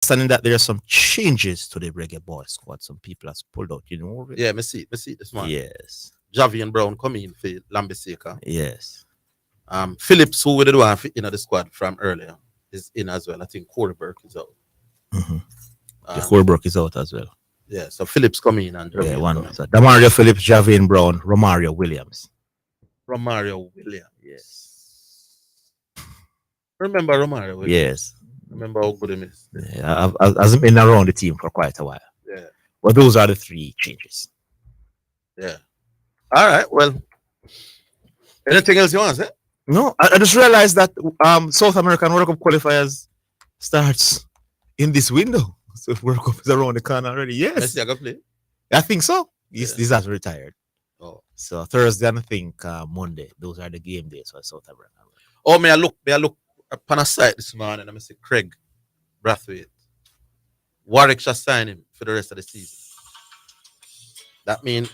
understanding that there are some changes to the reggae ball squad. Some people has pulled out, Orville? Yeah, me see this one. Yes. Javian Brown come in for Lambeseka. Yes. Phillips, who we did one in the squad from earlier, is in as well. I think Corey Burke is out. Corey Burke is out as well. Yeah, so Phillips come in and yeah, one. So Damario Phillips, Javian Brown, Romario Williams. Romario Williams. Yes. Remember Romario Williams? Yes. Remember how good he is? Yeah, I hasn't been around the team for quite a while. Yeah. Well, those are the three changes. Yeah. All right. Well, anything else you want to say? No, I just realized that South American World Cup qualifiers starts in this window. So World Cup is around the corner already. Yes. Messi, I got play? I think so. These are retired. Oh. So Thursday and I think Monday. Those are the game days for South America. Oh, may I look upon a site this morning and I say Craig Brathwaite. Warwickshire sign him for the rest of the season. That mean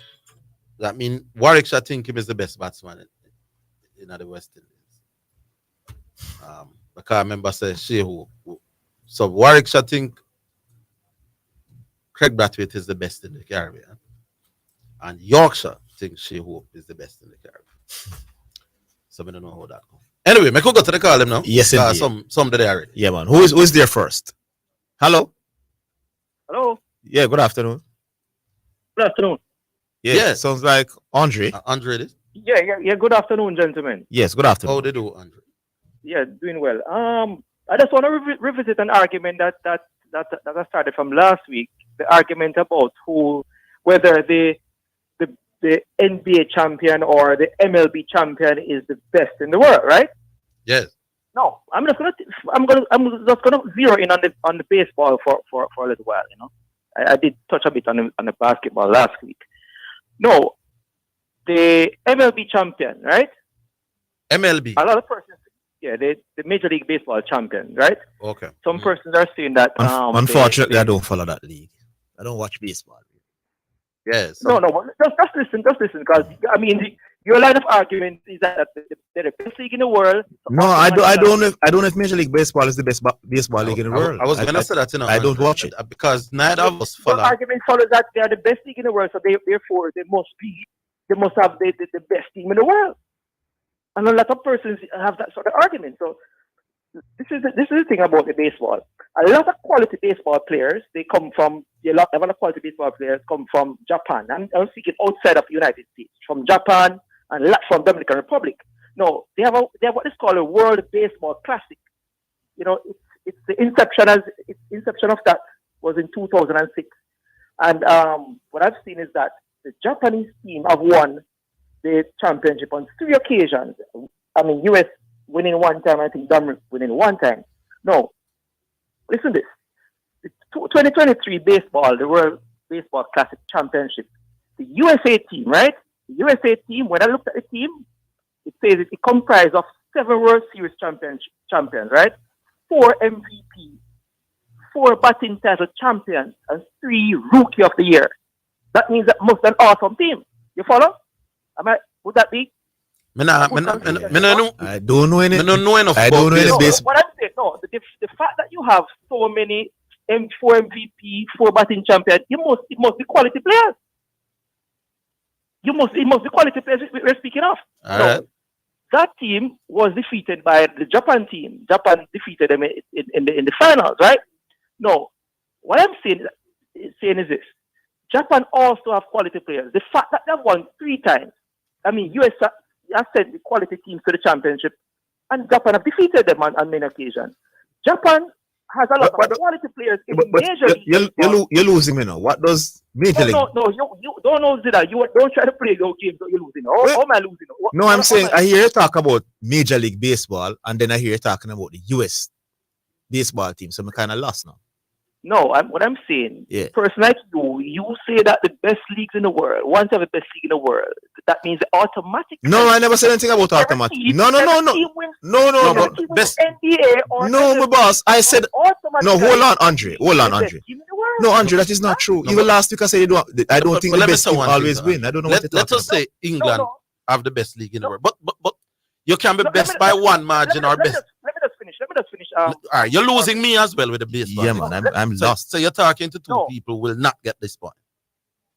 Warwickshire think him is the best batsman in the West Indies. I can't remember say who. So Warwickshire think Craig Brathwaite is the best in the Caribbean. And Yorkshire think Shea Hope is the best in the Caribbean. So I don't know how that goes. Anyway, I could go to the call him now. Yes, indeed. Some there already. Yeah, man. Who is there first? Hello? Hello. Yeah, good afternoon. Good afternoon. Yeah. Sounds like Andre. Andre it is? Yeah. Good afternoon, gentlemen. Yes, good afternoon. How they do, Andre? Yeah, doing well. I just want to revisit an argument that I started from last week. The argument about whether the NBA champion or the MLB champion is the best in the world, right? Yes. No, I'm just gonna zero in on the baseball for a little while. I did touch a bit on the basketball last week. No, the MLB champion, right? MLB. A lot of persons, yeah, the Major League Baseball champion, right? Okay. Some persons are saying that. Unfortunately, I don't follow that league. I don't watch baseball. Yes. No. Just listen, because I mean, your line of argument is that they're the best league in the world. No, I don't know if Major League Baseball is the best baseball league in the world. I was going to say that, I don't watch it because neither of us follow. Your argument follows that they are the best league in the world, so therefore they must have the best team in the world. And a lot of persons have that sort of argument. So this is the thing about the baseball. A lot of quality baseball players, a lot of quality baseball players come from Japan. I'm speaking outside of the United States, from Japan and a lot from Dominican Republic. No, they have what is called a World Baseball Classic. It's the inception of that was in 2006. And what I've seen is that the Japanese team have won the championship on 3 occasions. I mean, US winning one time, I think Denmark winning one time. No, listen to this. The 2023 baseball, the World Baseball Classic Championship, the USA team, right? The USA team, when I looked at the team, it says it comprised of 7 World Series champions, right? 4 MVP, 4 batting title champions, and 3 Rookie of the Year. That means that most an awesome team. You follow? Would that be? I don't know anything. I don't know any baseball. What I'm saying, no, the fact that you have so many 4 MVP, 4 batting champions, it must be quality players. It must be quality players we're speaking of. All right. That team was defeated by the Japan team. Japan defeated them in the finals, right? No, what I'm saying is this. Japan also have quality players. The fact that they've won 3 times, I mean, US has sent the quality teams to the championship, and Japan have defeated them on many occasions. Japan has a lot of quality players in the Major League. You're losing me now. What does Major League? No, you don't know Zidane. You don't try to play your games, so you're losing. How am I losing? No, I'm saying I hear you talk about Major League Baseball, and then I hear you talking about the US baseball team, so I'm kind of lost now. No, what I'm saying, person like you say that the best leagues in the world, once you have the best league in the world, that means automatic. No, I never said anything about automatic. No. Best NBA or no, my boss. I said no. Hold on, Andre. No, Andre, that is not true. Even last week I said I don't think the best team always win. I don't know what you're talking about. Let us say England have the best league in the world, but you can be best by one margin or best. Let me just finish. just finish. All right, you're losing me as well with the baseball. Yeah, man, I'm lost. So you're talking to two people who will not get this point.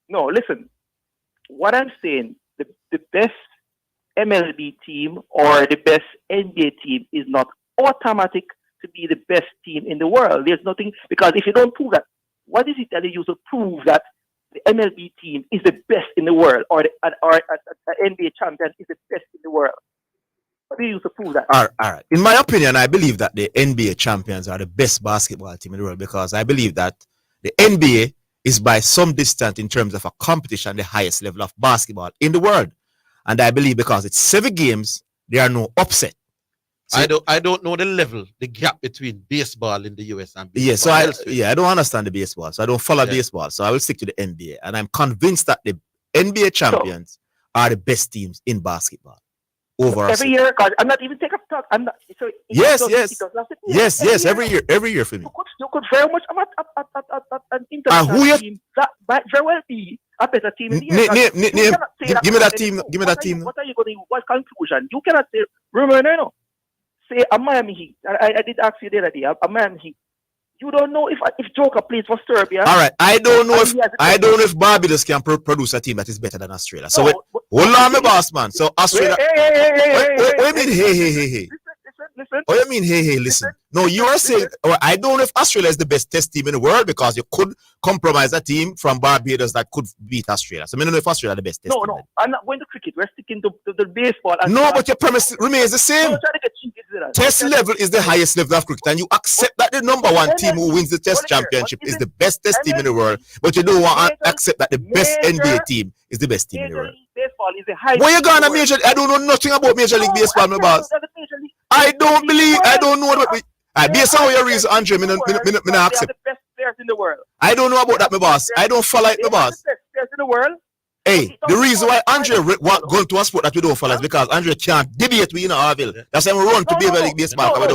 No, listen. What I'm saying, the best MLB team or the best NBA team is not automatic to be the best team in the world. There's nothing, because if you don't prove that, what is it that you use to prove that the MLB team is the best in the world, or the NBA champion is the best in the world? What do you use to prove that? All right. In my opinion, I believe that the NBA champions are the best basketball team in the world, because I believe that the NBA is by some distance in terms of a competition the highest level of basketball in the world. And I believe because it's 7 games, there are no upset. So I don't know the level, the gap between baseball in the US and baseball. Yeah, so I don't understand the baseball, so I don't follow baseball. So I will stick to the NBA, and I'm convinced that the NBA champions are the best teams in basketball overall. Every year, because I'm not even taking a talk. I'm not. So yes, every year for me. You could very much an international team that might very well be a better team in the year. Give me that team. Give me that team. What are you going to? What conclusion? You cannot say. Remember, no. Say a Miami Heat. I did ask you the other day. A Miami Heat. You don't know if Joker plays for Serbia. All right, I don't know if Barbados can produce a team that is better than Australia. So hold on, my boss man. So Australia. What do you mean? Hey. Listen. What do you mean? Hey, listen. No, you are saying. I don't know if Australia is the best test team in the world, because you could compromise a team from Barbados that could beat Australia. So I don't know if Australia is the best test team. No. I'm not going to cricket. We're sticking to the baseball. No, but your premise remains the same. Test level is the highest level of cricket, and you accept that the number 1 team who wins the test championship is the best test team in the world, but you don't want to accept that the best NBA team is the best team in the world. Baseball is the highest. Where you going to Major? I don't know nothing about Major League Baseball, my boss. I don't know what. Based on your reason, Andre, me not accept. The best players in the world. I don't know about that, my boss. I don't follow it, my boss. The best players in the world. Hey, the reason why Andre going to a sport that we don't follow is because Andre can't debate with Orville. That's why we run to Major League Baseball. Why are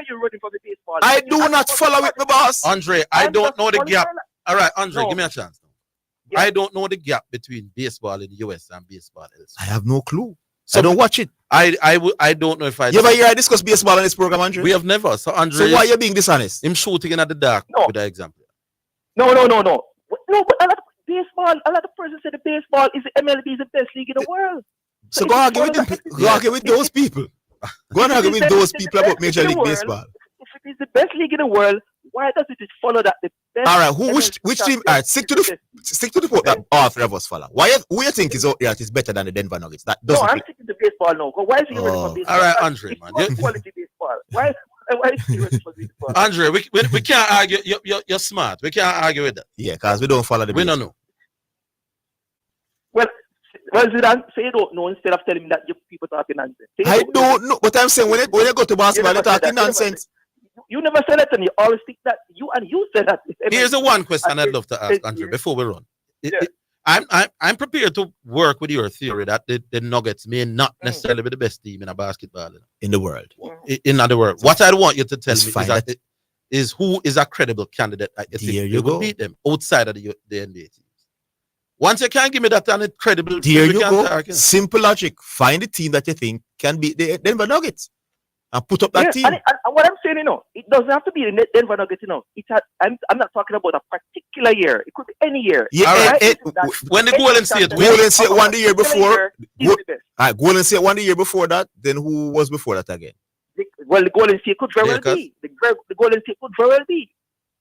you running for the baseball? I do not follow it, my boss. Andre, I don't know the gap. All right, Andre, give me a chance. Yeah. I don't know the gap between baseball in the US and baseball elsewhere. I have no clue. So I don't watch it. I don't know if I. You ever hear I discuss baseball on this program, Andre? We have never. So Andre, so why are you being dishonest? Him shooting in at the dark with that example. No. No, but a lot of persons say the baseball is the MLB is the best league in the world. So go argue with them. Go argue with those people. Go and argue with those people about Major League Baseball. If it is the best league in the world, why does it follow that the best? All right, which team? All right, stick to the point that all 3 of us follow. Who you think is out there that is better than the Denver Nuggets? That doesn't. No, I'm sticking to baseball now. Why is he ready for baseball? All right, Andre, man. Quality baseball. Why is he ready for baseball? Andre, we can't argue. You're smart. We can't argue with that. Yeah, because we don't follow the. We don't know. Well, Zidane, say you don't know instead of telling me that you people talking nonsense. I don't know, but I'm saying when you go to basketball, you're talking nonsense. You never said that to me. You always think that you said that. Here's the one question I'd love to ask, Andre, before we run. I'm prepared to work with your theory that the Nuggets may not necessarily be the best team in a basketball in the world. In the world. What I want you to tell me is who is a credible candidate that you will beat them outside of the NBA teams. Once you can't give me that and it's credible, here you go. Simple logic. Find the team that you think can beat the Denver Nuggets and put up that team. And what I'm saying, it doesn't have to be the Denver Nuggets, I'm not talking about a particular year. It could be any year. Yeah, when the Golden State won the year before. Golden State won the year before that. Then who was before that again? The Golden State could very well be. The Golden State could very well be.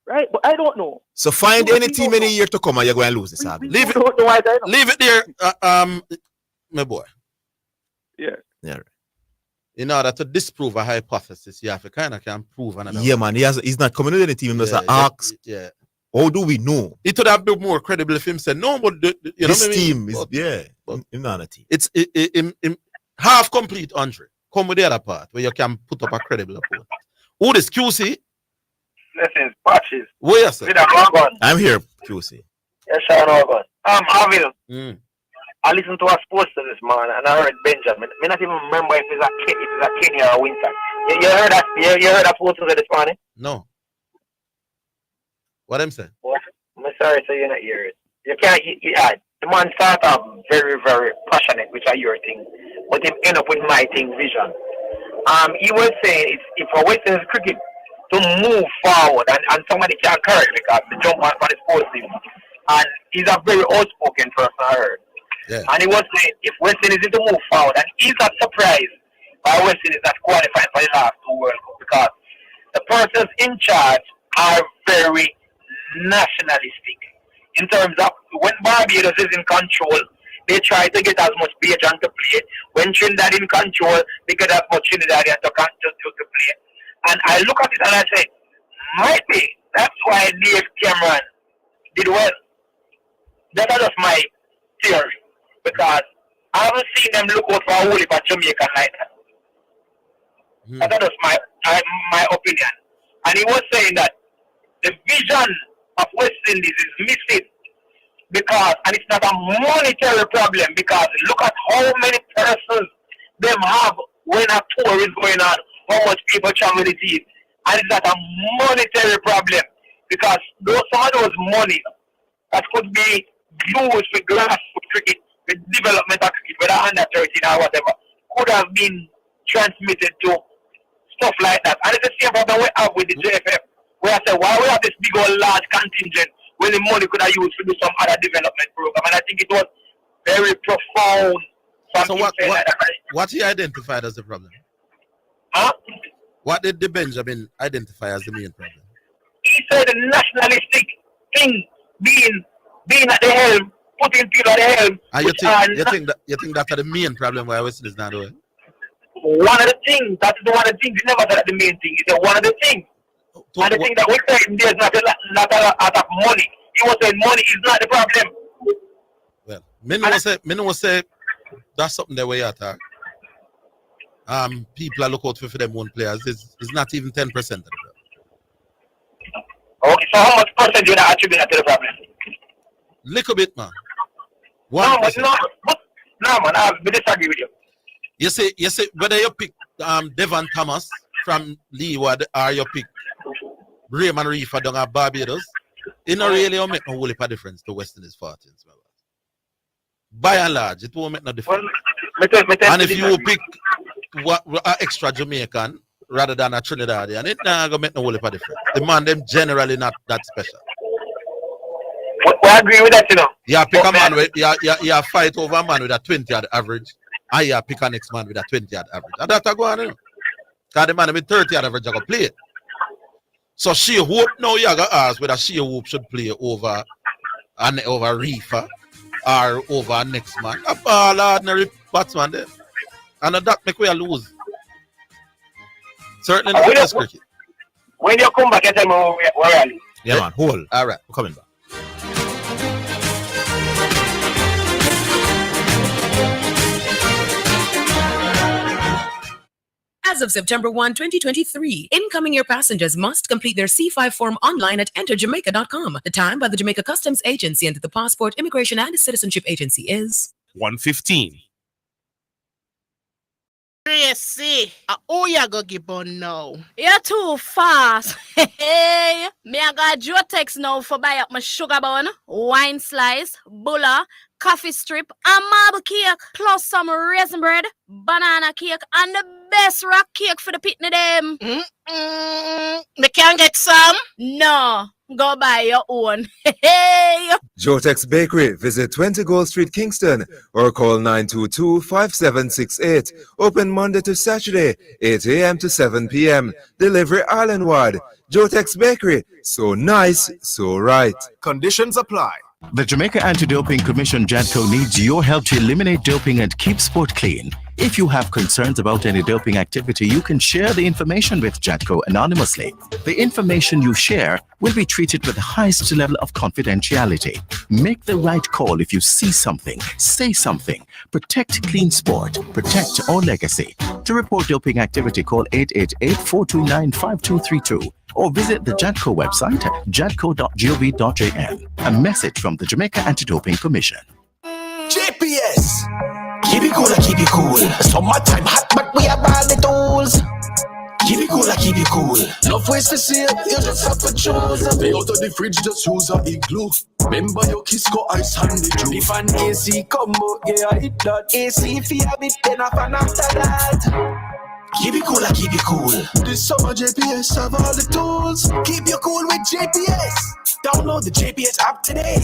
Right, but I don't know. So find any team any year to come and you're going to lose this argument. Leave it there, my boy. Yeah. In order to disprove a hypothesis, you have to kind of can prove another. Yeah, man. He's not coming with any team. He asks. Yeah. How do we know? It would have been more credible if him said no, but this team is not a team. It's half complete, Andre. Come with the other part where you can put up a credible report. Who is QC? Listen, Patches. Where you say? I'm here, QC. Yes, Sean Orville. Orville. I listened to a sports this man and I heard Benjamin. I not even remember if it's a Kenya or Winter. You heard that? You heard that sports this morning? No. What I'm saying? Well, I'm sorry, so you're not hear it. You can't. The man start off very, very passionate, which are your thing, but him end up with my thing vision. He was saying if a West Indies cricket to move forward and somebody can correct because the jump on the sports team. And he's a very outspoken person, I heard. Yeah. And he was saying if West Indies is to move forward, and he's not surprised by West Indies that's qualified for the last 2 World Cup because the persons in charge are very nationalistic. In terms of when Barbados is in control, they try to get as much Bajan to play. When Trinidad in control, they get as much Trinidadian to play. And I look at it and I say, might be that's why Dave Cameron did well. That is just my theory. Because I haven't seen them look out for a whole heap of Jamaican like that. That is my opinion. And he was saying that the vision of West Indies is missing because, and it's not a monetary problem because look at how many persons them have when a tour is going on, how much people travel the team. And it's not a monetary problem because some of those money that could be used for grassroots cricket, with development of cricket, whether under 13 or whatever, could have been transmitted to stuff like that. And it's the same problem we have with the JFF, where I say, why we have this big old large contingent when the money could have used to do some other development program? And I think it was very profound. So what he identified as the problem? Huh? What did the Benjamin identify as the main problem? He said the nationalistic thing being at the helm, putting people at the helm. And you think that's the main problem why West Indies not doing? One of the things, that's one of the things. He never said the main thing. He said one of the things. And the thing that we say there's not a lot of money. He was saying money is not the problem. Well, me no say that's something that we attack. People are looking out for them own players. It's not even 10% of the problem. Okay, so how much percent do you attribute that to the problem? Little bit, man. No, man, I disagree with you. You say whether you pick Devon Thomas from Leeward or you pick Raymond Reefer down at Barbados, it not really make no whole heap of difference to West Indies fortunes. By and large, it won't make no difference. And if you pick an extra Jamaican rather than a Trinidadian, it not gonna make no whole heap of difference. The man them generally not that special. We agree with that, you know. Yeah, pick a man with you fight over a man with a 20-yard average, and you pick a next man with a 20-yard average. And that's go on, you know. Because the man with 30-yard average are gonna play it. So she hope now you gotta ask whether she hope should play over Reefer or over next man. A ball ordinary batsman there. And that make we lose. Certainly not this cricket. When you come back, you tell me where are you? Yeah, man, hold. All right. We're coming back. As of September 1, 2023, incoming air passengers must complete their C5 form online at enterjamaica.com. The time by the Jamaica Customs Agency and the Passport, Immigration and Citizenship Agency is 1:15. Tracy, who you go give on now? You're too fast. Hey, me I got Jotex now for buy up my sugar bun, wine slice, bulla, coffee strip, and marble cake, plus some raisin bread, banana cake, and the best rock cake for the pitney them. Me can't get some? No. Go buy your own. Hey! Jotex Bakery. Visit 20 Gold Street, Kingston, or call 922-5768. Open Monday to Saturday, 8 a.m. to 7 p.m. Delivery island-wide. Jotex Bakery. So nice, so right. Conditions apply. The Jamaica Anti-Doping Commission JADCO needs your help to eliminate doping and keep sport clean. If you have concerns about any doping activity, you can share the information with JADCO anonymously. The information you share will be treated with the highest level of confidentiality. Make the right call if you see something, say something. Protect clean sport. Protect our legacy. To report doping activity, call 888-429-5232. Or visit the JADCO website at jadco.gov.jn. A message from the Jamaica Anti-Doping Commission. GPS. Keep it cool. Summertime hot, but we have all the tools. Keep it cool. Love ways to see it, you just have to choose. Stay out of the fridge, just use a igloo. Remember your kiss go ice and the juice. If an AC come out, yeah, I hit that. AC if you have it, then I fan after that. Keep it cool, keep it cool. This summer JPS have all the tools. Keep you cool with JPS. Download the JPS app today.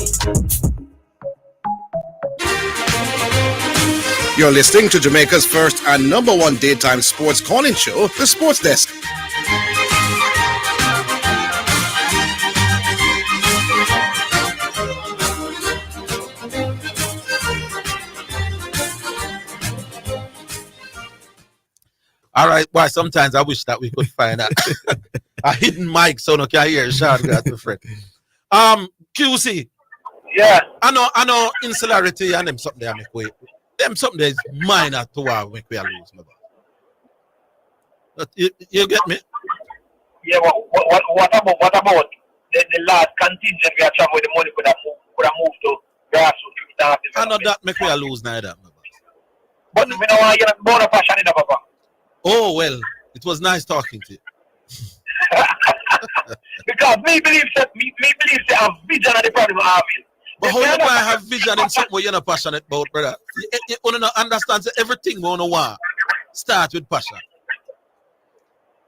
You're listening to Jamaica's first and #1 daytime sports calling show, The Sports Desk. All right, why sometimes I wish that we could find a hidden mic so no can hear Sean got the friend. QC. Yeah. I know insularity and them something they make way. Them something that is minor to our make we lose, my boy. But you get me? Yeah, what about the last contingent we are trying with the money could have moved to grassroots? I know that make we lose neither, my boy. But we don't want to get born of passion in the papa. Oh well, it was nice talking to you. Because me believe that I have vision of the problem of Orville. But how you going to have vision in something you're not passionate about, brother? You want to understand that everything we want start with passion.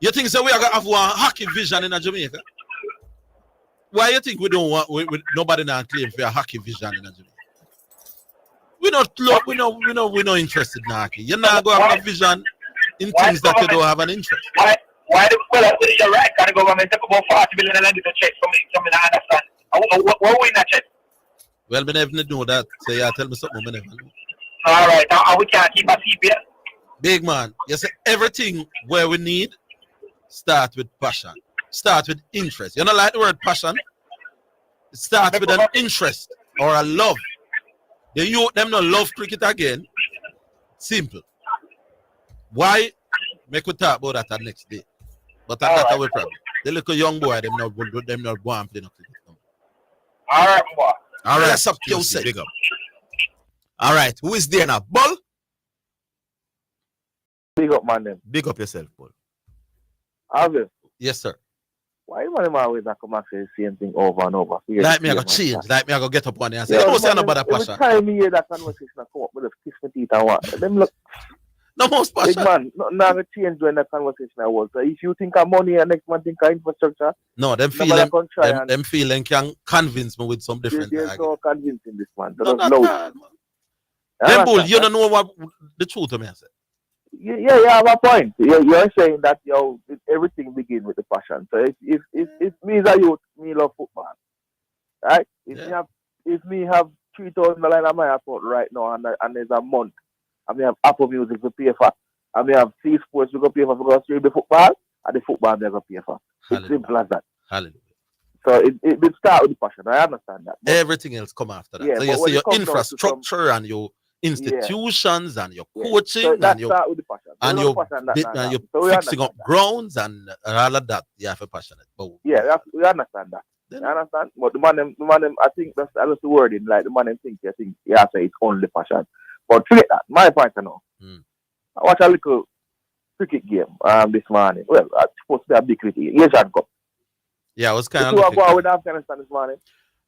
You think so we are going to have one hockey vision in Jamaica? Why you think we don't want, nobody now claim for a hockey vision in Jamaica? We're not interested in hockey. You're not going to have a vision in things that you don't have an interest. Why you're right, the government take about 40 billion and to check something I understand. What we not check? Well, we never know that. So yeah, tell me something we never know. All right, now we can't keep a CPS. Big man, you say everything where we need start with passion. Start with interest. You don't like the word passion? It starts with an interest or a love. The youth them not love cricket again. Simple. Why? Make we talk about that the next day. But that's our problem. The little young boy, them not go and play no cricket. All right, boy. All right, That's up to you, big up. All right, who is there now? Bull? Big up, man. Them. Big up yourself, Bull. Orville, Yes, sir. why you man always come and say the same thing over and over? Like me, I go change. Like me, I go get up one day and say, you don't say about that passion. Every time you hear that conversation, I come up with a kiss my teeth and what? Them look, No most big passion. man, nothing ever change when that conversation I was. So if you think of money and next man think of infrastructure, No, them nobody can try and them feeling can convince me with some different there's no convincing this man. No, There's not no. that, man. Them bull, you don't know what the truth of me. I say. Yeah, you have a point. You're saying that everything begins with the passion. So if me as a youth, me love football, right? If me have $3,000 on my account right now, and there's a month, I may have Apple Music to pay for, I may have C Sports to pay for because stream the football, and the football they go pay for. It's simple as that. Hallelujah. So it start with the passion. I understand that. But Everything else come after that. Yeah, so but you see when your it comes down to infrastructure and your institutions and your so coaching that and your start with the passion. and There's your no passion that bit, not and happen. you're So we fixing up understand that. grounds and all of that. You have to passionate. But Yeah, we understand that. Then- You understand? But the man, them, I think that's the wording. Like the man, them think, I think, yeah, say it's only passion. But forget that. My point, I know. I watch a little cricket game this morning. Well, it's supposed to be a big cricket game. Asian Cup. yeah, I was kind The of two are looking. going with Afghanistan this morning.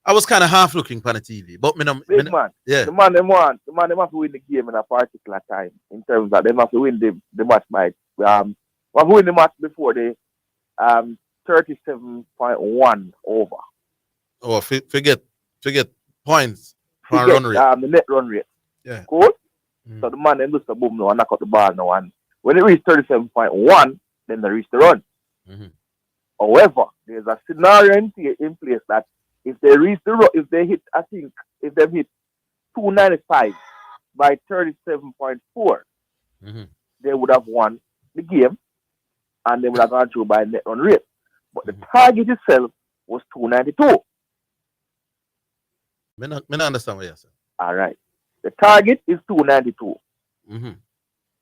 I was kind of half looking for the TV, but Big man. yeah. The man, them have to win the game in a particular time. In terms that they have to win the match by have to win the match before the 37.1 over. Oh, forget points for Forget, run rate. the net run rate. Yeah. Cool? Mm. So the man then looks the boom now and knock out the ball now. And when they reach 37.1, then they reach the run. Mm-hmm. However, there's a scenario in place that if they reach the run, if they hit, I think, if they hit 295 by 37.4, Mm-hmm. they would have won the game and they would have gone through by net run rate. But the target itself was 292. Me not understand what you're saying. All right. The target is 292. Mm-hmm.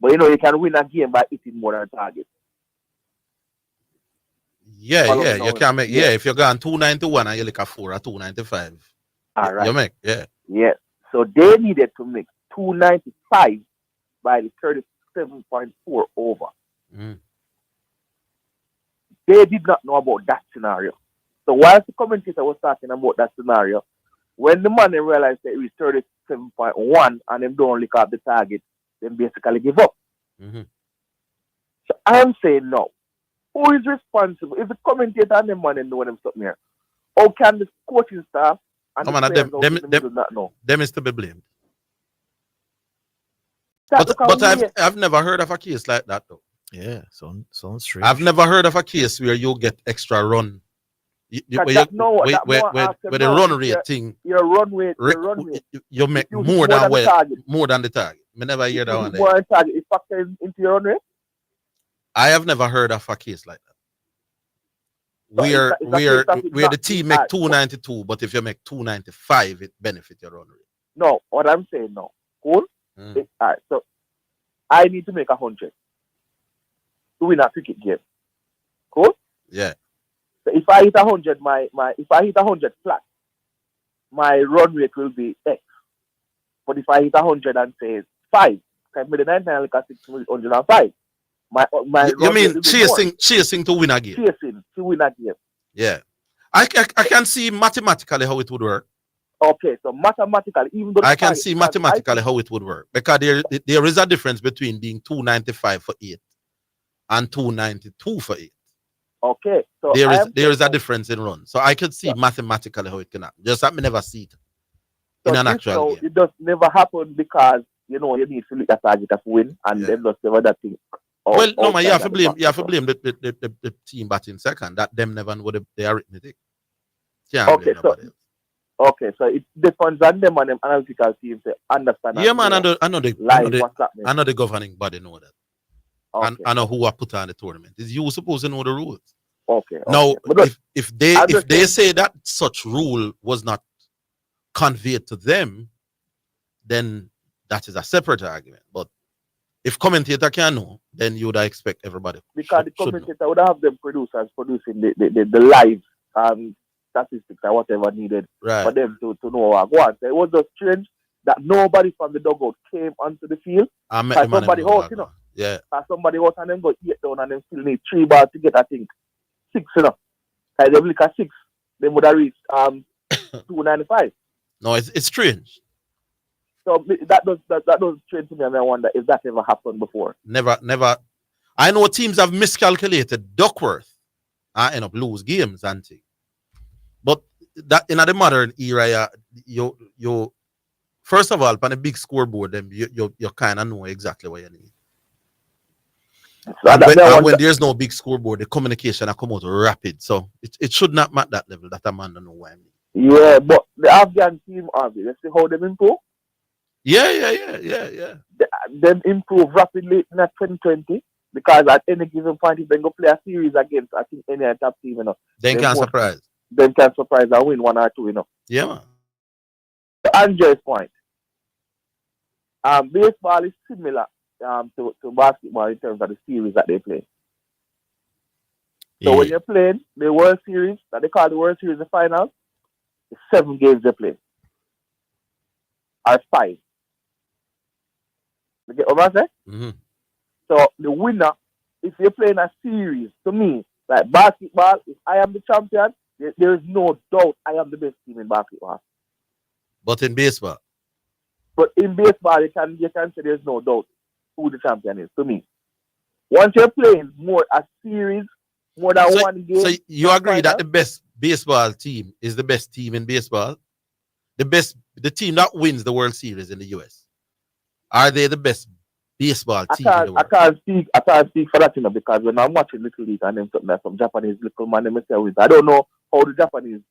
But you can win a game by hitting more than a target. Yeah, Follow yeah, me you now. can make. Yeah, if you're going 291 and you like a 4 or 295, All right. you make. Yeah. Yes. So they needed to make 295 by the 37.4 over. Mm. They did not know about that scenario. So whilst the commentator was talking about that scenario, when the man realized that it was 37.1 and them don't look at the target, then basically give up. Mm-hmm. So I'm saying no. Who is responsible? If the commentator and the man and know them something here, how can the coaching staff and Come the on, players out in the middle not know? them is to be blamed. That But I've never heard of a case like that though. Yeah, sounds strange. I've never heard of a case where you get extra run. Where the run rate thing. Your run rate. You make more than the target. I never hear that one. More than target. It factors into your run rate. I have never heard of a case like that. Where the team make 292, but if you make 295, it benefits your run rate. No, what I'm saying no. Cool. All right. So I need to make 100 to win a cricket game. Cool. Yeah. So if I hit 100, if I hit 100 flat, my run rate will be X. But if I hit 100 and say 5, I made the 99 like 605. My you mean chasing to win a game? Chasing to win a game. Yeah. I can see mathematically how it would work. Okay, so mathematically, even though I can see mathematically how it would work, because there is a difference between being 295 for 8 and 292 for 8. Okay, so there is a difference in run, so I could see mathematically how it can happen. Just that me never see it in an actual game. It does never happen because you need to look at target of win, and then just never that thing. Well, no, man, you have to blame the team batting second. That them never know the arithmetic. Okay, so it depends on them and them analytical teams to understand. Yeah, man, I know the governing body know that. Okay. I know who are put on the tournament. Is you supposed to know the rules? Okay. Now, if they say that such rule was not conveyed to them, then that is a separate argument. But if commentator can know, then you would expect everybody. Because the commentator would have them producers producing the live statistics or whatever needed for them to know what go on. So it was just strange that nobody from the dugout came onto the field. Somebody out, Yeah. Somebody out and them got 8 down and them still need 3 balls to get, I think, 6, Like they look at 6, they would have reached 295. No, it's strange. So that does strange to me, and I wonder if that ever happened before. Never. I know teams have miscalculated Duckworth and end up lose games and things. But that in the modern era, you first of all, on a big scoreboard, then you kind of know exactly what you need. So when there's no big scoreboard, the communication come out rapid. So it should not matter that level that a man don't know what I mean. Yeah, but the Afghan team, let's see how them improve. Yeah. Them improve rapidly in 2020 because at any given point, if they go play a series against, I think, any top team, then can surprise. Then can surprise and win 1 or 2, Yeah, man. To Andrew's point, baseball is similar to basketball in terms of the series that they play. So when you're playing the World Series, that they call the World Series the final, it's 7 games they play. Or 5. You get what I'm saying? Mm-hmm. So the winner, if you're playing a series, to me, like basketball, if I am the champion, there is no doubt I am the best team in basketball. But in baseball? But in baseball, you can say there's no doubt who the champion is, to me. Once you're playing more a series, more than one game. So you agree that the best baseball team is the best team in baseball? The team that wins the World Series in the US. Are they the best baseball team in the world? I can't speak for that, because when I'm watching Little League and them something like some Japanese little man, I don't know how the Japanese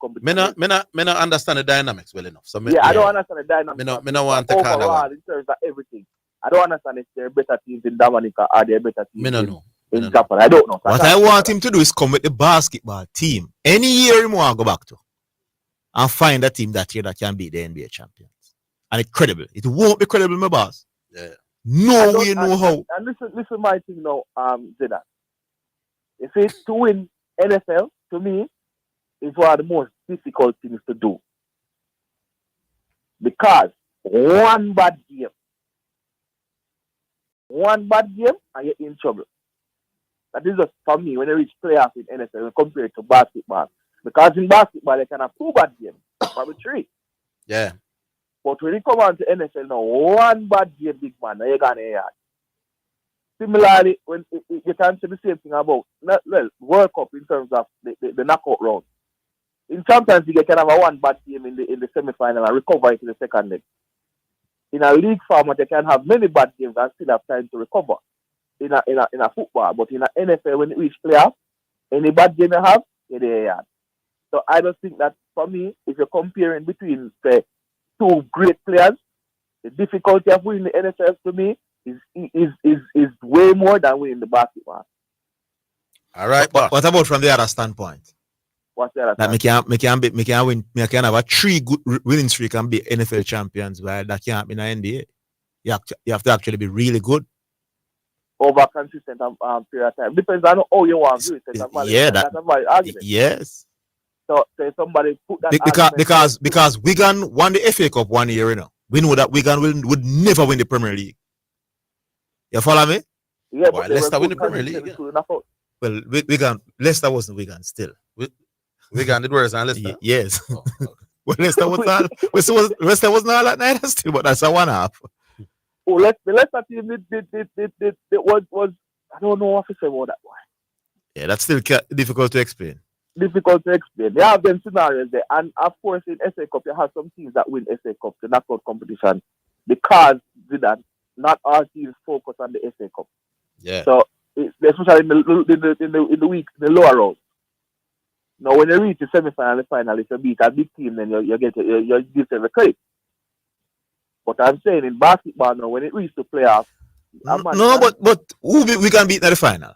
competition. Me not understand the dynamics well enough. So I don't understand the dynamics. Me not want to call overall in terms of everything. I don't understand if they're better teams in Dominica or they're better teams in Japan. I don't know. What I want him to do is come with the basketball team. Any year he want to go back to and find a team that year that can beat the NBA champions. And it's credible. It won't be credible, my boss. Yeah. No way, no how. And listen my thing now, Zidane. If it's to win NFL, to me, is one of the most difficult things to do. Because one bad game, and you're in trouble. That is just for me when you reach playoffs in NFL compared to basketball. Because in basketball, you can have 2 bad games, probably 3. Yeah. But when you come on to NFL now, one bad game, big man, now you're going to yard. Similarly, when you can say the same thing about World Cup in terms of the knockout round. In Champions League, you can have a one bad game in the semi-final and recover it in the second leg. In a league format, you can have many bad games and still have time to recover. In a football, but in a NFL, when it reach playoff, any bad game you have, you're there. So I don't think that for me, if you're comparing between say two great players, the difficulty of winning the NFL to me is way more than winning the basketball. All right, but what about from the other standpoint? What's the other? That me can have a 3 good winning streak and be NFL champions, while that can't be in the NBA. You have to actually be really good. Over consistent period of time. Depends on how you want to do it. That's a valid argument. Yes. So somebody put that because Wigan won the FA Cup 1 year, you know. We know that Wigan would never win the Premier League. You follow me? Yeah, but Leicester win the Premier League. Yeah. Well, Wigan, Leicester wasn't Wigan still. Wigan did worse than Leicester. Yes. Well, Leicester was not. Leicester was not like that still, but that's a one half. Oh, the Leicester team was I don't know what to say about that one. Yeah, that's still difficult to explain. Difficult to explain. They have them scenarios there, and of course in SA Cup you have some teams that win SA Cup, the knockout competition, because Zidane, not all teams focus on the SA Cup. Yeah. So especially in the week, the lower rounds. Now when you reach the semi-final, the final, if you beat a big team, then you give them the credit. But I'm saying in basketball now, when it reaches the playoffs, but who we can beat in the final?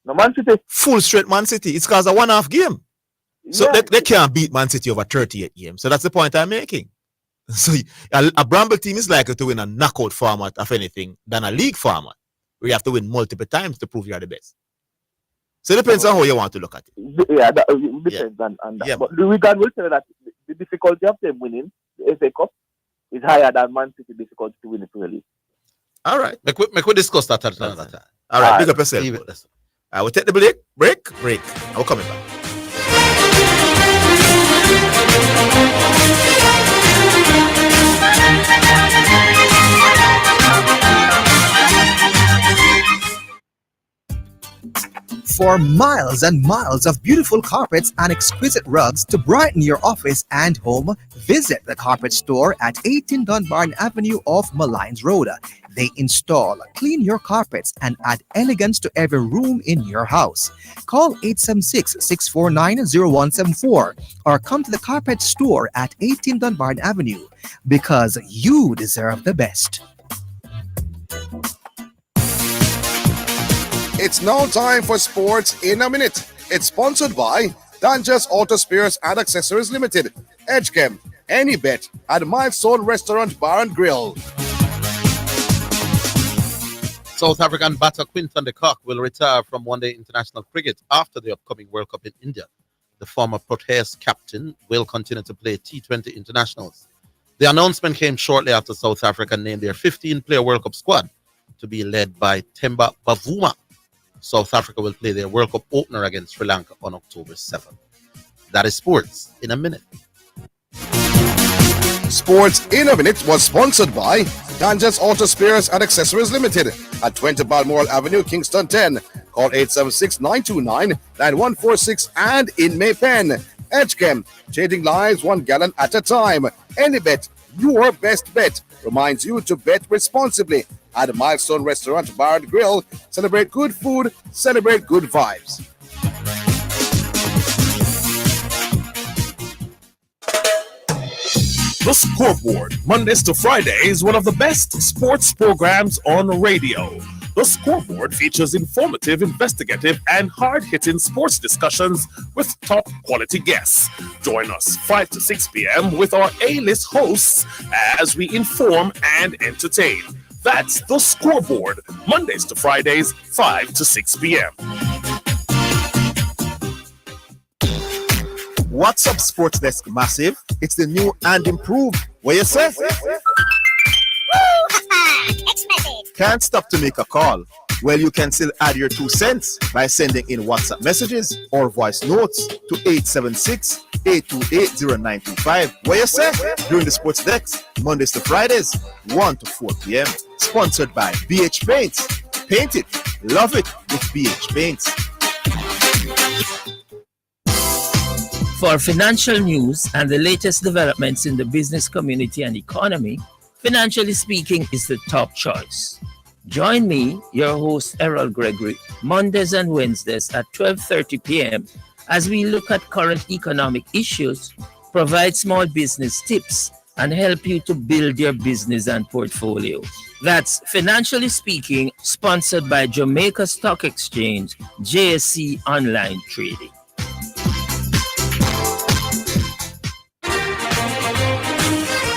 No, Man City. Full straight Man City. It's because a one-half game. So they can't beat Man City over 38 games. So that's the point I'm making. So a Bramble team is likely to win a knockout format of anything than a league format, where you have to win multiple times to prove you're the best. So it depends on how you want to look at it. Yeah, it depends on that. Yeah. But the Wigan will tell that the difficulty of them winning the FA Cup is higher than Man City difficulty to win the Premier League. All right. Make we discuss that at another time. All right, big up yourself. I will take the break. I will come back. For miles and miles of beautiful carpets and exquisite rugs to brighten your office and home, visit the Carpet Store at 18 Dunbarton Avenue off Malines Road. They install, clean your carpets, and add elegance to every room in your house. Call 876-649-0174 or come to the Carpet Store at 18 Dunbarton Avenue, because you deserve the best. It's now time for Sports in a Minute. It's sponsored by Dangerous Auto Spares and Accessories Limited, Edgechem, Any Bet, and Milestone Restaurant Bar and Grill. South African batter Quinton de Kock will retire from one-day international cricket after the upcoming World Cup in India. The former Proteas captain will continue to play T20 internationals. The announcement came shortly after South Africa named their 15-player World Cup squad to be led by Themba Bavuma. South Africa will play their World Cup opener against Sri Lanka on October 7th. That is Sports in a Minute. Sports in a Minute was sponsored by Dangerous Auto Spares and Accessories Limited at 20 Balmoral Avenue, Kingston 10. Call 876-929-9146 and in Maypen. Edgechem, changing lives 1 gallon at a time. Any Bet, your best bet, reminds you to bet responsibly. At Milestone Restaurant Bar and Grill, celebrate good food, celebrate good vibes. The Scoreboard, Mondays to Fridays, one of the best sports programs on radio. The Scoreboard features informative, investigative, and hard-hitting sports discussions with top-quality guests. Join us 5 to 6 p.m. with our A-list hosts as we inform and entertain. That's The Scoreboard, Mondays to Fridays, 5 to 6 p.m. What's up, Sports Desk Massive? It's the new and improved. What you say? Can't stop to make a call. Well, you can still add your 2 cents by sending in WhatsApp messages or voice notes to 876-828-0925. What you say? During the Sports Desk, Mondays to Fridays, 1 to 4 p.m. Sponsored by BH Paints. Paint it. Love it with BH Paints. For financial news and the latest developments in the business community and economy, Financially Speaking is the top choice. Join me, your host Errol Gregory, Mondays and Wednesdays at 12:30 p.m. as we look at current economic issues, provide small business tips, and help you to build your business and portfolio. That's Financially Speaking, sponsored by Jamaica Stock Exchange, JSC Online Trading.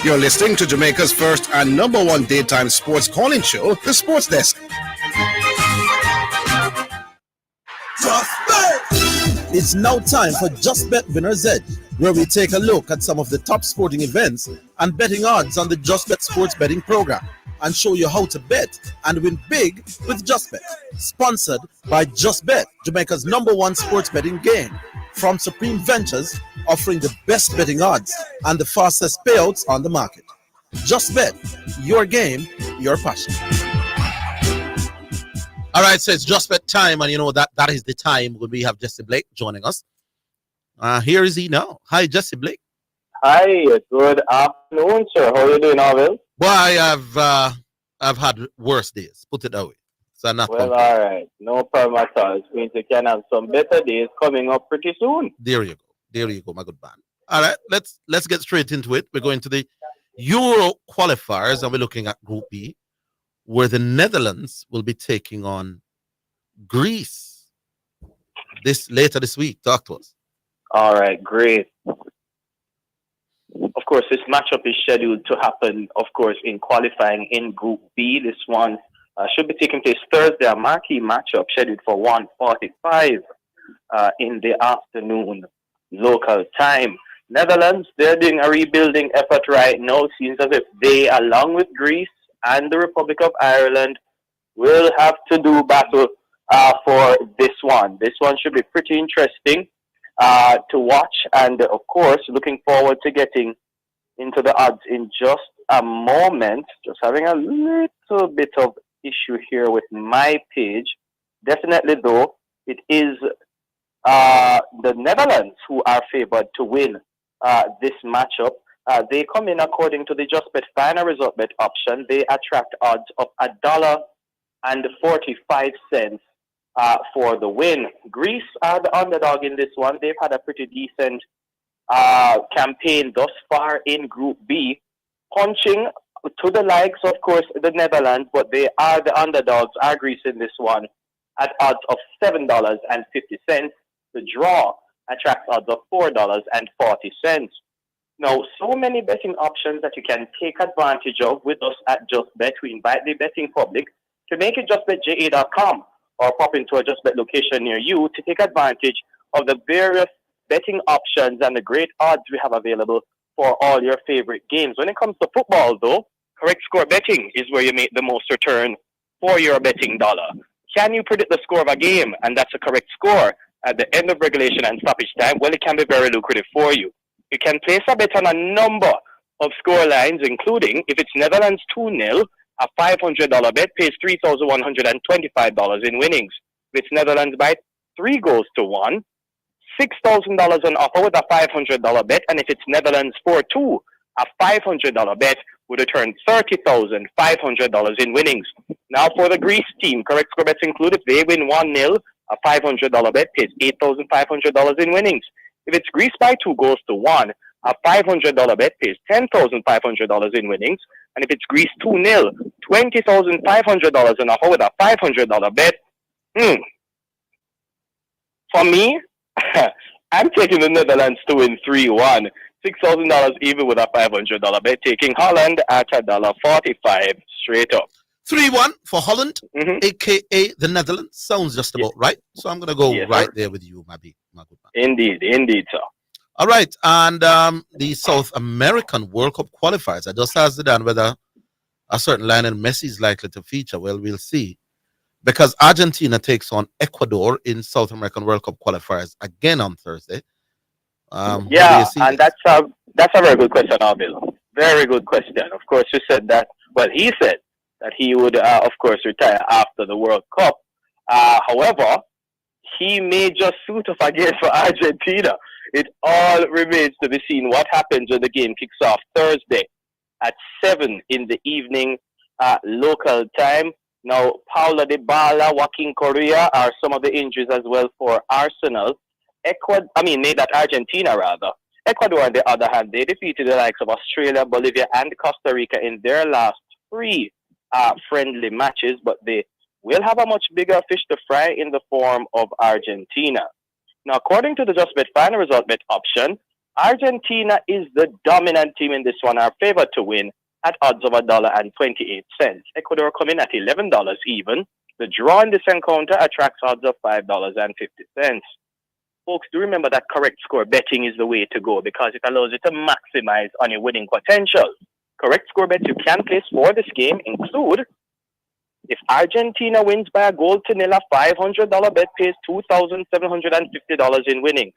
You're listening to Jamaica's first and number one daytime sports calling show, The Sports Desk. Just Bet! It's now time for Just Bet Winner's Edge, where we take a look at some of the top sporting events and betting odds on the Just Bet sports betting program and show you how to bet and win big with Just Bet. Sponsored by Just Bet, Jamaica's number one sports betting game. From Supreme Ventures, offering the best betting odds and the fastest payouts on the market. Just Bet, your game, your passion. All right, so it's Just Bet time, and you know that is the time when we have Jesse Blake joining us. Here is he now. Hi, Jesse Blake. Hi, good afternoon, sir. How are you doing, Orville? Boy, I've had worse days. Put it that way. So not well, all right, no problem at all. It means you can have some better days coming up pretty soon. There you go, my good man. All right, let's get straight into it. We're going to the Euro qualifiers, and we're looking at Group B, where the Netherlands will be taking on Greece later this week. Talk to us. All right, great. Of course, this matchup is scheduled to happen, of course, in qualifying in Group B. This one should be taking place Thursday, a marquee matchup scheduled for 1:45 in the afternoon local time. Netherlands, they're doing a rebuilding effort right now. Seems as if they, along with Greece and the Republic of Ireland, will have to do battle for this one. This one should be pretty interesting to watch, and of course, looking forward to getting into the odds in just a moment. Just having a little bit of issue here with my page. Definitely, though, it is the Netherlands who are favored to win this matchup. They come in according to the Just Bet final result bet option. They attract odds of $1.45 for the win. Greece are the underdog in this one. They've had a pretty decent campaign thus far in Group B, punching to the likes, of course, the Netherlands, but they are the underdogs, are Greece in this one, at odds of $7.50. The draw attracts odds of $4.40. Now, so many betting options that you can take advantage of with us at Just Bet. We invite the betting public to make it justbetja.com or pop into a Just Bet location near you to take advantage of the various betting options and the great odds we have available for all your favorite games. When it comes to football, though, correct score betting is where you make the most return for your betting dollar. Can you predict the score of a game, and that's a correct score at the end of regulation and stoppage time? Well, it can be very lucrative for you. You can place a bet on a number of score lines, including if it's Netherlands 2-0, a $500 bet pays $3,125 in winnings. If it's Netherlands by 3 goals to 1, $6,000 on offer with a $500 bet, and if it's Netherlands 4-2, a $500 bet would return $30,500 in winnings. Now for the Greece team, correct score bets include if they win 1-0, a $500 bet pays $8,500 in winnings. If it's Greece by 2 goals to 1, a $500 bet pays $10,500 in winnings. And if it's Greece 2-0, $20,500 on offer with a $500 bet. For me, I'm taking the Netherlands to win 3-1. $6,000 even with a $500 bet, taking Holland at $1.45 straight up. 3-1 for Holland, a.k.a. the Netherlands. Sounds just about right. So I'm going to go there with you, my good man. Indeed, sir. All right. And the South American World Cup qualifiers. I just asked Zidane whether a certain Lionel Messi is likely to feature. Well, we'll see. Because Argentina takes on Ecuador in South American World Cup qualifiers again on Thursday. And that's a very good question, Orville. Very good question. Of course, you said that. Well, he said that he would, of course, retire after the World Cup. However, he may just suit up again for Argentina. It all remains to be seen what happens when the game kicks off Thursday at 7 in the evening local time. Now, Paulo Dybala, Joaquin Correa are some of the injuries as well for Arsenal. Argentina rather. Ecuador, on the other hand, they defeated the likes of Australia, Bolivia, and Costa Rica in their last 3 friendly matches, but they will have a much bigger fish to fry in the form of Argentina. Now, according to the Just Bet final result bet option, Argentina is the dominant team in this one, are favored to win at odds of $1.28. Ecuador come in at $11 even. The draw in this encounter attracts odds of $5.50. Folks, do remember that correct score betting is the way to go because it allows you to maximize on your winning potential. Correct score bets you can place for this game include: if Argentina wins by a goal to nil, a $500 bet pays $2,750 in winnings.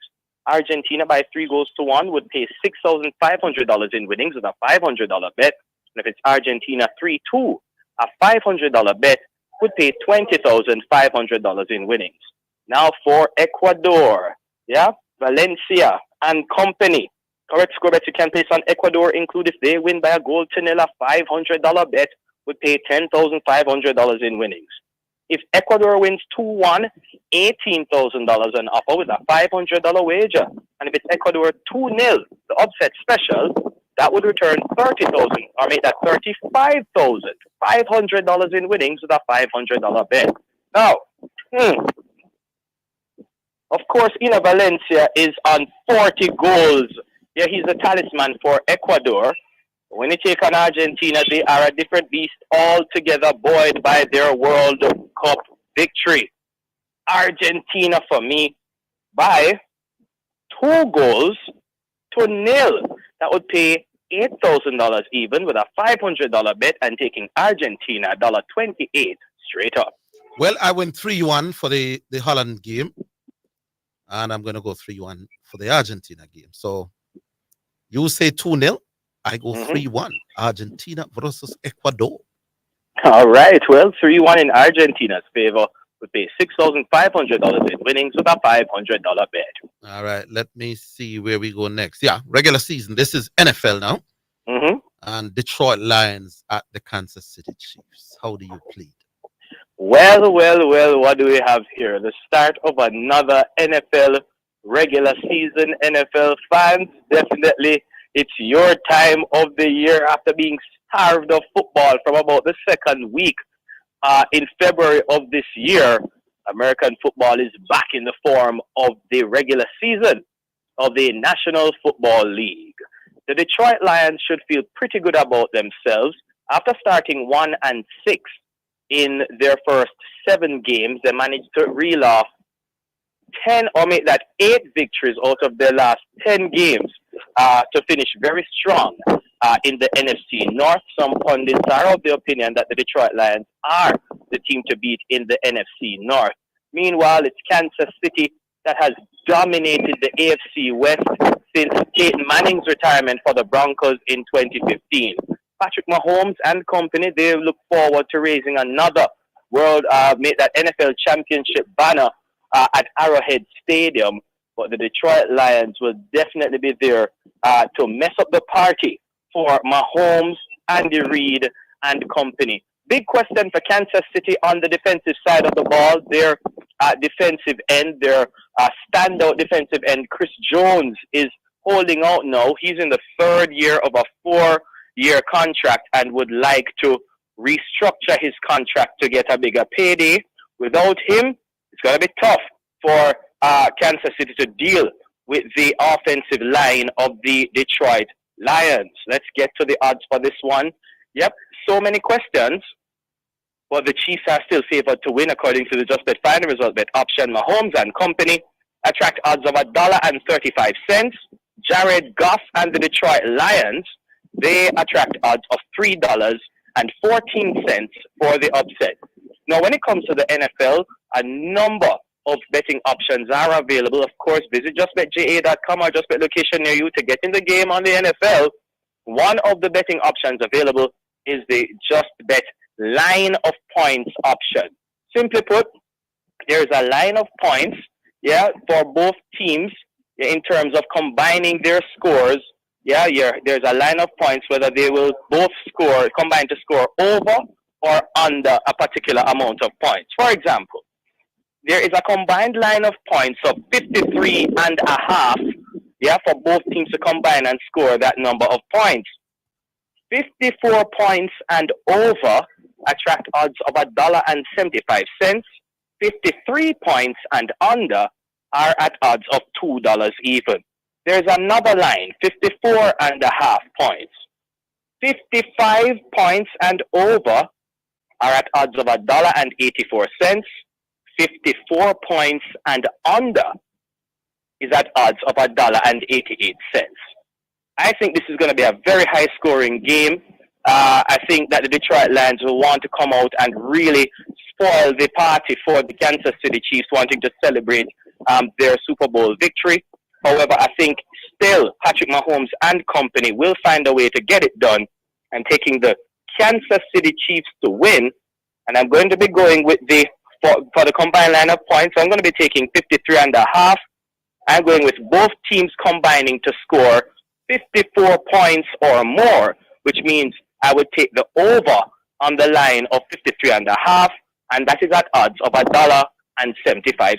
Argentina by 3 goals to 1 would pay $6,500 in winnings with a $500 bet. And if it's Argentina 3-2, a $500 bet would pay $20,500 in winnings. Now for Ecuador, Valencia and company. Correct score bets you can place on Ecuador include: if they win by a goal to nil, a $500 bet would pay $10,500 in winnings. If Ecuador wins 2-1, $18,000 an offer with a $500 wager. And if it's Ecuador 2-0, the upset special, that would return $30,000 or make that $35,500 in winnings with a $500 bet. Now, of course, Ina Valencia is on 40 goals. Yeah, he's a talisman for Ecuador. When you take on Argentina, they are a different beast altogether, buoyed by their World Cup victory. Argentina, for me, by 2 goals to nil. That would pay $8,000 even with a $500 bet and taking Argentina $1.28 straight up. Well, I went 3-1 for the Holland game. And I'm going to go 3-1 for the Argentina game. So you say 2-0. I go 3-1. Argentina versus Ecuador. All right. Well, 3-1 in Argentina's favor would pay $6,500 in winnings with a $500 bet. All right. Let me see where we go next. Yeah, regular season. This is NFL now. And Detroit Lions at the Kansas City Chiefs. How do you plead? Well, what do we have here? The start of another NFL regular season. NFL fans, definitely it's your time of the year after being starved of football from about the second week in February of this year. American football is back in the form of the regular season of the National Football League. The Detroit Lions should feel pretty good about themselves. After starting 1-6 in their first 7 games, they managed to reel off 10 or make that 8 victories out of their last 10 games to finish very strong in the NFC North. Some pundits are of the opinion that the Detroit Lions are the team to beat in the NFC North. Meanwhile, it's Kansas City that has dominated the AFC West since Peyton Manning's retirement for the Broncos in 2015. Patrick Mahomes and company, they look forward to raising another make that NFL championship banner at Arrowhead Stadium. But the Detroit Lions will definitely be there to mess up the party for Mahomes, Andy Reid, and company. Big question for Kansas City on the defensive side of the ball. Their defensive end, their standout defensive end, Chris Jones, is holding out now. He's in the 3rd year of a 4-year contract and would like to restructure his contract to get a bigger payday. Without him, it's going to be tough for Kansas City to deal with the offensive line of the Detroit Lions. Let's get to the odds for this one. Yep, so many questions. But the Chiefs are still favored to win according to the Just Bet final result bet option. Mahomes and company attract odds of $1.35. Jared Goff and the Detroit Lions, they attract odds of $3.14 for the upset. Now, when it comes to the NFL, a number of betting options are available. Of course, visit justbetja.com or justbet location near you to get in the game on the NFL. One of the betting options available is the Just Bet line of points option. Simply put, there's a line of points, for both teams in terms of combining their scores. There's a line of points whether they will both combine to score over or under a particular amount of points. For example, there is a combined line of points of 53.5, for both teams to combine and score that number of points. 54 points and over attract odds of $1.75. 53 points and under are at odds of $2 even. There's another line, 54.5 points. 55 points and over are at odds of $1.84. 54 points and under is at odds of $1.88. I think this is going to be a very high-scoring game. I think that the Detroit Lions will want to come out and really spoil the party for the Kansas City Chiefs wanting to celebrate their Super Bowl victory. However, I think still Patrick Mahomes and company will find a way to get it done and taking the Kansas City Chiefs to win. And I'm going to be going with for the combined line of points, I'm going to be taking 53.5. I'm going with both teams combining to score 54 points or more, which means I would take the over on the line of 53.5, and that is at odds of $1.75.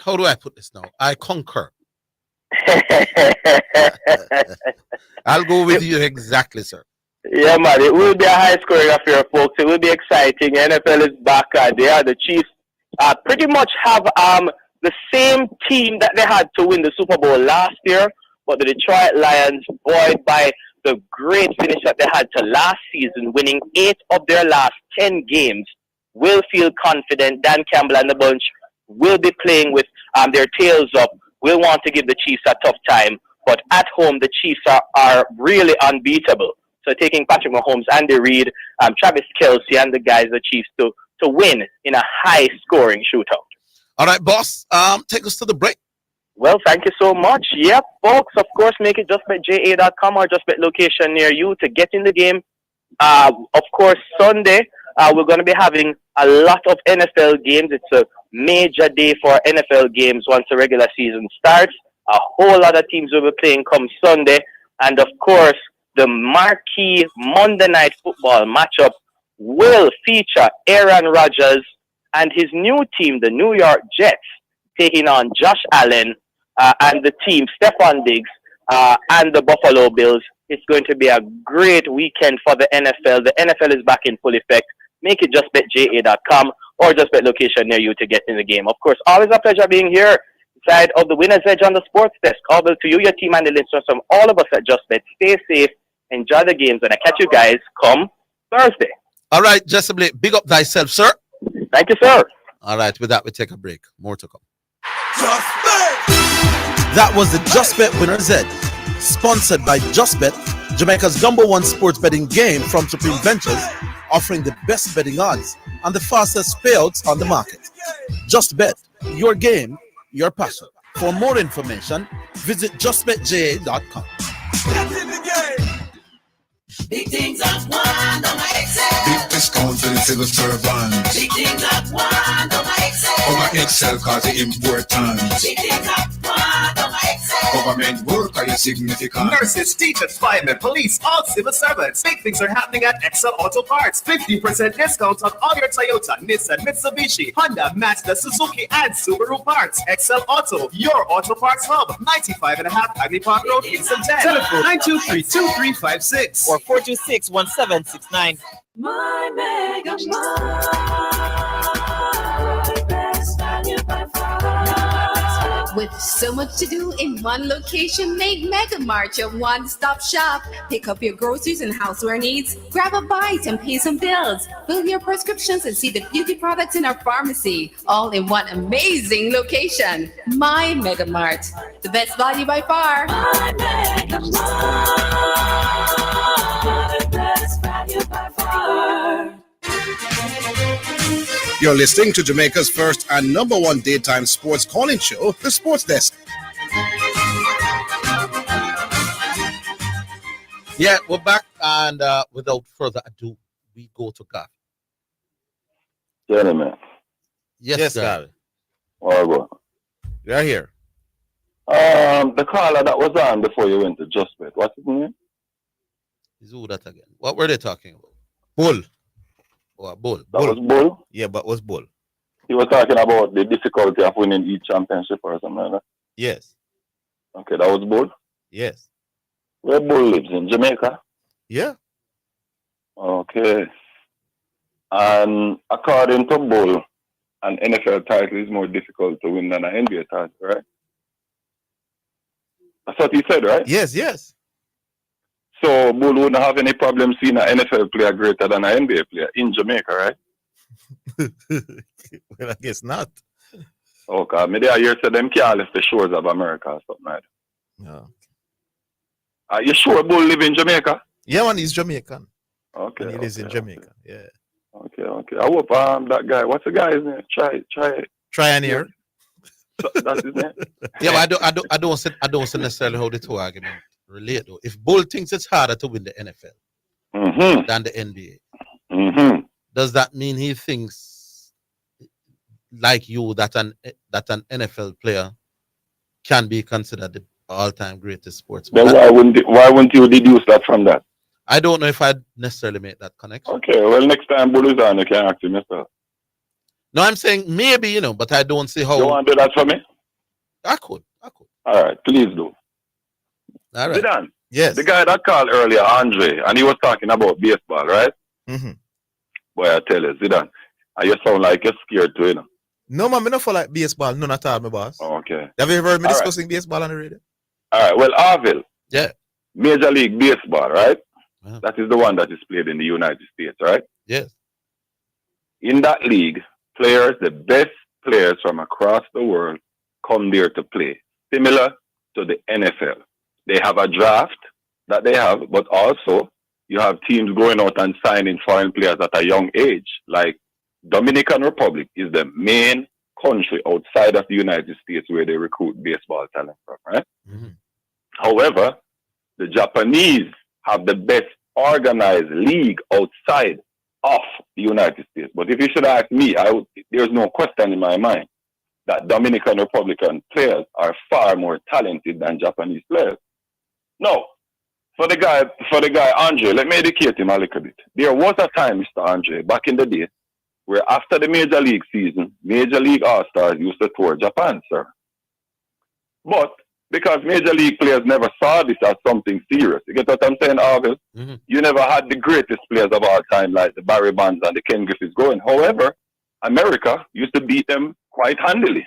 How do I put this now? I concur. I'll go with you exactly, sir. Yeah, man, it will be a high-scoring affair, folks. It will be exciting. NFL is back. The Chiefs pretty much have the same team that they had to win the Super Bowl last year, but the Detroit Lions, buoyed by the great finish that they had to last season, winning 8 of their last 10 games, will feel confident. Dan Campbell and the bunch will be playing with their tails up, will want to give the Chiefs a tough time, but at home, the Chiefs are really unbeatable. So taking Patrick Mahomes, Andy Reid, Travis Kelce, and the guys, the Chiefs, to win in a high-scoring shootout. All right, boss. Take us to the break. Well, thank you so much. Yep, folks, of course, make it justbetja.com or justbet location near you to get in the game. Of course, Sunday, we're going to be having a lot of NFL games. It's a major day for NFL games once the regular season starts. A whole lot of teams will be playing come Sunday. And, of course, the marquee Monday Night Football matchup will feature Aaron Rodgers and his new team, the New York Jets, taking on Josh Allen and the team, Stephon Diggs, and the Buffalo Bills. It's going to be a great weekend for the NFL. The NFL is back in full effect. Make it justbetja.com or just bet location near you to get in the game. Of course, always a pleasure being here inside of the Winner's Edge on the Sports Desk. Orville, to you, your team, and the listeners from all of us at Just Bet. Stay safe, enjoy the games, and I catch you guys come Thursday. All right, Jesse Blake, big up thyself, sir. Thank you, sir. All right, with that, we take a break. More to come. That was the Just Bet Winner's Edge, sponsored by Just Bet, Jamaica's #1 sports betting game from Supreme Ventures, offering the best betting odds and the fastest payouts on the market. Just Bet, your game, your passion. For more information, visit justbetja.com. Big things at one on my Excel. Big discount for the civil servants. Big things at one on my Excel. On my Excel cause it important. Big things at one on my Excel. Government work are significant. Nurses, teachers, firemen, police, all civil servants. Big things are happening at Excel Auto Parts. 50% discount on all your Toyota, Nissan, Mitsubishi, Honda, Mazda, Suzuki, and Subaru parts. Excel Auto, your auto parts hub. 95.5 Agni Park Road, Kingston 10. Telephone 923-2356 or 426-1769. My Mega Mart, best value by far. With so much to do in one location, make Mega Mart your one-stop shop. Pick up your groceries and houseware needs, grab a bite and pay some bills, fill your prescriptions and see the beauty products in our pharmacy, all in one amazing location. My Mega Mart, the best value by far. My Mega Mart, best value by far. You're listening to Jamaica's first and #1 daytime sports calling show, The Sports Desk. Yeah, we're back, and without further ado, we go to golf. Gentlemen. Yes, sir. All right. We are here. The caller that was on before you went to Just Bet, what's his name? Is who that again? What were they talking about? Bull. Oh, Bull. That was Bull? Yeah, but was Bull. He was talking about the difficulty of winning each championship or something like that. Yes. Okay, that was Bull? Yes. Where Bull lives? In Jamaica? Yeah. Okay. And according to Bull, an NFL title is more difficult to win than an NBA title, right? That's what he said, right? Yes, yes. So Bull wouldn't have any problem seeing an NFL player greater than an NBA player in Jamaica, right? Well, I guess not. Okay, maybe I hear say them can't lift the shores of America or something like that. No. Are you sure Bull live in Jamaica? Yeah, man, he's Jamaican. Okay. And he lives in Jamaica. Yeah. Okay. I hope that guy. What's the guy's name? Trioneer. That's his name. Yeah, but I don't see necessarily how the two arguments relate though. If Bull thinks it's harder to win the NFL than the NBA, does that mean he thinks like you that an NFL player can be considered the all-time greatest sportsman? Then why wouldn't you deduce that from that? I don't know if I'd necessarily make that connection. Okay, well, next time Bull is on, you can ask him yourself. No, I'm saying maybe, but I don't see how. You want to do that for me? I could. All right, please do. All right. Zidane, yes. The guy that called earlier, Andre, and he was talking about baseball, right? Mm-hmm. Boy, I tell you, Zidane, you sound like you're scared too, No, man, I don't feel like baseball, none at all, my boss. Okay. Have you ever heard me All discussing baseball on the radio? All right, well, Orville. Yeah. Major League Baseball, right? Uh-huh. That is the one that is played in the United States, right? Yes. In that league, the best players from across the world come there to play, similar to the NFL. They have a draft that they have, but also you have teams going out and signing foreign players at a young age. Like Dominican Republic is the main country outside of the United States where they recruit baseball talent from, right? Mm-hmm. However, the Japanese have the best organized league outside of the United States. But if you should ask me, there's no question in my mind that Dominican Republican players are far more talented than Japanese players. No. For the guy Andre, let me educate him a little bit. There was a time, Mr. Andre, back in the day, where after the Major League season, Major League All-Stars used to tour Japan, sir. But because Major League players never saw this as something serious. You get what I'm saying, Orville? Mm-hmm. You never had the greatest players of all time like the Barry Bonds and the Ken Griffiths going. However, America used to beat them quite handily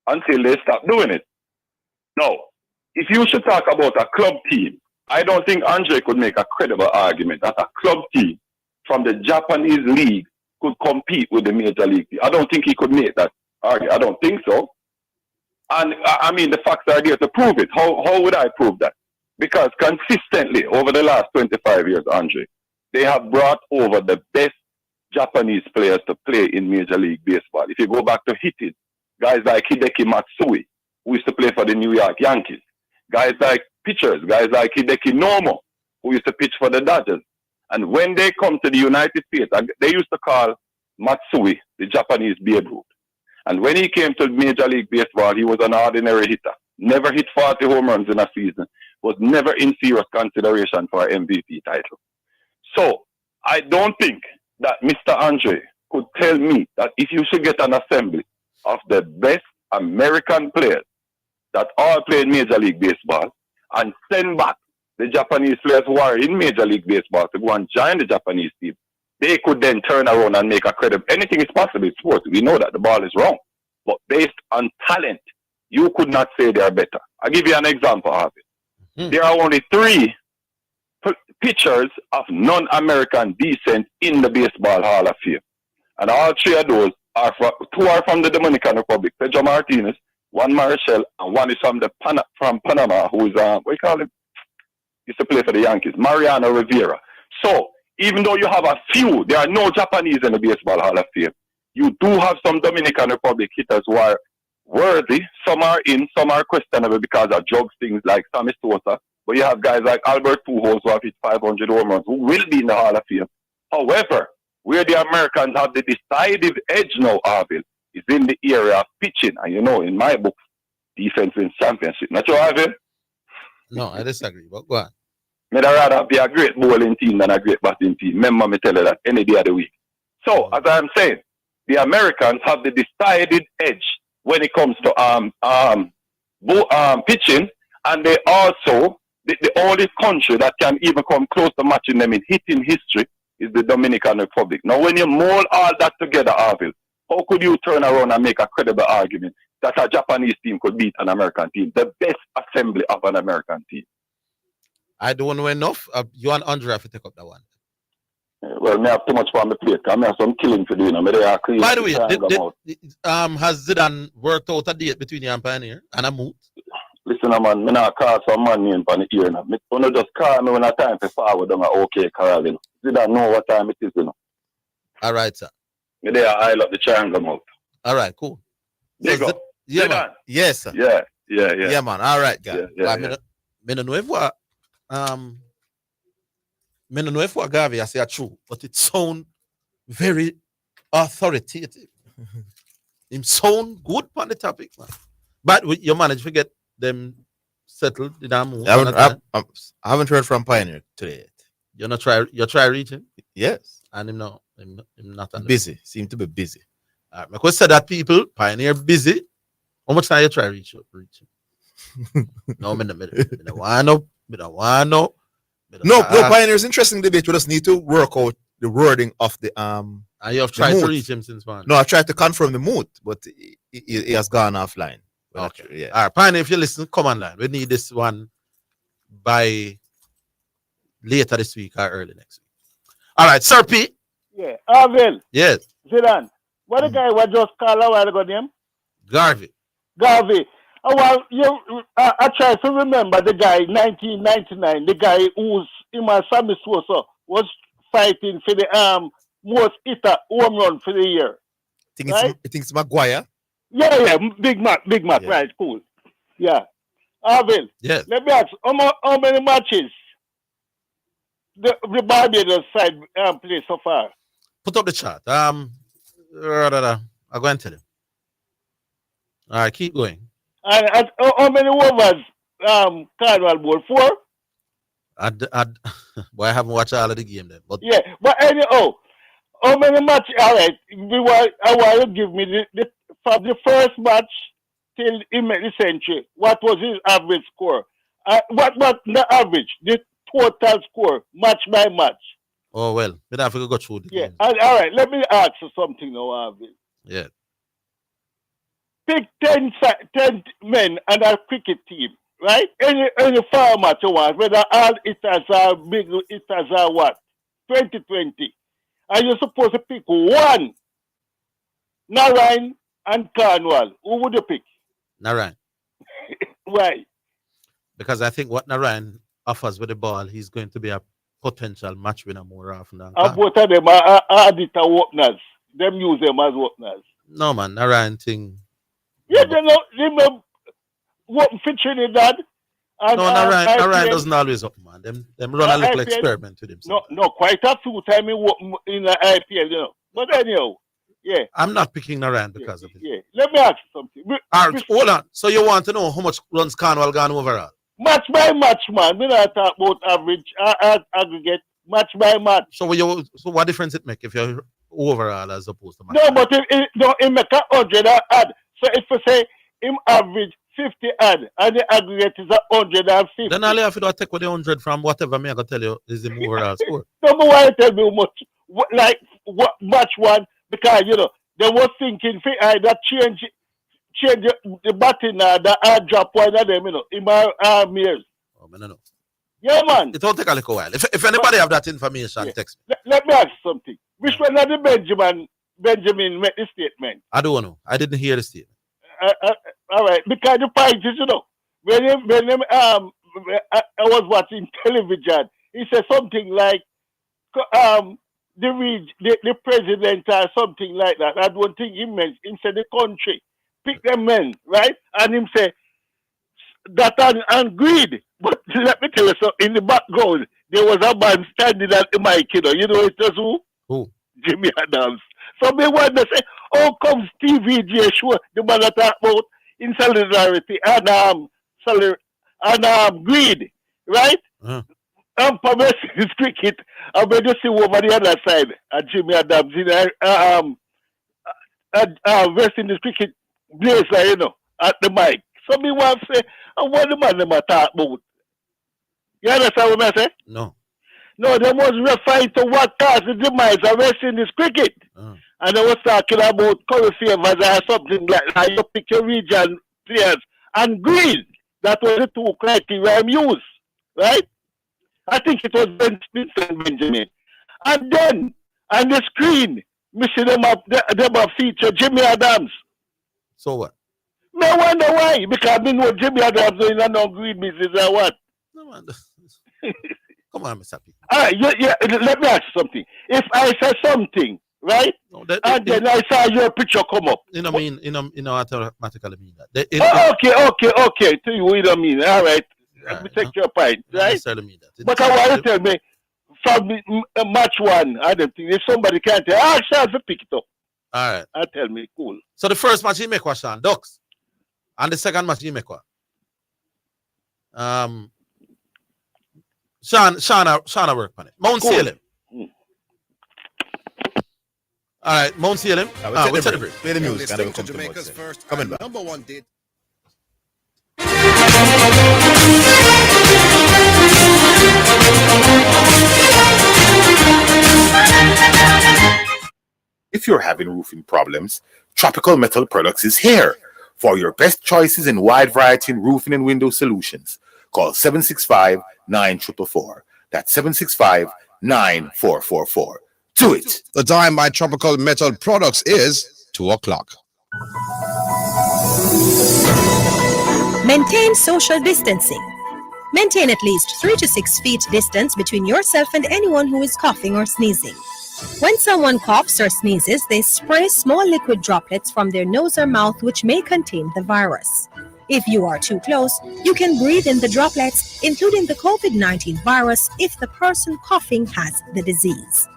until they stopped doing it. Now, if you should talk about a club team, I don't think Andre could make a credible argument that a club team from the Japanese league could compete with the Major League team. I don't think he could make that argument. I don't think so. And I mean, the facts are there to prove it. How would I prove that? Because consistently over the last 25 years, Andre, they have brought over the best Japanese players to play in Major League Baseball. If you go back to hitting, guys like Hideki Matsui, who used to play for the New York Yankees, guys like pitchers, guys like Hideki Nomo, who used to pitch for the Dodgers. And when they come to the United States, they used to call Matsui the Japanese Babe Ruth. And when he came to Major League Baseball, he was an ordinary hitter. Never hit 40 home runs in a season. Was never in serious consideration for an MVP title. So, I don't think that Mr. Andre could tell me that if you should get an assembly of the best American players that all play in Major League Baseball and send back the Japanese players who are in Major League Baseball to go and join the Japanese team, they could then turn around and make a credible. Anything is possible in sports. We know that the ball is wrong. But based on talent, you could not say they are better. I'll give you an example of it. Mm. There are only 3 pitchers of non-American descent in the Baseball Hall of Fame. And all 3 of those are 2 are from the Dominican Republic, Pedro Martinez, 1 Marichal, and 1 is from Panama, who is, what do you call him? Used to play for the Yankees, Mariano Rivera. So, even though you have a few, there are no Japanese in the Baseball Hall of Fame. You do have some Dominican Republic hitters who are worthy. Some are in, some are questionable because of drugs, things like Sammy Sosa. But you have guys like Albert Pujols who have hit 500 home runs, who will be in the Hall of Fame. However, where the Americans have the decisive edge now, Orville, is in the area of pitching. And you know, in my book, defense wins championship. Not sure, Orville? No, I disagree, but go on. I'd rather be a great bowling team than a great batting team. Remember me tell you that any day of the week. So, as I'm saying, the Americans have the decided edge when it comes to pitching, and they also, the only country that can even come close to matching them in hitting history is the Dominican Republic. Now, when you mold all that together, Orville, how could you turn around and make a credible argument that a Japanese team could beat an American team, the best assembly of an American team? I don't know enough. You and Andre have to take up that one. Well, I have too much on my plate. I have some killing to do. You know, by the way, has Zidane worked out a date between you and Pioneer and a moot? Listen, man, I'm not call some man name on the ear now. I don't just call me when I time to forward on okay, Carl. You know. Zidane know what time it is, you know. All right, sir. Me there, I love the triangle mouth. All right, cool. There you go. Yeah, man. Yes, sir. Yeah. Yeah, man. All right, guys. Yeah. Me no know if what Gavi I say are true, but it sound very authoritative. It sound good on the topic, man. But you managed to get them settled. Did I move? I haven't heard from Pioneer today yet. You try reach him? Yes. And him not busy. Seem to be busy. All right, because said that people Pioneer busy. How much time you try reach him? No, me don't want no. No, Pioneer's interesting debate. We just need to work out the wording of the And you have tried to reach him since when? No, I tried to confirm the mood, but he has gone offline. Okay. Yeah. All right, Pioneer, if you listen, come online. We need this one by later this week or early next week. All right, Sir P. Yeah, Orville. Yes. Zidane. What the guy was just called a while ago name? Garvey. I try to remember the guy 1999, the guy who's in my Sammy Sosa was fighting for the most hitter home run for the year. I think it's Maguire. Yeah, Big Mac, yeah. Right, cool. Yeah. Orville, yes. Let me ask, how many matches the Barbados side play so far? Put up the chart. I'll go and tell you. All right, keep going. And how many overs Carnival Bowl? 4? Boy, I haven't watched all of the game then. But yeah, but anyhow, how many matches? All right, I want to give me from the first match till he made the century. What was his average score? What the average? The total score, match by match. Oh well, we have to go through the game. All right, let me ask you something now, Orville. Yeah. Pick 10 men and a cricket team, right? Any format you want, whether all hitters are big hitters are what? 2020. And you're supposed to pick one. Narayan and Cornwall. Who would you pick? Narayan. Why? Because I think what Narayan offers with the ball, he's going to be a potential match winner more often than both of them are hitter openers. Them use them as openers. No, man. Narayan thing. Yeah, you know what featuring in that. No, Narayan doesn't always up, man. Them run a little experiment with him. No, quite a few times in the IPL, you know. But anyhow, yeah. I'm not picking Narayan because of it. Yeah. Let me ask you something. All right, hold on. So you want to know how much runs Cornwall gone overall? Match by match, man. We not talk about average, aggregate. Match by match. So what difference it make if you're overall as opposed to match? No, but it make 100 add. So if you say him average 50 add and the aggregate is 150. Then all you have to do is take with the 100 from whatever me I can tell you is the overall score. No, but why you tell me how much what match one? Because you know they were thinking that change the batting the drop one of them, you know, in my years. Oh, man, no. Yeah, man. It will take a little while. If anybody have that information, text me. Let me ask you something. Which one of the Benjamin made the statement? I don't know. I didn't hear the statement. All right, because the point is, you know, when I was watching television, he said something like the president or something like that. I don't think he meant. He said the country pick them men, right? And him say that and greed. But let me tell you, so in the background, there was a man standing at the mic, you know it was who? Who? Jimmy Adams. So me wonder say, how come Steve J show the man that talk about in solidarity and greed, right? For me, this cricket, I'm going to see over the other side at Jimmy Adams in West Indies cricket blazer, at the mic. So me want to say, what the man them a talk about? You understand what I say? No. No, they was referring to what caused the demise of West Indies cricket. And they was talking about curry favors or something like that. You pick your region players and greed. That was the two criteria I'm used. Right? I think it was Ben Smith and Benjamin. And then on the screen, me see them up feature Jimmy Adams. So what? No wonder why. Because I know Jimmy Adams doing a no greed business or what. No wonder. Come on, Mr. P. All right, let me ask you something. If I say something, right? No, then I saw your picture come up. Automatically mean that. Okay. To you don't mean. All right. Let me take your point, right? Necessarily mean that. But I want to tell me, from match one, I don't think if somebody can't tell, Sean to pick it up. All right. Tell me, cool. So the first match he make was Sean Ducks. And the second match he make was Sean work on it. Mount Salem. All right, Mount Salem. We'll take the break. Play the music. Listening to Jamaica's first Coming back. number one did. If you're having roofing problems, Tropical Metal Products is here for your best choices in wide variety in roofing and window solutions. Call 765-9444. That's 765-9444. Do it. The time by Tropical Metal Products is 2 o'clock. Maintain social distancing. Maintain at least 3 to 6 feet distance between yourself and anyone who is coughing or sneezing. When someone coughs or sneezes, they spray small liquid droplets from their nose or mouth which may contain the virus. If you are too close, you can breathe in the droplets, including the COVID-19 virus, if the person coughing has the disease.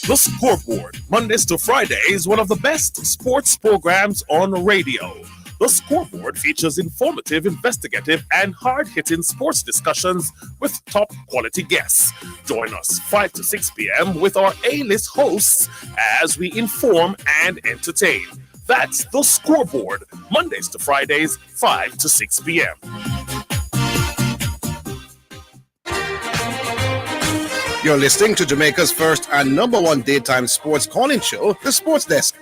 The Scoreboard, Mondays to Fridays, one of the best sports programs on radio. The Scoreboard features informative, investigative, and hard-hitting sports discussions with top-quality guests. Join us 5 to 6 p.m. with our A-list hosts as we inform and entertain. That's The Scoreboard, Mondays to Fridays, 5 to 6 p.m. You're listening to Jamaica's first and number one daytime sports calling show, The Sports Desk.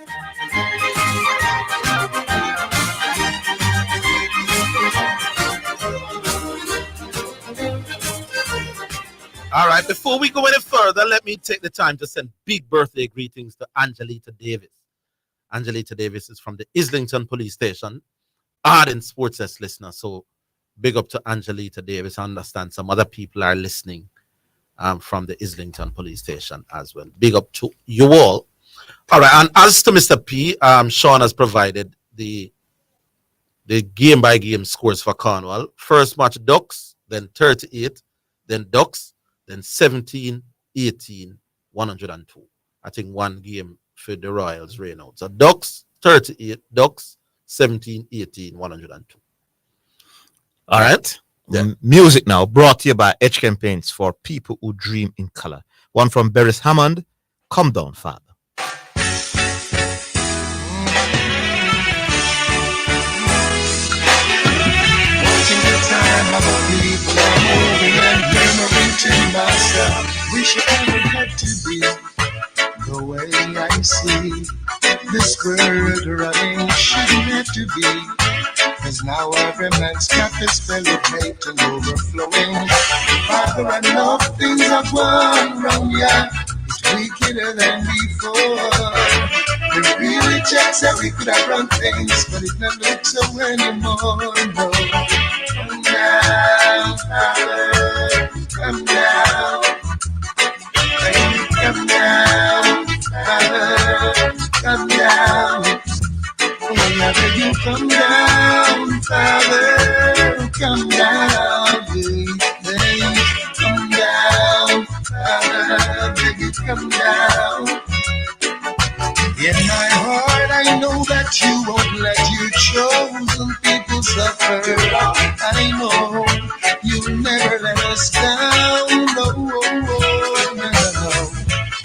All right, before we go any further, let me take the time to send big birthday greetings to Angelita Davis. Angelita Davis is from the Islington Police Station, ardent Sports Desk listener. So big up to Angelita Davis. I understand some other people are listening from the Islington Police Station as well. Big up to you all. All right, and as to Mr. P, Sean has provided the game-by-game scores for Cornwall. First match, Ducks, then 38, then Ducks, then 17, 18, 102. I think one game for the Royals rain out. So Ducks, 38, Ducks, 17, 18, 102. All right. The music now brought to you by Edge Campaigns for people who dream in color. One from Beres Hammond, Come Down, Father. Watching the time of the people are moving and memory to myself. Wish it never had to be the way I see this world running shouldn't have to be. Cause now every man's got his belly plate and overflowing. Father, I know things are going wrong, yeah. It's weaker than before. We really check that we could have run things, but it don't look so anymore, no. Come down, Father, come down. Baby, come down, Father, come down. I beg you come down, Father, come down, baby, come down, Father, I beg you come down. In my heart, I know that you won't let your chosen people suffer. I know you'll never let us down. No, no.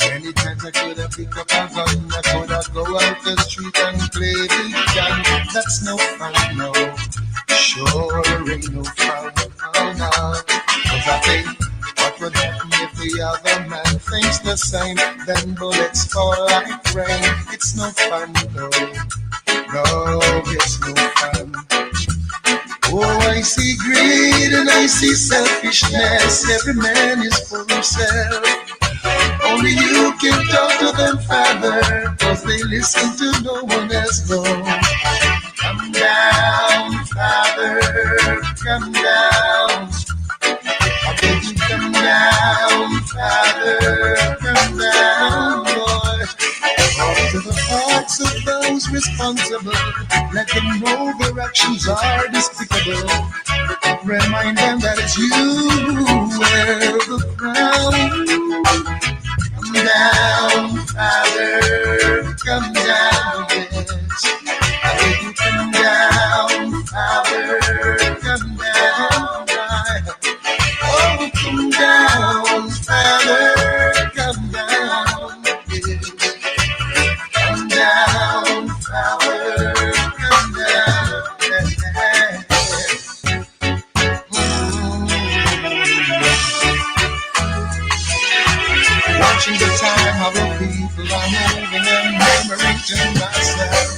Many times I could have picked up a gun, I could have go out the street and play the gun. That's no fun, no. Sure ain't no fun, oh no. 'Cause I think what would happen if the other man thinks the same? Then bullets fall like rain. It's no fun, no. No, it's no fun. Oh, I see greed and I see selfishness. Every man is for himself. Only you can talk to them, Father, 'cause they listen to no one else, no. Come down, Father, come down. I beg you come down, Father, come down, Lord. Talk to the hearts of those responsible. Let them know their actions are despicable. Remind them that it's you who wear the crown. Come down, Father, come down, yes. I beg you come down, Father, come down, oh, come down, Father, come down, yes. Come down, Father, come down, yes. Watching the time how the people are moving and murmuring to myself.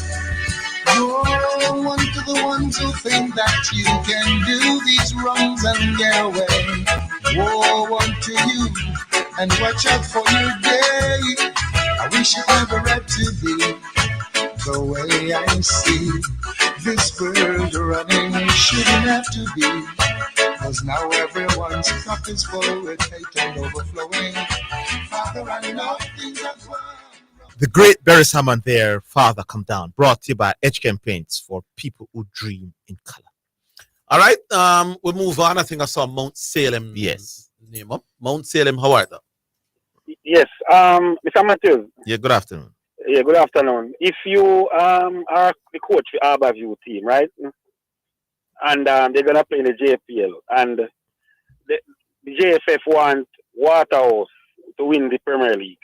Woe unto the ones who think that you can do these wrongs and get away. Woe unto you, and watch out for your day. I wish it never had to be the way I see this world running. It shouldn't have to be, 'cause now everyone's cup is full with hate and overflowing. Father, I know things are wrong. The great Barry Hammond there, Father Come Down, brought to you by HKM Paints for people who dream in color. All right, we'll move on. I think I saw Mount Salem. Yes. Name up. Mount Salem, how are you? Yes, Mr. Matthews. Yeah, good afternoon. Yeah, good afternoon. If you are the coach for Harborview team, right? And they're gonna play in the JPL, and the JFF want Waterhouse to win the Premier League.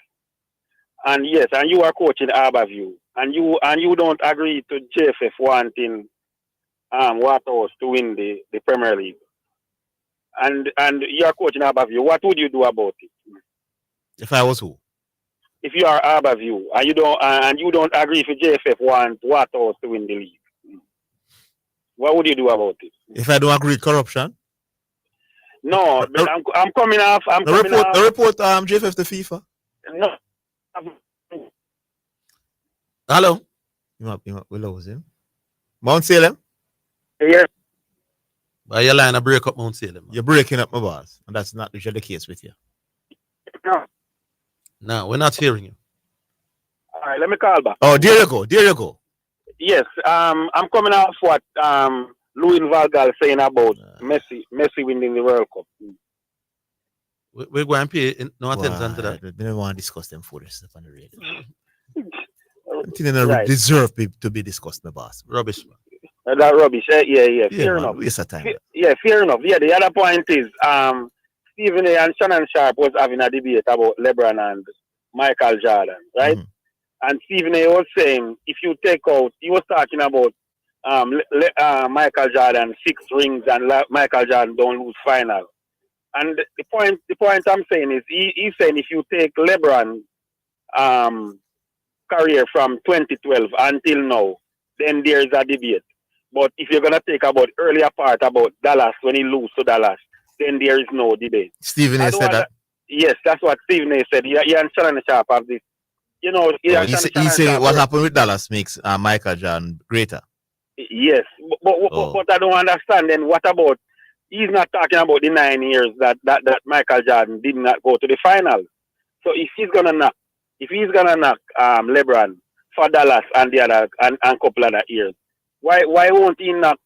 And yes, and you are coaching Harborview, and you don't agree to JFF wanting Waterhouse to win the Premier League. And you are coaching Harborview. What would you do about it? If I was who? If you are Harborview and you don't agree if JFF want Waterhouse to win the league, what would you do about it? If I don't agree with corruption? No, but I'm coming off. The report JFF to FIFA. No. Hello? We lose him. Mount Salem? Yes. By your line, I break up Mount Salem. You're breaking up my boss, and that's not usually the case with you. No. No, we're not hearing you. All right, let me call back. Oh, there you go. Yes, I'm coming off what Louis Van Gaal saying about Messi winning the World Cup. We're going to pay no attention to that. We don't want to discuss them foolish stuff on the radio. They don't deserve to be discussed, my boss. Rubbish, man. That rubbish. Yeah. Fair enough. Waste of time. Fair enough. Yeah, the other point is Stephen A. and Shannon Sharp was having a debate about LeBron and Michael Jordan, right? Mm-hmm. And Stephen A. was saying, if you take out, he was talking about Michael Jordan 6 rings and Michael Jordan don't lose final. And the point I'm saying is, he's saying if you take LeBron career from 2012 until now, then there's a debate. But if you're gonna take about earlier part about Dallas when he lose to Dallas, then there is no debate. Stephen A. said that. Yes, that's what Stephen A. said. He and Shannon Sharp have this. You know, he said what happened with Dallas makes Michael Jordan greater. Yes, but I don't understand. Then what about? He's not talking about the 9 years that Michael Jordan did not go to the final. So if he's gonna knock LeBron for Dallas and the other and couple other years. Why won't he knock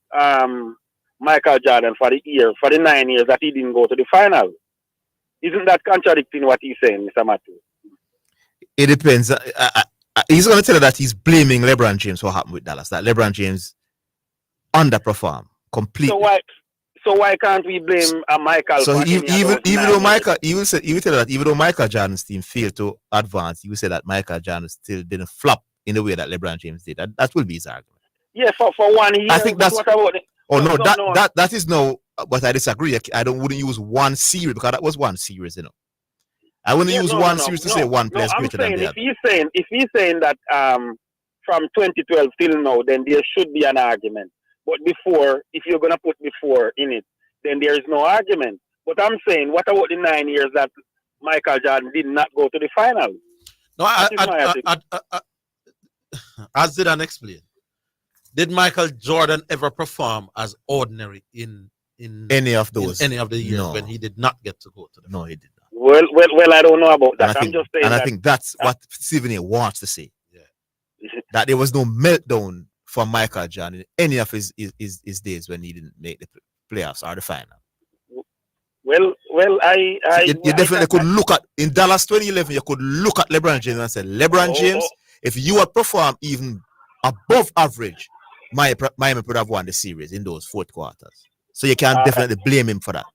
Michael Jordan for the 9 years that he didn't go to the final? Isn't that contradicting what he's saying, Mr. Matthew? It depends. He's going to tell you that he's blaming LeBron James for what happened with Dallas. That LeBron James underperformed completely. So why can't we blame Michael? So for even though Michael, he will tell you that even though Michael Jordan's team failed to advance, he will say that Michael Jordan still didn't flop in the way that LeBron James did. That will be his argument. Yeah, for 1 year. I think that's. What about it? Oh no, that is no. But I disagree. Wouldn't use one series because that was one series, you know. I wouldn't use one series to say one player is greater than the other. If he's saying that from 2012 till now, then there should be an argument. But before, if you're gonna put before in it, then there is no argument. But I'm saying, what about the 9 years that Michael Jordan did not go to the final? No, as Zidane explained, did Michael Jordan ever perform as ordinary in any of those? In any of the years when he did not get to go to the No, he did not. Well, I don't know about that. I'm just saying. And I think that's what Stephen A wants to say. Yeah. That there was no meltdown for Michael Jordan in any of his days when he didn't make the playoffs or the final. Well, you definitely could look at in Dallas 2011. You could look at LeBron James and say, LeBron James, if you had performed even above average, Miami would have won the series in those fourth quarters. So you can definitely blame him for that.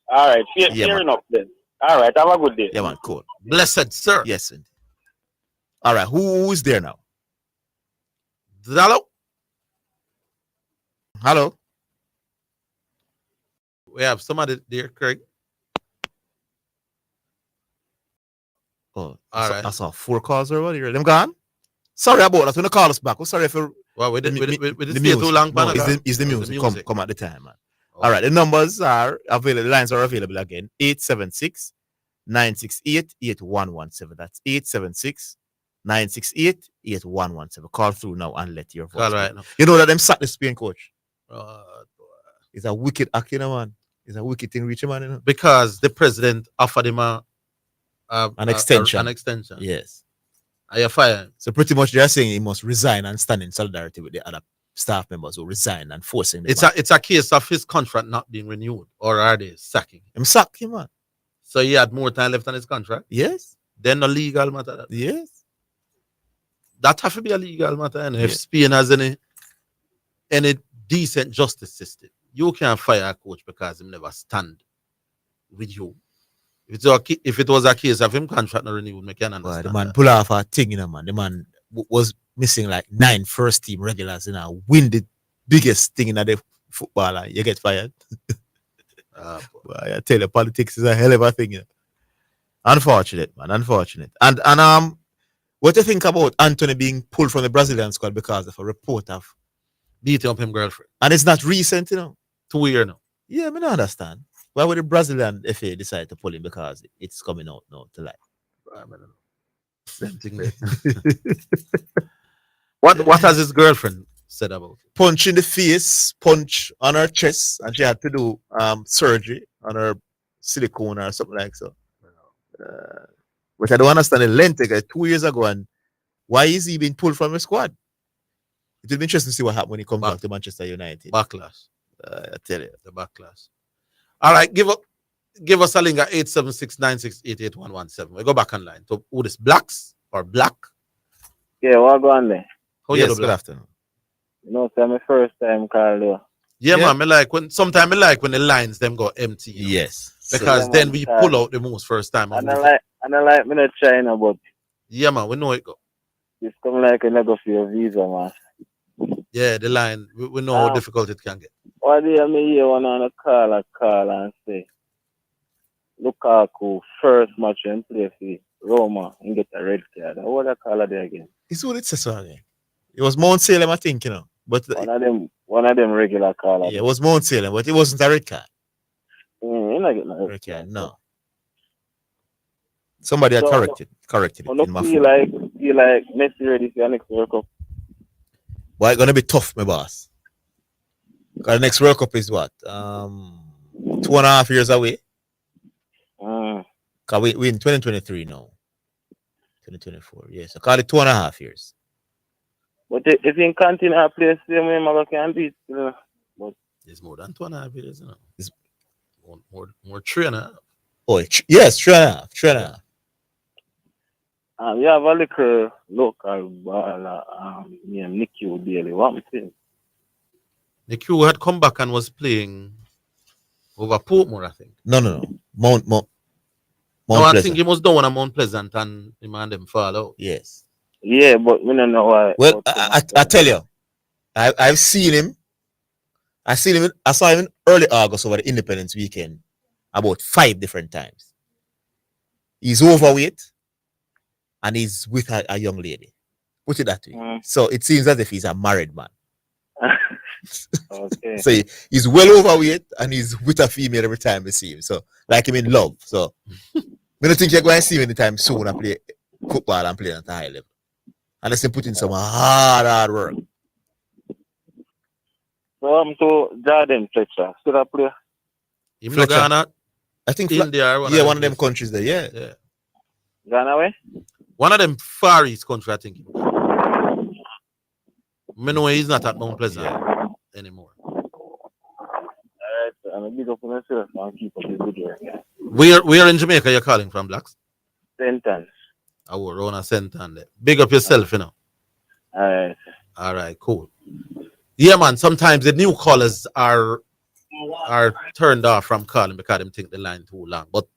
All right, fair enough then. All right, have a good day. Yeah, man, cool. Blessed, sir. Yes, indeed. All right, who is there now? Hello? Hello? We have somebody there, Craig. Oh, I saw 4 calls already. Them gone? Sorry about that. When they call us back. Sorry for we didn't the stay too long. No, it's the music. Come at the time, man. All right, the numbers are available. The lines are available again. 876-968-8117. That's 876-968-8117. Call through now and let your voice. All right. You know that them sack the Spain coach. It's a wicked act, you know, man. It's a wicked thing, reach man, you know. Because the president offered him an extension. An extension. Yes. Are you fired? So pretty much they're saying he must resign and stand in solidarity with the other staff members who resign and forcing them. It's a case of his contract not being renewed, or are they sacking him? I'm sacking him, man. So he had more time left on his contract? Yes. Then a legal matter. Yes. That have to be a legal matter. And if Spain has any decent justice system, you can't fire a coach because he never stand with you. If it was a case of him contract not renewed, I can understand. The man pull off a thing, you know, man. The man was missing like 9 first team regulars, you know, win the biggest thing in the football, and you get fired. I tell you, politics is a hell of a thing. You know? Unfortunate, man. Unfortunate. And what do you think about Anthony being pulled from the Brazilian squad because of a report of beating up him girlfriend? And it's not recent, you know. 2 years now. Yeah, I don't understand. Why would the Brazilian FA decide to pull him because it's coming out now to light? I don't know. Same thing there. What has his girlfriend said about it? Punch in the face, punch on her chest, and she had to do surgery on her silicone or something like so. Which I don't understand the length. 2 years ago, and why is he being pulled from the squad? It will be interesting to see what happens when he comes back to Manchester United. Backlash. I tell you. The backlash. All right, give us a link at 876-968-8117. We go back online. So who this, blacks or black? Yeah, what go on there? How you do, good afternoon. You know, it's my first time call you. Yeah, man, sometimes I like when the lines them go empty. Yes. Because then we pull out the most first time. And I like me not China, but yeah, man, we know it go. It's come like a nego for your visa, man. Yeah, the line, we know how difficult it can get. Why do you hear one on a call and say, Lukaku, first match and play for Roma and get a red card? What I call it there again? It's what it says again. It was Mount Salem, I think, you know. But one of them regular call. Yeah, it was Mount Salem, but it wasn't a red card. You're not getting a red card. No. Somebody had corrected it. In my feel like Messi ready for the next World Cup. Well, it's gonna be tough, my boss. Because the next World Cup is what? 2.5 years away. Because we in 2023 now. 2024. Yes. So call it 2.5 years. But if you continue to play the same way, I can beat. But It's more than 2.5 years, you know. It's More 3.5. Oh, yes, 3.5. 3.5. you have a little local baller named Nicky Daly. What I'm saying? Nick had come back and was playing over Portmore, I think. No. Mount No, I Pleasant. think he was done on Mount Pleasant and him and them fall out. Yes. Yeah, but we don't know why. Well, I tell you, I've seen him. I saw him in early August over the Independence weekend about 5 different times. He's overweight and he's with a young lady. Put it that way. So it seems as if he's a married man. Okay. So he's well overweight and he's with a female every time we see him. So like him in love. So I don't think you're going to see him anytime soon and play football and play at a high level. Unless he put in some hard work. So I'm to Jordan Fletcher. Still a player? Even Ghana, I think India. one of them countries there. Yeah. Ghana way? One of them Far East country, I think. I know he's not at Mount Pleasant anymore. Alright, I'm a big up on myself and keep up the good work. Where in Jamaica you're calling from, Blacks? Sentence. Oh, Rona Sentan there. Big up yourself, you know. Alright, cool. Yeah, man, sometimes the new callers are turned off from calling because they think the line too long. But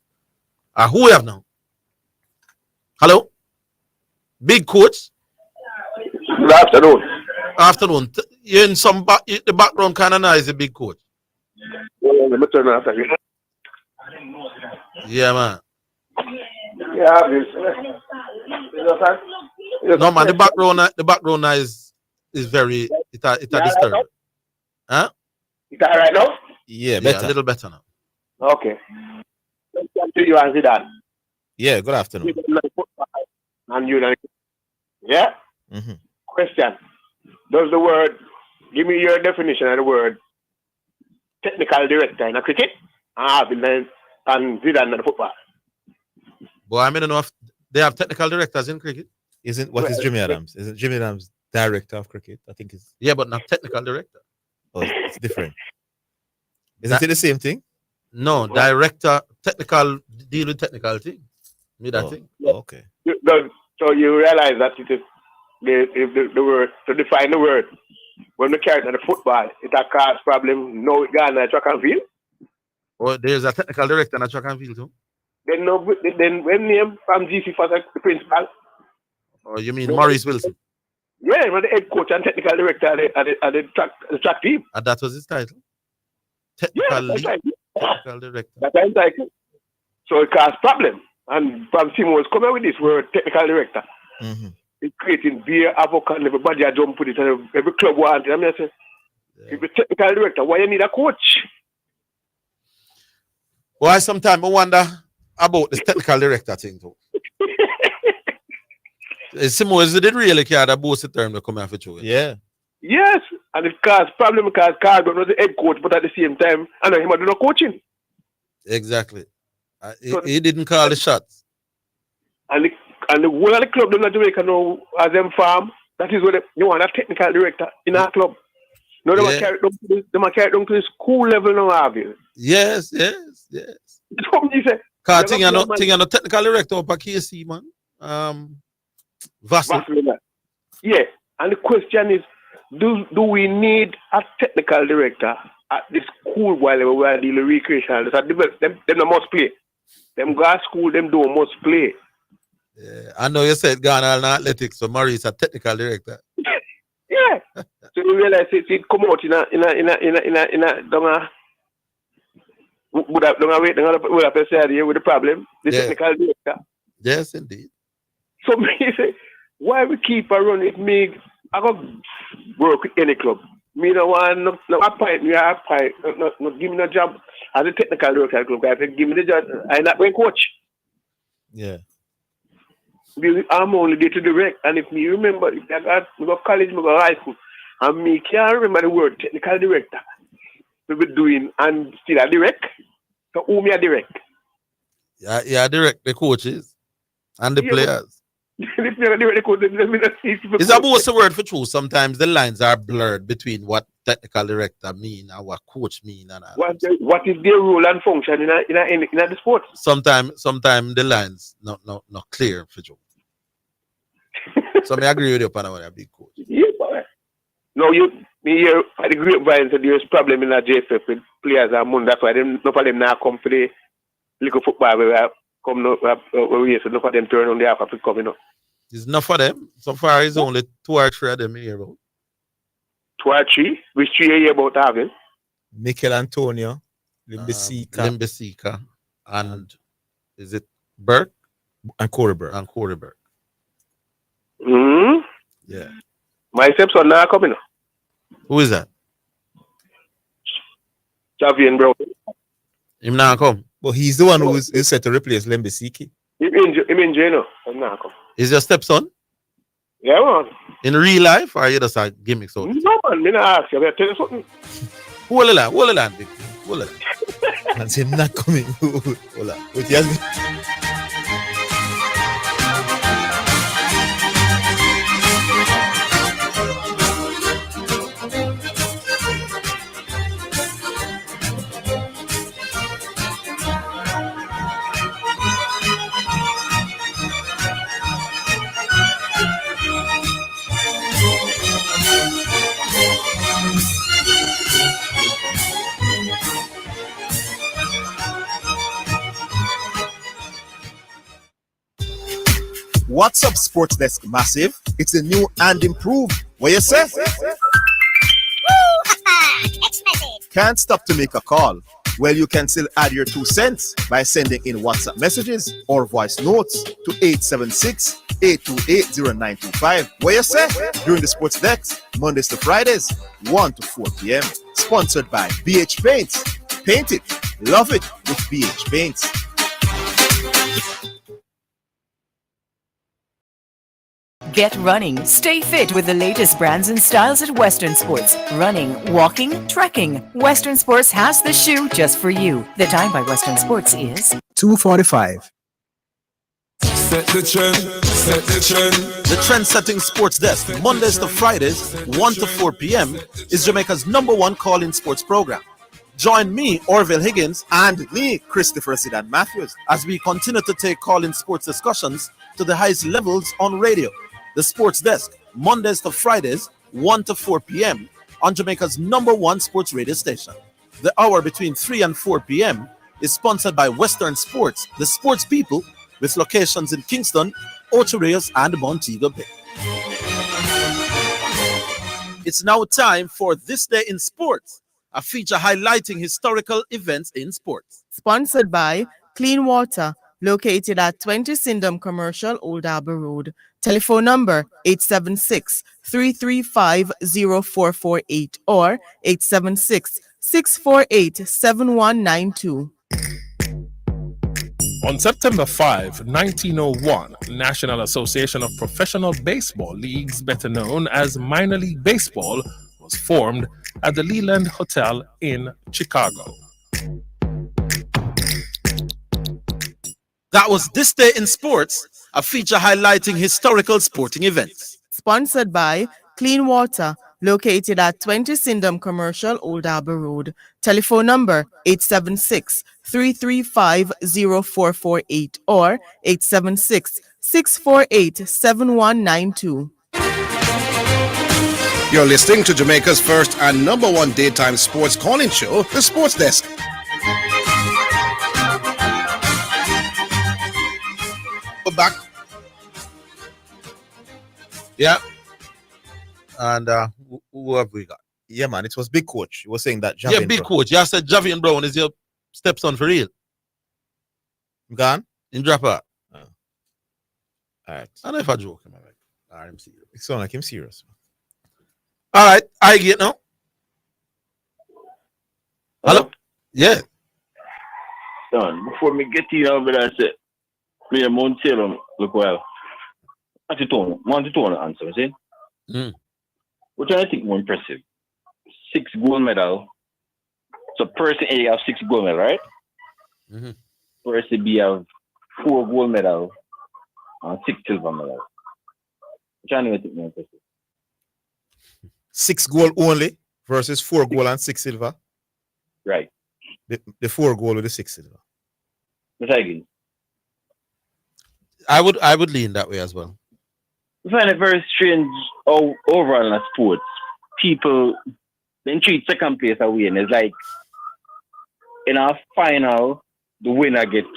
who we have now? Hello? Big coach? Good afternoon. Afternoon. You're in the background kind of noisy, big coach. Let me turn after you. Yeah, man. Yeah, No, man, the background noise is very disturbing. Huh? Is that right now? Yeah, better. A little better now. Okay. Welcome to you and Zidane. Yeah, good afternoon. And you, yeah? Mm-hmm. Question. Does the word, give me your definition of the word technical director in a cricket and Zidane in the football? Well, I don't know if they have technical directors in cricket. What is Jimmy Adams? Isn't Jimmy Adams director of cricket? I think it's... Yeah, but not technical director. Oh, it's different. Isn't it the same thing? No, director, technical, deal with technical thing. Thing. Okay. So you realize that it is the word, to define the word, when we carry it in the football, it a cause problem. No, it gone in track and field. Oh, there's a technical director in a track and field too? Then when name from GC for the principal. Oh, you mean Maurice Wilson? Yeah, he was the head coach and technical director at the track team. And that was his title? Technical director. That's his title. So it caused problem. And from Simon was coming with this word, technical director. Mm-hmm. It's creating beer, advocate, and everybody a jump with it, and every club wants it. I mean, I say, if you're technical director, why you need a coach? Well, sometimes I wonder about this technical director thing too. Simon, is it really care that both the term to come after you? Yeah. Yes, and it caused problem because Cargon was the head coach, but at the same time, I know him do no coaching. Exactly. He didn't call the shots. And the whole of the club in Jamaica know as them farm. That is what you want a technical director in our club. No, they might carry it down to the school level now, have you? Yes. Somebody say, because thing you know technical director up at KC, man. Vassal. Yeah, and the question is, do we need a technical director at the school while we are dealing with recreation? Them must play. Them go to school, them don't must play. Yeah, I know you said Ghana in athletics, so Maurice a technical director. Yeah. So you realize it come out in a would have said with the problem, the technical director. Yes, indeed. So me say, why we keep around it? Me, I go work with any club. Me no want no appoint me appoint, not give me no job as a technical director club. If you give me the job, I'm not going coach. Yeah. I'm only there to direct, and if me remember, if I go college, I go high school, and me can't remember the word technical director. We be doing and still a direct. So who me a direct? Yeah, direct the coaches and the players. It's about the word for true. Sometimes the lines are blurred between what technical director mean and what coach mean. And what is their role and function in the sport? Sometimes the lines not clear for true. So I agree with you upon what a big coach. Yeah, boy. No, me hear at the grapevine that there's problem in the JFF with players and money. That's why none of them now come for the little football where we come where we so none of them turn on the half after coming up. It's not for them. So far, it's only 2 or 3 of them here about. 2 or 3? Which 3 are you about having? Mikel Antonio, Limbesika, and is it Burke? And Corey Burke. Hmm? Yeah. My stepson now coming up. Who is that? Javian Brown. Him now come. But he's the one who is set to replace Lembesiki. Him in jail now come. Is your stepson? Yeah, man. In real life, or you just a gimmick? So no, man. Me not ask you. I tell you something. Hold the line, big. Hold it. And say not coming. Hold on. Wait, yes. What's up, Sports Desk Massive? It's a new and improved. What you say? Can't stop to make a call. Well, you can still add your 2 cents by sending in WhatsApp messages or voice notes to 876-828-0925. What you say? During the Sports Desk, Mondays to Fridays, 1 to 4 p.m. Sponsored by BH Paints. Paint it. Love it with BH Paints. Get running. Stay fit with the latest brands and styles at Western Sports. Running, walking, trekking. Western Sports has the shoe just for you. The time by Western Sports is 2:45. Set the trend. The trend-setting Sports Desk, Mondays to Fridays, 1 to 4 p.m., is Jamaica's #1 call-in sports program. Join me, Orville Higgins, and me, Christopher Zidane Matthews, as we continue to take call-in sports discussions to the highest levels on radio. The Sports Desk, Mondays to Fridays, 1 to 4 p.m. on Jamaica's #1 sports radio station. The hour between 3 and 4 p.m. is sponsored by Western Sports, the sports people, with locations in Kingston, Ocho Rios, and Montego Bay. It's now time for This Day in Sports, a feature highlighting historical events in sports. Sponsored by Clean Water, located at 20 Syndham Commercial, Old Harbour Road. Telephone number 876-335-0448 or 876-648-7192. On September 5, 1901, National Association of Professional Baseball Leagues, better known as Minor League Baseball, was formed at the Leland Hotel in Chicago. That was This Day in Sports, a feature highlighting historical sporting events. Sponsored by Clean Water, located at 20 Syndham Commercial, Old Harbour Road. Telephone number 876-335-0448 or 876-648-7192. You're listening to Jamaica's first and #1 daytime sports calling show, The Sports Desk. We're back. Yeah. And who have we got? Yeah, man, it was Big Coach. You were saying that Javian Big Coach. You said Javian Brown is your stepson for real. Gone? In drop out. Oh. All right. I know if I joke him. I'm serious. It sounds like him serious. All right. I get now. Hello? Yeah. Son, before me get in over there, I said, me and Montero look well. Want to answer, see? Which I think more impressive. 6 gold medal. So person A have 6 gold medal, right? Person B have 4 gold medal And 6 silver medals. Which I think more impressive. 6 goal only versus 4 goal and 6 silver. Right. The 4 goal with the 6 silver. I would lean that way as well. I find it very strange how overall in a sports, people then treat second place a win. It's like in a final, the winner gets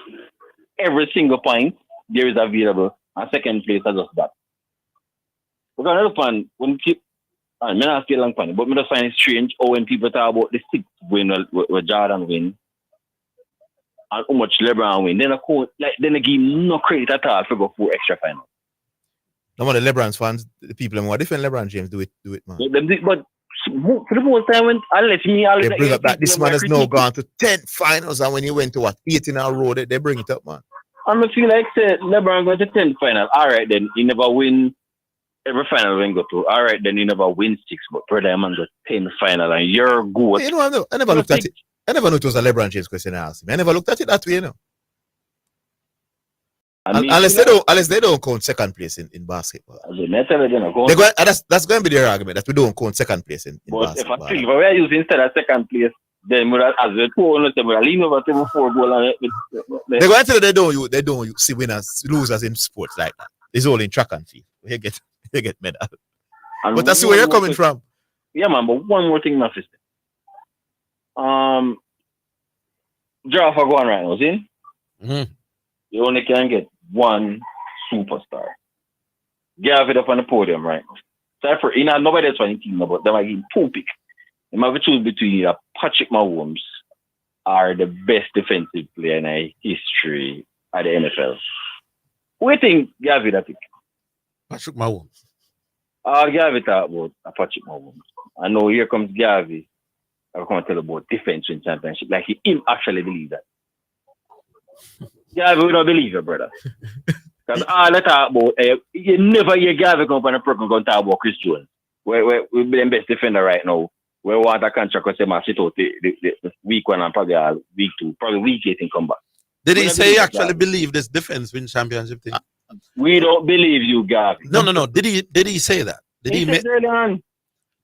every single point there is available, and second place is just that. Because another fan, when people, I may not feel long funny, but I just find it strange how when people talk about the 6th win where Jordan win and how much LeBron win, then they give no credit at all for go 4 extra finals. No more the LeBron's fans, the people who are different LeBron James do it, man. But for the most time, unless me, they bring up that this man has now gone to 10 finals, and when he went to 8 in a row, they bring it up, man. I feel like say LeBron going to 10 final. All right, then he never win every final when go to. All right, then he never win 6, but brother, man got 10 final, and you're good. You know, I never looked at it. I never knew it was a LeBron James question I asked him. I never looked at it that way, you know. Unless they don't count second place in basketball. That's going to be their argument that we don't count second place in basketball. But if we are using instead of second place, then we as well 2 lean over to 4 goal. They're going to tell you they don't see winners, losers in sports like that. It's all in track and field. You get medal. But that's where you're coming from. Yeah, man. But one more thing, my sister. Draft for going right now, see? Mm-hmm. You only can get one superstar. Give it up on the podium right now. So for nobody else on the team, but they might give 2 picks. You might choose between Patrick Mahomes or the best defensive player in the history of the NFL. What do you think give it a pick? Patrick Mahomes. I'll give it about Patrick Mahomes. I know here comes Gavi. I'm going to tell about defense in championship. Like him actually believe that. Gavi, we don't believe you, brother. Because all I talk about, you never hear Gavi come on the program going to talk about Chris Jones. We're the best defender right now. We want a contract because they sit out the week 1 and probably week 2, probably week 8 and come back. Did he say he actually believe this defense win championship thing? We don't believe you, Gavi. No. Did he say that? Did he said early on.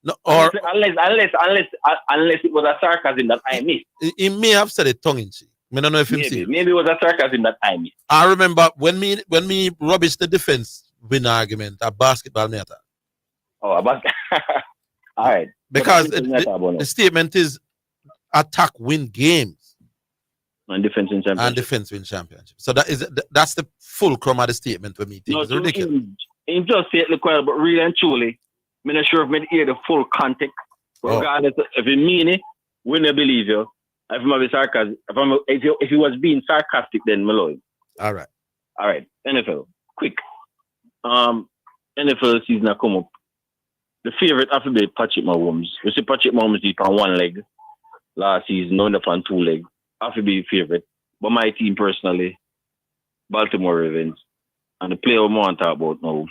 No, or unless it was a sarcasm that I missed. He may have said it tongue in cheek. I don't know if maybe it was a sarcasm that I missed. I remember when me rubbish the defense win argument at basketball matter. Oh, about all right. Because the statement is attack win games. And defense win championship. So that's the fulcrum of the statement for me. No, it's ridiculous. He just say it look well, but really and truly, I'm not sure if I hear the full context. Regardless if you mean it, we don't believe you. If I'm be sarcastic, if he was being sarcastic, then Malloy. All right. NFL, quick. NFL season come up. The favorite have to be Patrick Mahomes. We see Patrick Mahomes did on 1 leg last season, not on 2 legs. Have to be favorite. But my team personally, Baltimore Ravens, and the player we want to talk about now,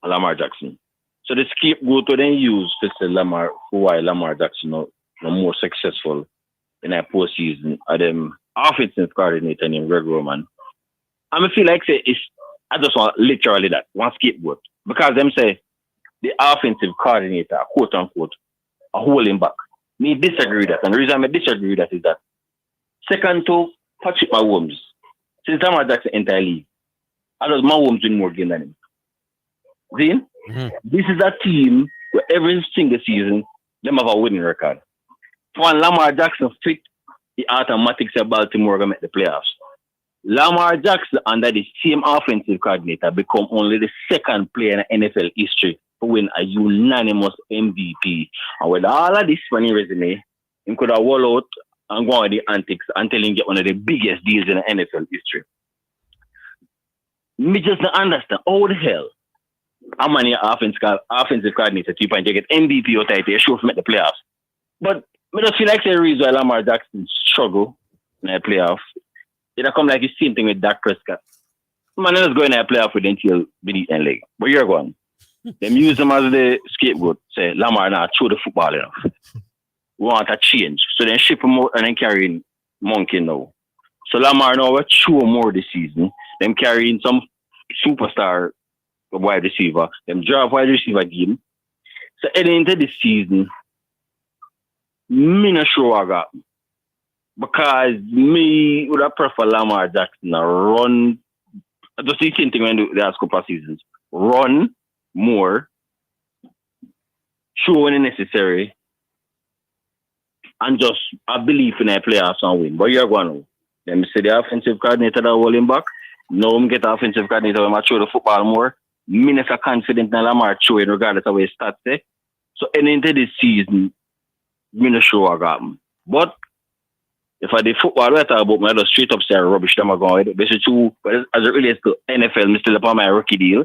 Lamar Jackson. So the scapegoat to then use to say why Lamar Jackson was more successful in that postseason are them offensive coordinator named Greg Roman. I feel like I just want literally that, one scapegoat. Because them say the offensive coordinator, quote unquote, are holding back. Me disagree with that. And the reason I disagree with that is that second to Patrick Mahomes, since Lamar Jackson entered the league, I know Mahomes win more games than him. See? Mm-hmm. This is a team where every single season, them have a winning record. When Lamar Jackson fit, the automatic say Baltimore going to make the playoffs. Lamar Jackson, under the same offensive coordinator, become only the 2nd player in NFL history to win a unanimous MVP. And with all of this funny resume, he could have wall out and go on the antics until he get one of the biggest deals in the NFL history. Me just don't understand how the hell how many offensive coordinator 3 point you get MVP or title, you sure to make the playoffs. But I just feel like the reason why Lamar Jackson struggle in the playoffs, it come like the same thing with Dak Prescott. Man, let's go in the playoff with until beneath and leg. But you're going. Them use them as the scapegoat. Say Lamar now throw the football enough. We want a change. So then ship him out and then carrying Monkey now. So Lamar now will throw more this season. Them carrying some superstar wide receiver. Them draft wide receiver game. So at the end of the season, me not sure I got. Because me would have prefer Lamar Jackson to run. Just the same thing when they last couple of seasons. Run more, show when necessary, and just I believe in a playoffs and win. But you're going to. Let me say the offensive coordinator that holding back. Now I'm get the offensive coordinator when I throw the football more. Me not so confident in Lamar throwing regardless of where his stats say. So at the end of the season, me not sure I got him. But if I did football, I talk about me, I just straight up say rubbish them are going. This is true, but as it relates to NFL, I'm still upon my rookie deal.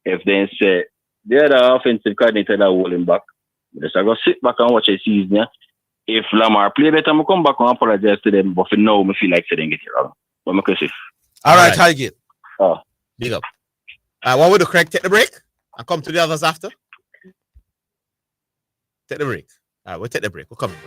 If they say they're the offensive coordinator that holding back, just I go sit back and watch a season. Yeah? If Lamar play better, I'm come back and apologize to them. But for now, I feel like they didn't get it wrong. But I'm going to say. All right, Highgate. Oh. Big up. What would do, Craig? Take the break and come to the others after? Take the break. All right, we'll take the break. We'll come back.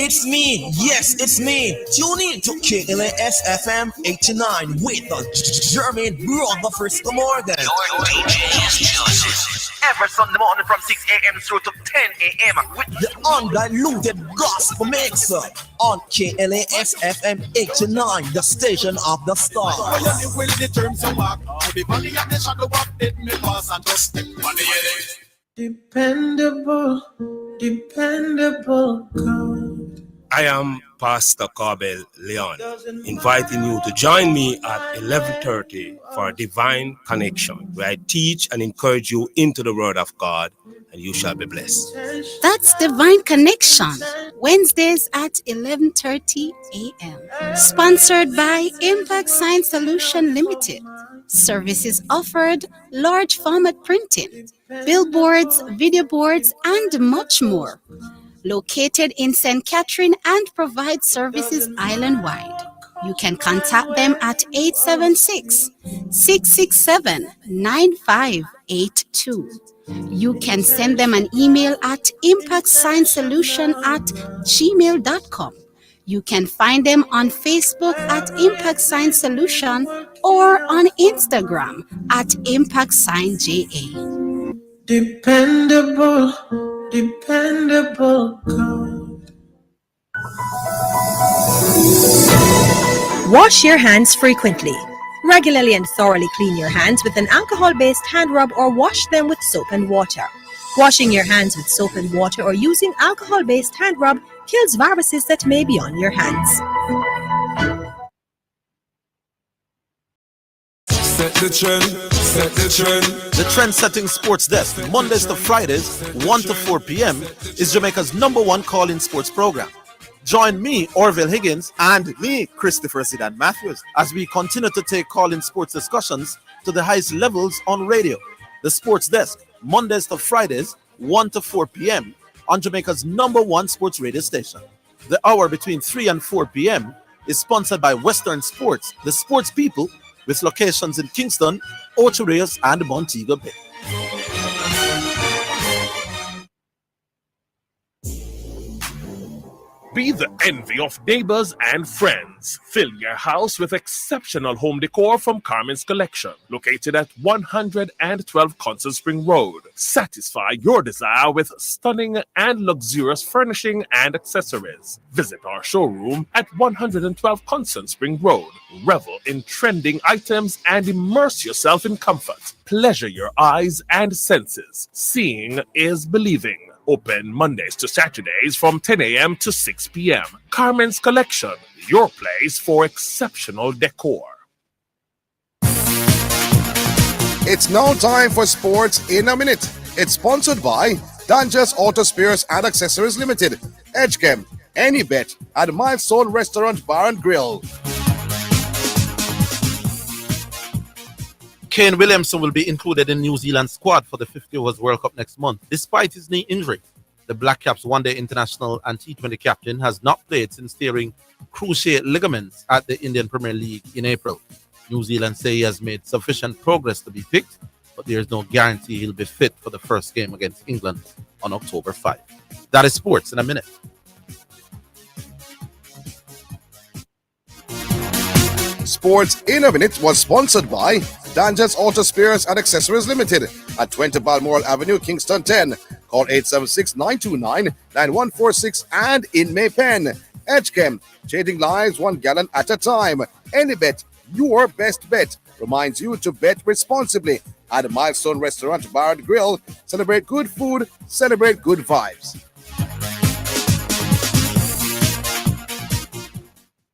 It's me, yes, it's me. Tune in to KLAS FM 89 with the German brother Frisco Morgan. Every Sunday morning from 6 a.m. through to 10 a.m. with the undiluted gospel mixer on KLAS FM 89, the station of the stars. Dependable God. I am Pastor Corbel Leon, inviting you to join me at 11:30 for a divine connection, where I teach and encourage you into the Word of God, and you shall be blessed. That's Divine Connection, Wednesdays at 11:30 a.m. Sponsored by Impact Science Solution Limited. Services offered: large format printing, billboards, video boards, and much more. Located in St. Catherine and provide services island-wide. You can contact them at 876-667-9582. You can send them an email at impactsciencesolution@gmail.com. You can find them on Facebook at Impact Science Solution or on Instagram at Impact Science JA. Dependable God. Wash your hands frequently. Regularly and thoroughly clean your hands with an alcohol-based hand rub or wash them with soap and water. Washing your hands with soap and water or using alcohol-based hand rub kills viruses that may be on your hands. Set the trend, set the trend. The Trend-Setting Sports Desk, Mondays to Fridays, 1 to 4 p.m., is Jamaica's #1 call-in sports program. Join me, Orville Higgins, and me, Christopher Zidane Matthews, as we continue to take call-in sports discussions to the highest levels on radio. The Sports Desk, Mondays to Fridays, 1 to 4 p.m., on Jamaica's #1 sports radio station. The hour between 3 and 4 p.m. is sponsored by Western Sports, the sports people, with locations in Kingston, Ocho Rios, and Montego Bay. Be the envy of neighbors and friends. Fill your house with exceptional home decor from Carmen's Collection, located at 112 Constant Spring Road. Satisfy your desire with stunning and luxurious furnishing and accessories. Visit our showroom at 112 Constant Spring Road. Revel in trending items and immerse yourself in comfort. Pleasure your eyes and senses. Seeing is believing. Open Mondays to Saturdays from 10 a.m. to 6 p.m. Carmen's Collection, your place for exceptional decor. It's now time for Sports in a Minute. It's sponsored by Dangerous Auto Spares and Accessories Limited, Edgechem, Any Bet, and Milestone Restaurant Bar and Grill. Kane Williamson will be included in New Zealand squad for the 50 Overs World Cup next month, despite his knee injury. the Black Caps one-day international and T20 captain, has not played since tearing cruciate ligaments at the Indian Premier League in April. New Zealand say he has made sufficient progress to be picked, but there is no guarantee he'll be fit for the first game against England on October 5. That is sports in a minute. Sports in a Minute was sponsored by Danger's Auto Spares and Accessories Limited at 20 Balmoral Avenue, Kingston 10. Call 876-929-9146 and in Maypen. Edgechem, changing lives 1 gallon at a time. Any bet, your best bet, reminds you to bet responsibly. At Milestone Restaurant Bar and Grill, celebrate good food, celebrate good vibes.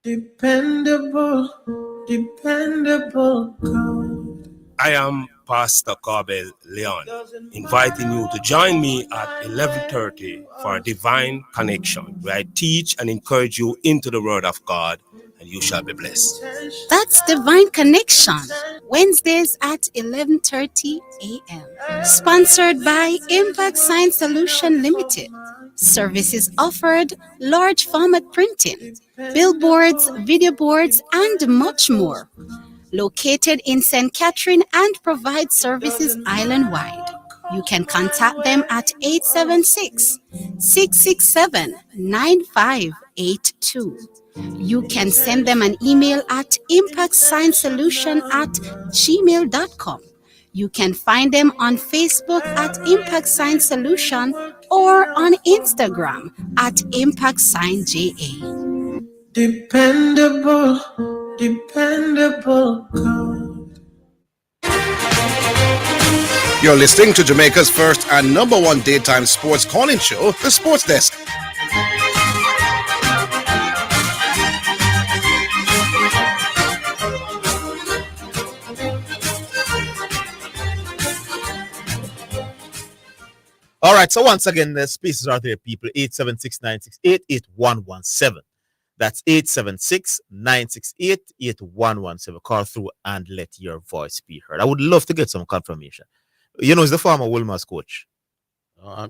Dependable God. I am Pastor Corbell Leon, inviting you to join me at 11:30 for a divine connection, where I teach and encourage you into the Word of God, and you shall be blessed. That's Divine Connection, Wednesdays at 11:30 a.m. Sponsored by Impact Science Solution Limited. Services offered: large format printing, billboards, video boards, and much more. Located in St. Catherine and provide services island-wide. You can contact them at 876-667-9582. You can send them an email at impactsciencesolution@gmail.com. You can find them on Facebook at Impact Science Solution or on Instagram at ImpactScienceJA. Dependable God. You're listening to Jamaica's first and number one daytime sports calling show, The Sports Desk. All right, so once again, the spaces are there, people. 876-968-8117. That's 876-968-8117. Call through and let your voice be heard. I would love to get some confirmation. You know, he's the former Wilmer's coach.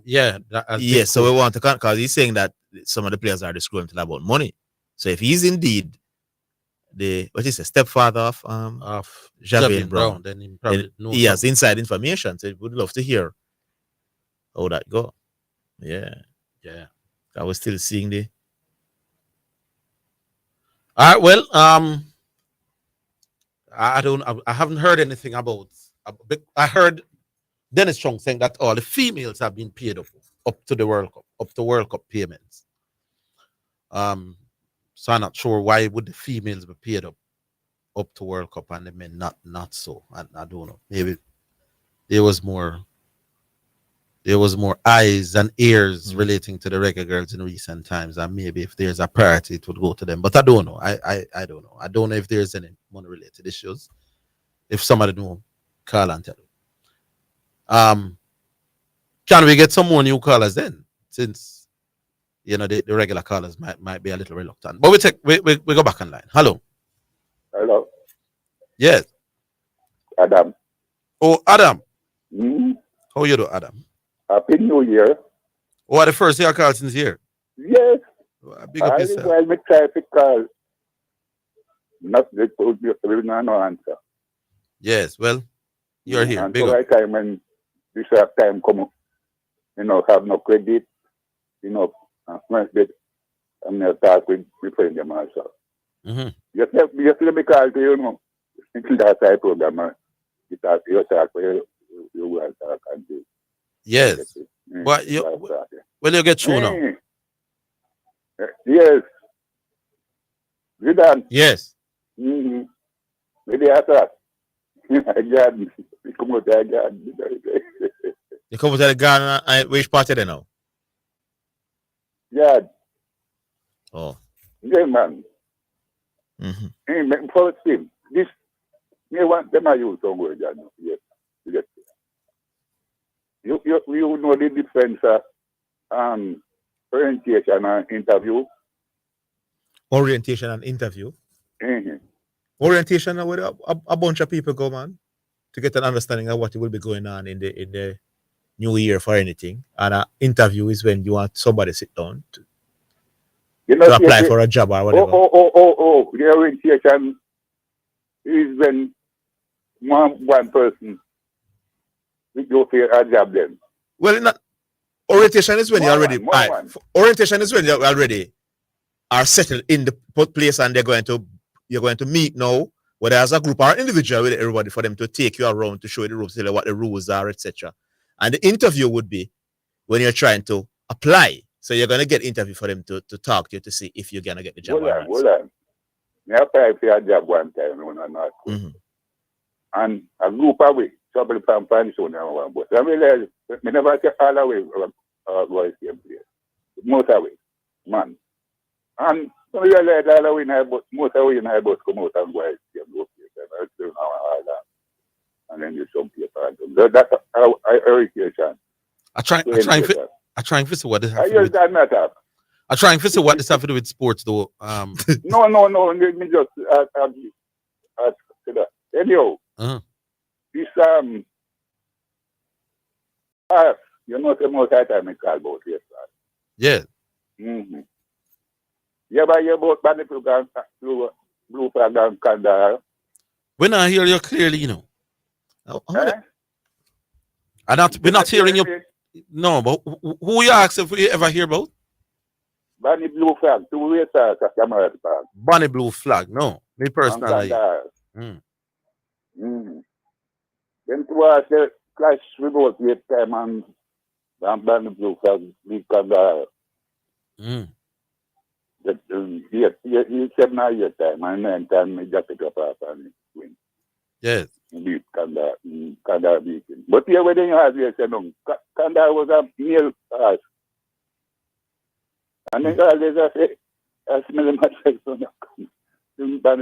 Yeah. Yes, so we want to, because he's saying that some of the players are disgruntled about money. So if he's indeed the, what is the stepfather of Javier Brown, then he has inside information. So we would love to hear how that go. Yeah. I was still seeing the. All right. Well, I haven't heard anything about. I heard Dennis Chung saying that all the females have been paid up to the World Cup payments. So I'm not sure why would the females be paid up to World Cup and the men not so. I don't know. Maybe there was more eyes and ears relating to the reggae girls in recent times, and maybe if there's a priority, it would go to them. But I don't know. I don't know. I don't know if there's any money related issues. If somebody know, call and tell. Can we get some more new callers then? Since the regular callers might be a little reluctant. But we go back online. Hello. Hello. Yes. Adam. Oh, Adam. Mm-hmm. How you do, Adam? Happy New Year. Oh, the first year call since here. Yes. Big up I yourself. will make traffic call. Not the no answer. Yes, well, you're here. And Big so up. right time when this time come up, have no credit, first bit, I'm going to talk with my friend them also. Mm-hmm. Just let me call to until that type program, you talk with you will talk and do. Yes. But will you get through now? Yes. Zidane. Yes. Mm-hmm. Maybe I thought. Again, you come out there again. You come to the Ghana, which party they now? Yeah. Oh. Yeah, man. Mm-hmm. Hey, for him, this, me want them to use some word, yes. Yes. You know the difference orientation and interview. Orientation and interview. Mm-hmm. Orientation with a bunch of people go, man, to get an understanding of what will be going on in the New Year for anything, and an interview is when you want somebody sit down to apply for a job or whatever. The orientation is when one person will go for a job then. Well, not orientation is when you already orientation is when you already are settled in the place and you're going to meet now, whether as a group or individual with everybody, for them to take you around to show you the ropes, tell you what the rules are, etc. And the interview would be when you're trying to apply. So you're going to get interview for them to talk to you to see if you're going to get the job. Hold on. I applied for a job one time when I'm not school. And a group away, somebody from Panson and one bus. I realized I never take all the way go the same place. Most away, man. And I realized all the way in the bus, most away in the bus come out and go the same place. And then you some paper. That's our irritation. I try and fix what this have to do with. I try and fix what this have to do with sports though. No. Let me just ask that. Anyhow, this you know the most time I call about this. Yeah. Mm-hmm. You ever hear about blue flag and Kandahar? When I hear you clearly, you know. We're not hearing you. No, but who you ask if we ever hear about? Bonnie Blue Flag, 2 years at Cameron Park. Bonnie Blue Flag, no. Me personally. Then towards the clash we both with time and Bonnie Blue Flag, we Kandahar. You 7 years time, and 9 time, we just pick up and win. Yes. Beat Kandahar beating. But here, when you have here, Kandahar was a male horse. And then always I say, I smell myself on the back.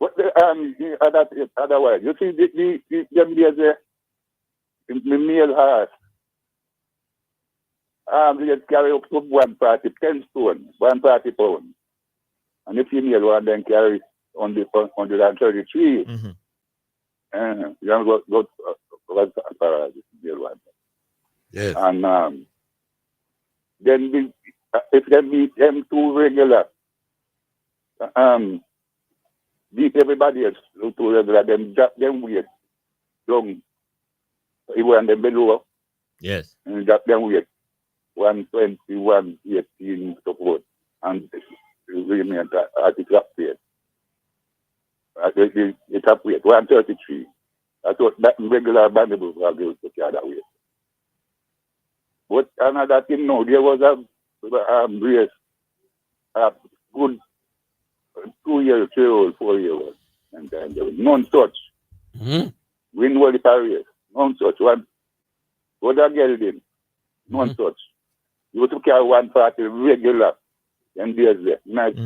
But otherwise, you see, them days there, the male horse, they carry up to 10 stone, 140 pounds. And the female one then carry on the 133. You don't go to the one. Yes. And then if they meet them 2 regular, beat everybody else 2 regular, then drop them weight down, even them below. Yes. And drop them weight 120, 118 support, and remain at the top weight. The top weight 133. I thought that regular bandable was to carry that weight. But another thing, no, there was a race, a good 2-year, 3-year-old, 4-year-old, and then there was none such. Win all the race, none such. What I get in, none such. You have to carry 140 regular, and there's there, nice.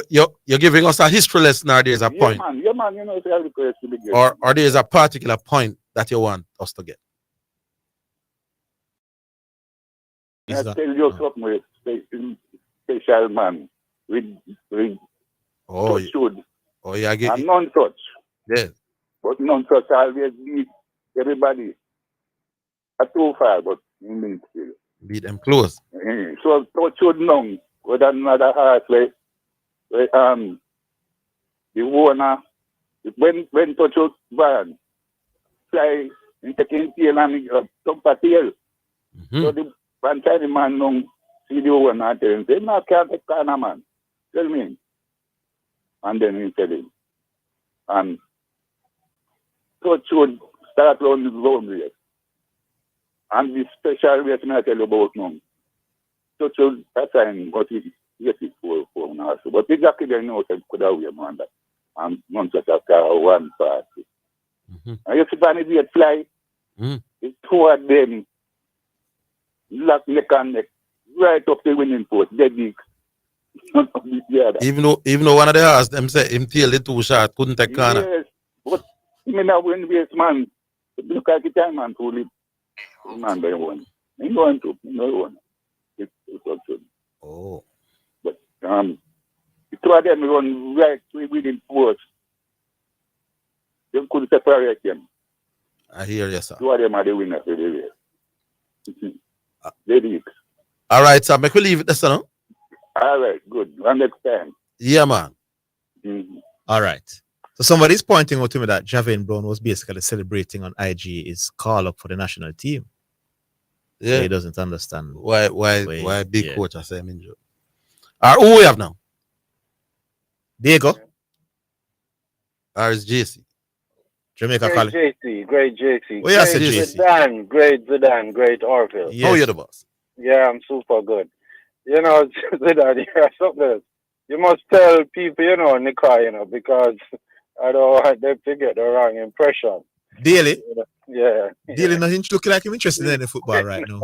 You're giving us a history lesson, or there's a point? Yeah, man, you know, so every place to be good. Or there's a particular point that you want us to get? I tell you something with special man with should. I get and none such. Yes. But none such always beat everybody. Too far, but you mean still. Beat them close. So touch should know with another heart where the owner when touch should ban fly and taking tail and top tail. So the one time the man don't see the owner and tell him, say, no, can't take corner, man. Tell me. And then he tell him. And touch should start on the ground race. And the special race I tell you about now. Touch should assign what he get it for now. But exactly they know that could have been man that. And none such a car 140. And you see when they fly, it's 2 of them. Lock neck and neck, right up the winning post, dead big. Even though one of the horse them say him tail the too short, couldn't take corner. Yes, but me now win race man. Look at the time man to live. Man by one. Ain't going to, no one. It's also. Oh. But the 2 of them run right to the winning post. They couldn't separate them. I hear you, sir. Two of them are the winners of the race. They did. All right, sir. Make we leave it there, sir. No? All right, good. One next time. Yeah, man. Mm-hmm. All right. So somebody's pointing out to me that Javin Brown was basically celebrating on IG his call up for the national team. Yeah. So he doesn't understand why big coach I say I'm injured. All right, who we have now? Diego. Or is JC? Jamaica Great Cali. JC, great JC. Oh, yeah, great JC. Zidane, great Zidane, great Orville. Yes. How you the boss? Yeah, I'm super good. You know, Zidane, you're something. You must tell people, you know, Nika, you know, because I don't want them to get the wrong impression. Daily. Yeah. Daily not looking like him interested in the football right now.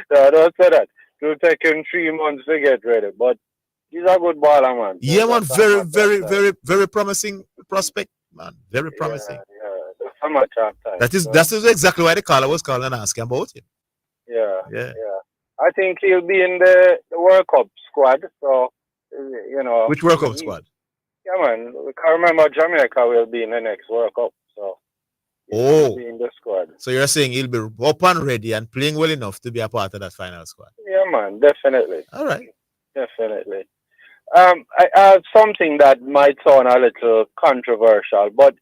No, don't say that. It'll take him 3 months to get ready, but he's a good baller, man. Yeah, man. Very promising prospect, man. Very promising. Yeah. How much time? That is exactly why the caller was calling and asking about him. Yeah. I think he'll be in the World Cup squad. So, you know. Which World Cup squad? Yeah, man. We can remember Jamaica will be in the next World Cup. So, he'll be in the squad. So you're saying he'll be up and ready and playing well enough to be a part of that final squad? Yeah, man. Definitely. All right. Definitely. I have something that might sound a little controversial, but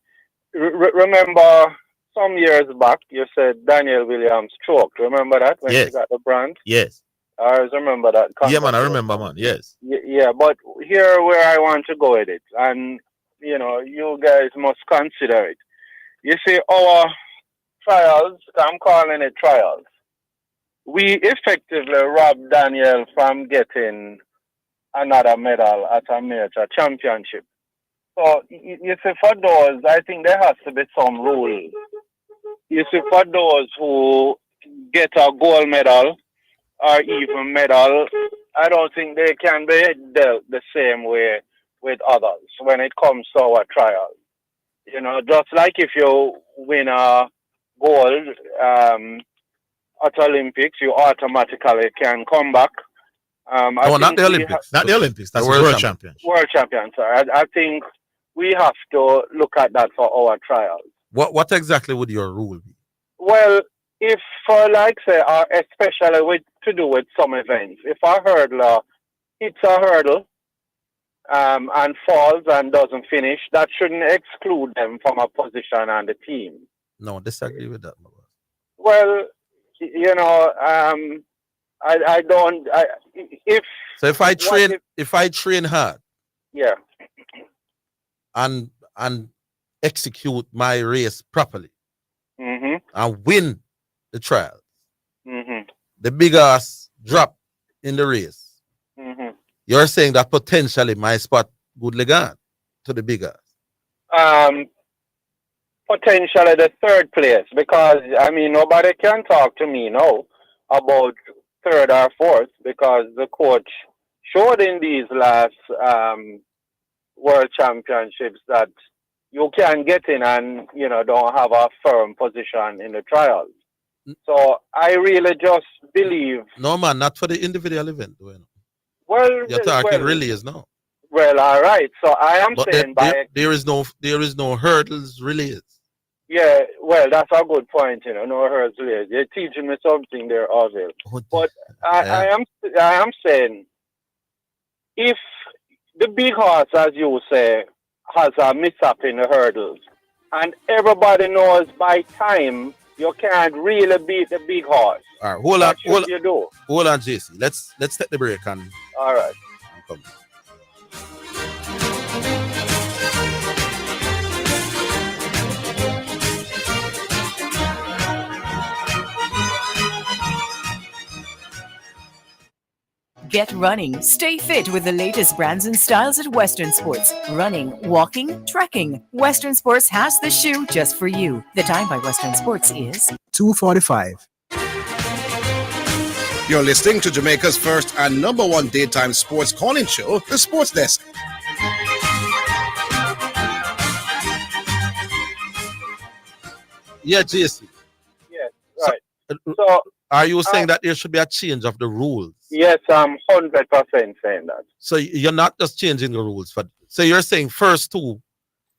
remember some years back you said Daniel Williams choked. Remember that when he got the brand? Yes. I remember that. Yeah, man. I remember, man. Yes. Yeah, but here where I want to go with it, and you know, you guys must consider it. You see, our trials, I'm calling it trials. We effectively robbed Daniel from getting another medal at a major championship. So, you see, for those, I think there has to be some rule. You see, for those who get a gold medal or even medal, I don't think they can be dealt the same way with others when it comes to our trials. You know, just like if you win a gold at Olympics, you automatically can come back. Not the Olympics. Not the Olympics. That's the World Championship. World Champion, sorry. I think we have to look at that for our trials. What exactly would your rule be? Well, if for like say, especially with to do with some events, if a hurdler hits a hurdle and falls and doesn't finish, that shouldn't exclude them from a position on the team. No, disagree with that. Well, you know, I don't. So if I train hard, yeah, and execute my race properly, mm-hmm. and win the trials, mm-hmm. the big ass drop in the race. Mm-hmm. You're saying that potentially my spot would leg on to the big ass. Potentially the third place, because I mean nobody can talk to me now about third or fourth, because the coach showed in these last world championships that you can get in and, you know, don't have a firm position in the trials. So I really just believe. No, man, not for the individual event. Well, you're talking relays now. Well, all right. So I am saying there is no hurdles relays. Yeah, well, that's a good point. You know, no hurdles relays. You're teaching me something there, Orville. But I am saying, if the big horse, as you say, has a mishap in the hurdles, and everybody knows by time you can't really beat the big horse. All right, hold on, JC. Let's take the break and. All right. I'm coming. Get running. Stay fit with the latest brands and styles at Western Sports. Running, walking, trekking. Western Sports has the shoe just for you. The time by Western Sports is 2:45. You're listening to Jamaica's first and number one daytime sports calling show, The Sports Desk. Yeah, JC. Yes, right. So are you saying that there should be a change of the rules? Yes, I'm 100% saying that. So you're not just changing the rules so you're saying first two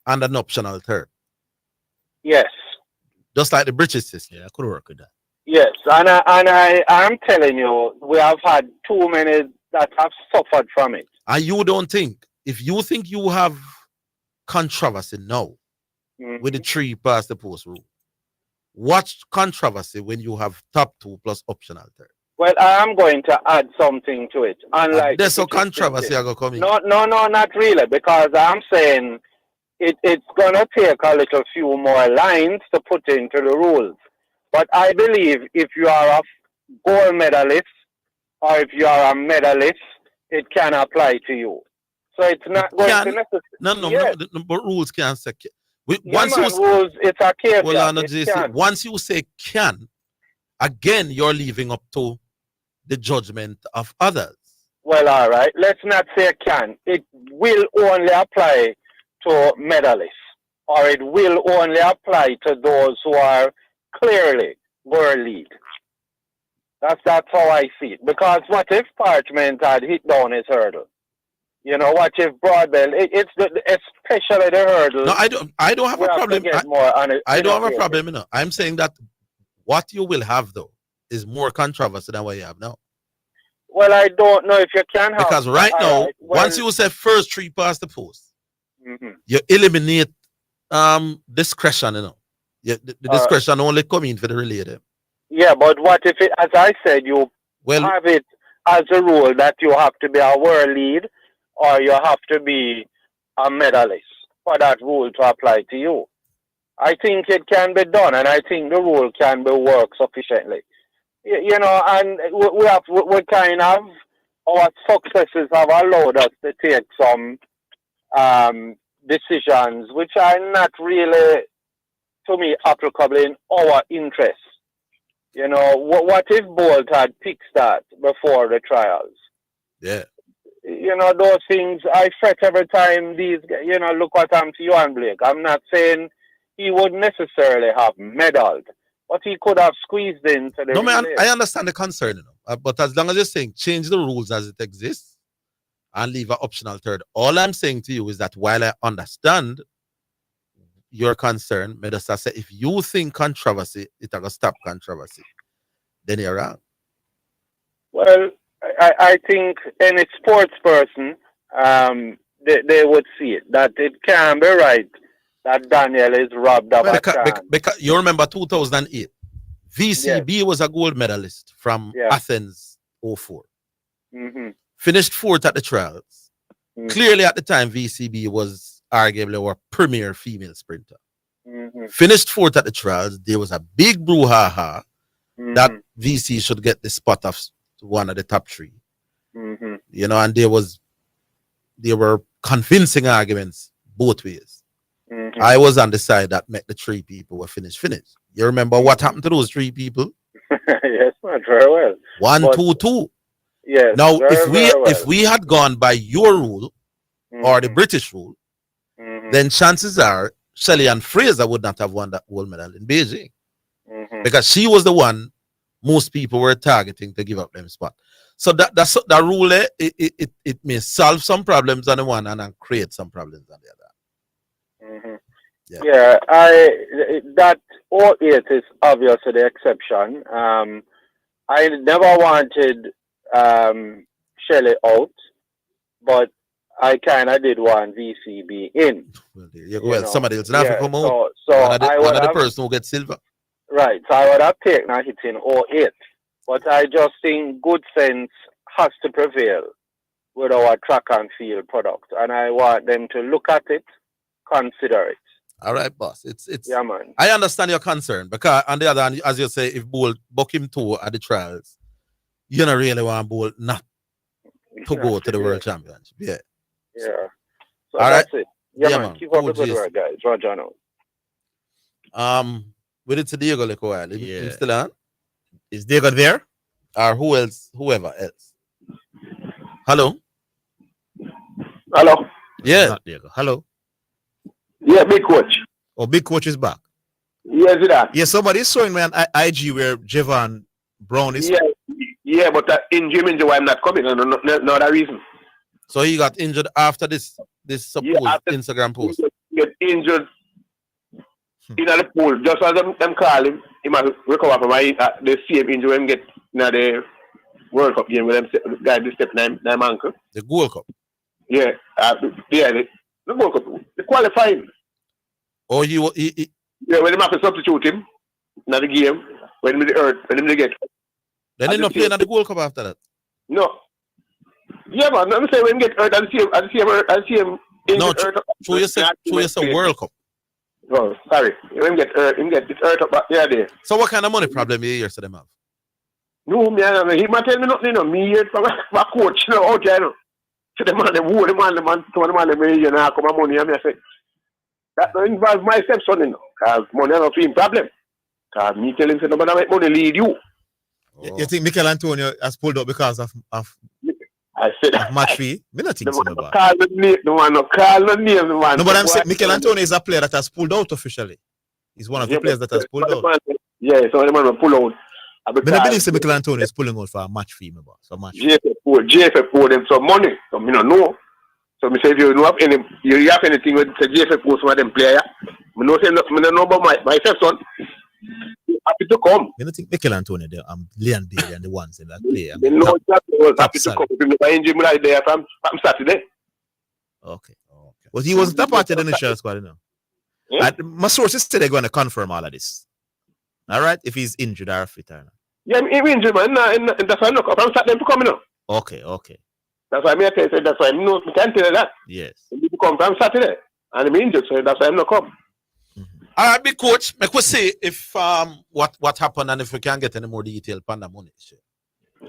and an optional third. Yes. Just like the British system. Yeah, I could work with that. Yes, and I'm telling you, we have had too many that have suffered from it. And you don't think, if you think you have controversy now with the 3 past the post rule, watch controversy when you have top 2 plus optional third. Well, I am going to add something to it. Unlike there's a controversy I go coming. No, not really, because I'm saying it's gonna take a little few more lines to put into the rules. But I believe if you are a gold medalist or if you are a medalist, it can apply to you. So it's not going to necessarily. No, but rules can't say. Once rules, it's a caveat. Well, once you say can, again, you're leaving up to the judgment of others. Well, all right. Let's not say can. It will only apply to medalists, or it will only apply to those who are clearly world lead. That's how I see it. Because what if Parchment had hit down his hurdle? You know, what if Broadbell? Especially the hurdle. No, I don't have a problem. I don't have a problem. You know. I'm saying that what you will have though is more controversy than what you have now. Well, I don't know if you can have. Because right now, once you say first 3 past the post, you eliminate discretion. You know, the discretion only come in for the related. Yeah, but what if, as I said, you have it as a rule that you have to be a world lead or you have to be a medalist for that rule to apply to you? I think it can be done, and I think the rule can be worked sufficiently. You know, and we kind of, our successes have allowed us to take some decisions which are not really, to me, applicable in our interest. You know, what if Bolt had picked that before the trials? Yeah. You know, those things, I fret every time these, you know, look what happened to Johan Blake. I'm not saying he would necessarily have medaled, but he could have squeezed into the. No, man, I understand the concern, you know, but as long as you're saying change the rules as it exists and leave an optional third, all I'm saying to you is that while I understand your concern, Medasa say if you think controversy, it's going to stop controversy, then you're wrong. Well, I think any sports person, they would see it, that it can be right that Daniel is robbed of a chance. Because you remember 2008, VCB was a gold medalist from Athens 04. Finished 4th at the trials. Clearly at the time, VCB was arguably our premier female sprinter. Finished 4th at the trials. There was a big brouhaha that VC should get the spot of one of the top 3. You know, and there were convincing arguments both ways. I was on the side that met the 3 people were finished. You remember what happened to those 3 people? Yes, not very well. 1, 2, 2. Yes. Now, if we had gone by your rule or the British rule, then chances are Shelley and Fraser would not have won that gold medal in Beijing, because she was the one most people were targeting to give up them spot. So that rule, it may solve some problems on the one and then create some problems on the other. Yeah, that 08 is obviously the exception. I never wanted Shelley out, but I kind of did want VCB in. Well, somebody else now come out. So one of the person who gets silver. Right, so I would have taken a hit in 08. But I just think good sense has to prevail with our track and field product. And I want them to look at it, consider it. All right, boss. It's yeah, man. I understand your concern, because on the other hand, as you say, if Bolt buck him 2 at the trials, you don't really want Bolt not to go to the World Championship. Yeah. Yeah. So all that's right. it. Yeah, man. Keep up the good work, guys. Roger now. We did to Diego like a while. Him still on? Is Diego there? Or who else? Whoever else. Hello? Hello? Yeah. Not Diego. Hello? Yeah, Big Coach. Oh, Big Coach is back. Yeah, Zidane. Yeah, somebody's showing me an IG where Javon Brown is. Yeah, but injury why I'm not coming. No other reason. So he got injured after this supposed Instagram post. He got injured in the pool, just as them call him, he must recover from the same injury and get in the World Cup game with them guy this step nine ankle. The Gold Cup. Yeah, the World Cup, the qualifying. Oh, he yeah, when they have to substitute him in the game, when he get. Then he not playing at the Gold Cup after that. No. Yeah, man. I'm saying when he get hurt, I see him. No, so you say World Cup. Oh, sorry. When he get hurt up back there. So what kind of money problem you hear to them have? No, man. He might tell me nothing. You know, me here from my coach. You know, out there. You know. So the man, you know, come on money. I say that don't involve my stepson, you know, because money not a problem. Because me telling him, nobody make money lead you. Oh. You think Mikel Antonio has pulled up because of I said of match fee? Me not think so about. Call the name, the man. No, but I'm saying Mikel Antonio is a player that has pulled out officially. He's one of the players that has pulled out. Yeah, so the man will pull out. But I believe Mikel Antonio is pulling out for a match fee, remember? So match. JFF pour them some money. So me don't know. So me say if you know have anything with the JFF pour some of them player, me know say me don't know about my stepson. Happy to come. You don't think Mikel Antonio there? Leon Bailey and the ones in that play. They know that was happy to come. If injury right there from Saturday. Okay. But he wasn't a part of the initial squad, you know. Yeah. My sources say they're going to confirm all of this. All right, if he's injured or fit or not. Yeah, he's injured, man. And that's why I'm not from Saturday to come, you know. Okay. That's why I tell you, that's why I can't tell you that. Yes. He come from Saturday, and I'm injured, so that's why I'm not come. All right, big coach. Make we see if what happened and if we can get any more detail on the money issue,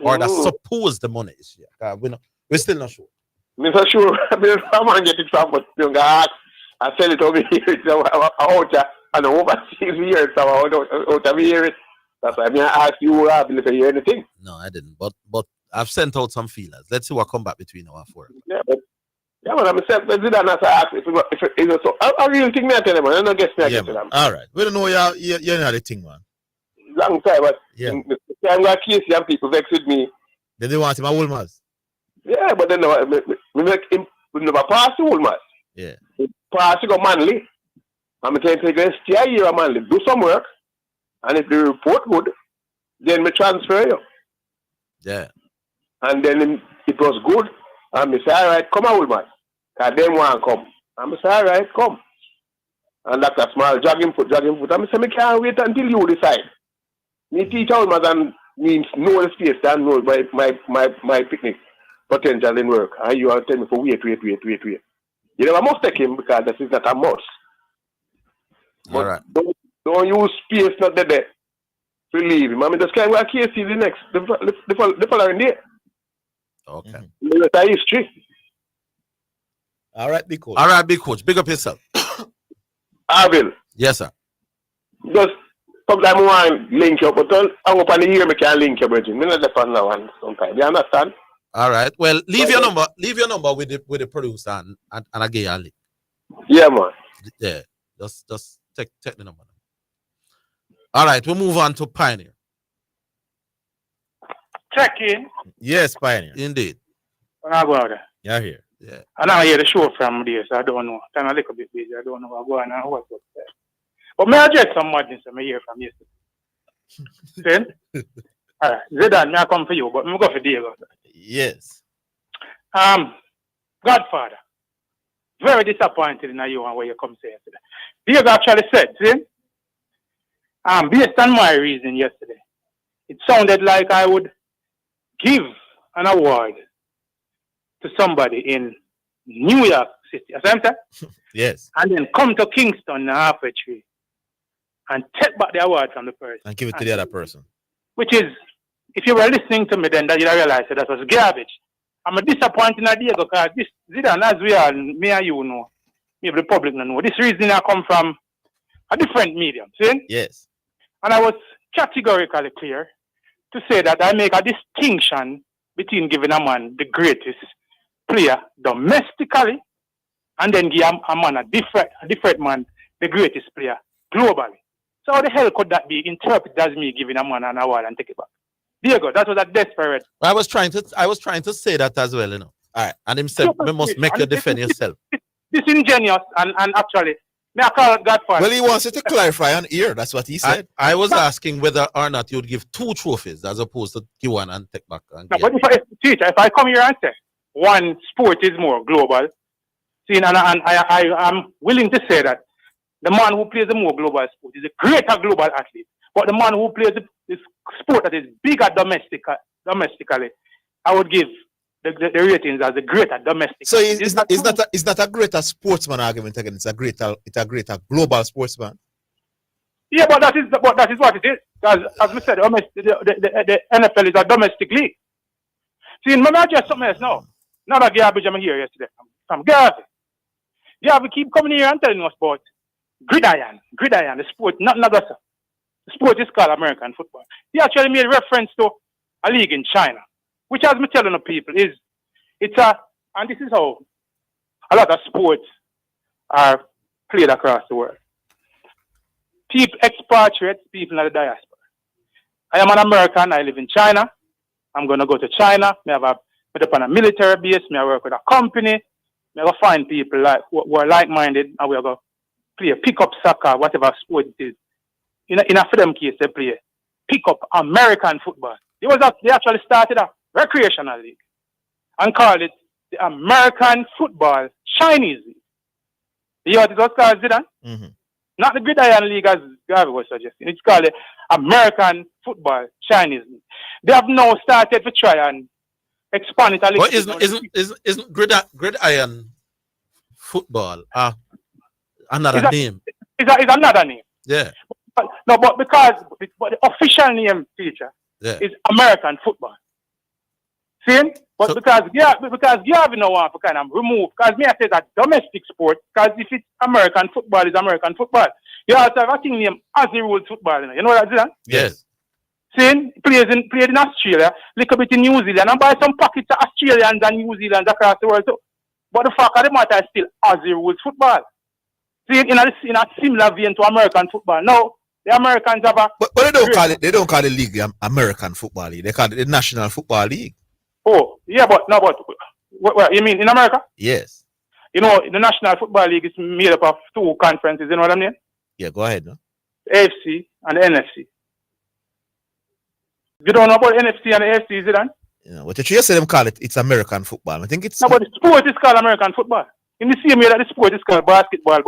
or the supposed money issue. We're still not sure. I'm not sure. I mean, I want to get it from, but I sell it over here. Out and overseas here, so out of here. That's why I ask you, if you hear anything. No, I didn't. But I've sent out some feelers. Let's see what come back between our four. Yeah, but I'm saying, Zidane has asked if it's so. I really think me I tell them, man. I don't guess me I get to them. All right. We don't know you know the thing, man. Long time, but I'm going to kiss young people vex with me. They don't want him at Woolmars. Yeah, but then we make him never pass to Woolmars. Yeah. Pass to go Manly. I'm telling you, go stay here at Manly, do some work, and if the report good, then we transfer you. Yeah. And then it was good, and I say, all right, come on, Woolmars. Because they want to come. And I say, all right, come. And that's a small jogging foot. And I say, I can't wait until you decide. Me teach Woolmars and me know the space and know my picnic potential in work. And you are telling me for wait. You never must take him because this is not a must. All right. Don't use space not there to leave him. I mean, just can't go to KC the following day. Okay. That's history. All right, big coach. All right, big coach. Big up yourself. Orville. Yes, sir. Just sometimes I want to link up, but I'm up on the year I can't link up, Virgin. I'm not the fan now sometimes. You understand? All right. Well, leave your number with the producer and I get your link. Yeah, man. Yeah. Just take the number. All right, we'll move on to Pioneer. Check in. Yes, Pioneer. Indeed. You're here. Yeah. And I hear the show from there, so I don't know. I'm a little bit busy. I don't know what's going on and what's up there. But may I get some madness I hear from yesterday? Then? All right. Zidane, may I come for you, but I'm going to go for Diego. Yes. Godfather. Very disappointed in you and what you come say yesterday. Diego actually said, see? Based on my reason yesterday, it sounded like I would give an award to somebody in New York City. You see what I'm saying? Yes. And then come to Kingston halfway tree and take back the award from the person. And give it to the other person. Which is, if you were listening to me then, that you'd realize that was garbage. I'm a disappointing idea because this Zidane, as we are, me and you know, maybe the public don't know. This reason I come from a different medium, see? Yes. And I was categorically clear to say that I make a distinction between giving a man the greatest player domestically and then give a man a different man the greatest player globally. So how the hell could that be interpreted as me giving a man an award and take it back? Diego, that was a desperate. I was trying to say that as well, you know. All right. And himself, we must make you defend yourself. Disingenuous and actually Me I call it Godfather. Well, he wants you to clarify on ear. That's what he said. I was asking whether or not you would give 2 trophies as opposed to give one and take back. And No, but if I come here and say one sport is more global, see, and I'm willing to say that the man who plays the more global sport is a greater global athlete. But the man who plays the sport that is bigger domestically, I would give the ratings as a greater domestic. So it's not a greater sportsman argument again. It's a greater global sportsman. Yeah, but that is what it is. As we said, the NFL is a domestic league. See, maybe I just something else now. Not that garbage I'm here yesterday. From Garvey. Garvey keep coming here and telling us about gridiron, the sport, not that. The sport is called American football. He actually made reference to a league in China, which, as I'm telling the people, and this is how a lot of sports are played across the world. Expatriates, people in the diaspora. I am an American, I live in China. I'm going to go to China. I have up on a military base. I work with a company. I go find people who are like-minded, and we go play pick-up soccer, whatever sport it is. In a for them case, they play pick-up American football. They actually started a recreational league and called it the American Football Chinese League. You know what it was called, Zidane? Mm-hmm. Not the Gridiron League as Garvey was suggesting. It's called the American Football Chinese League. They have now started to try and expand it a little bit. Isn't Gridiron football another name? It's another name. Yeah. But the official name feature is American football. See? But because Garvey no want to kind of remove, because me I say that domestic sport, because if it's American football, it's American football. You also have a thing named Aussie rules football. You know what I'm saying? Yes. See? Played in Australia, little bit in New Zealand, and buy some pockets of Australians and New Zealanders across the world too. But the fact of the matter is still Aussie rules football. See, in a similar vein to American football. Now, the Americans have a... But they don't call the league the American Football League. They call it the National Football League. Oh, yeah, but what you mean in America? Yes. You know, the National Football League is made up of 2 conferences, you know what I mean? Yeah, go ahead, no? AFC and the NFC. You don't know about NFC and the AFC, is it, Dan? Yeah, what you say them call it's American football. I think it's... No, but the sport is called American football. In the same way that the sport is called basketball,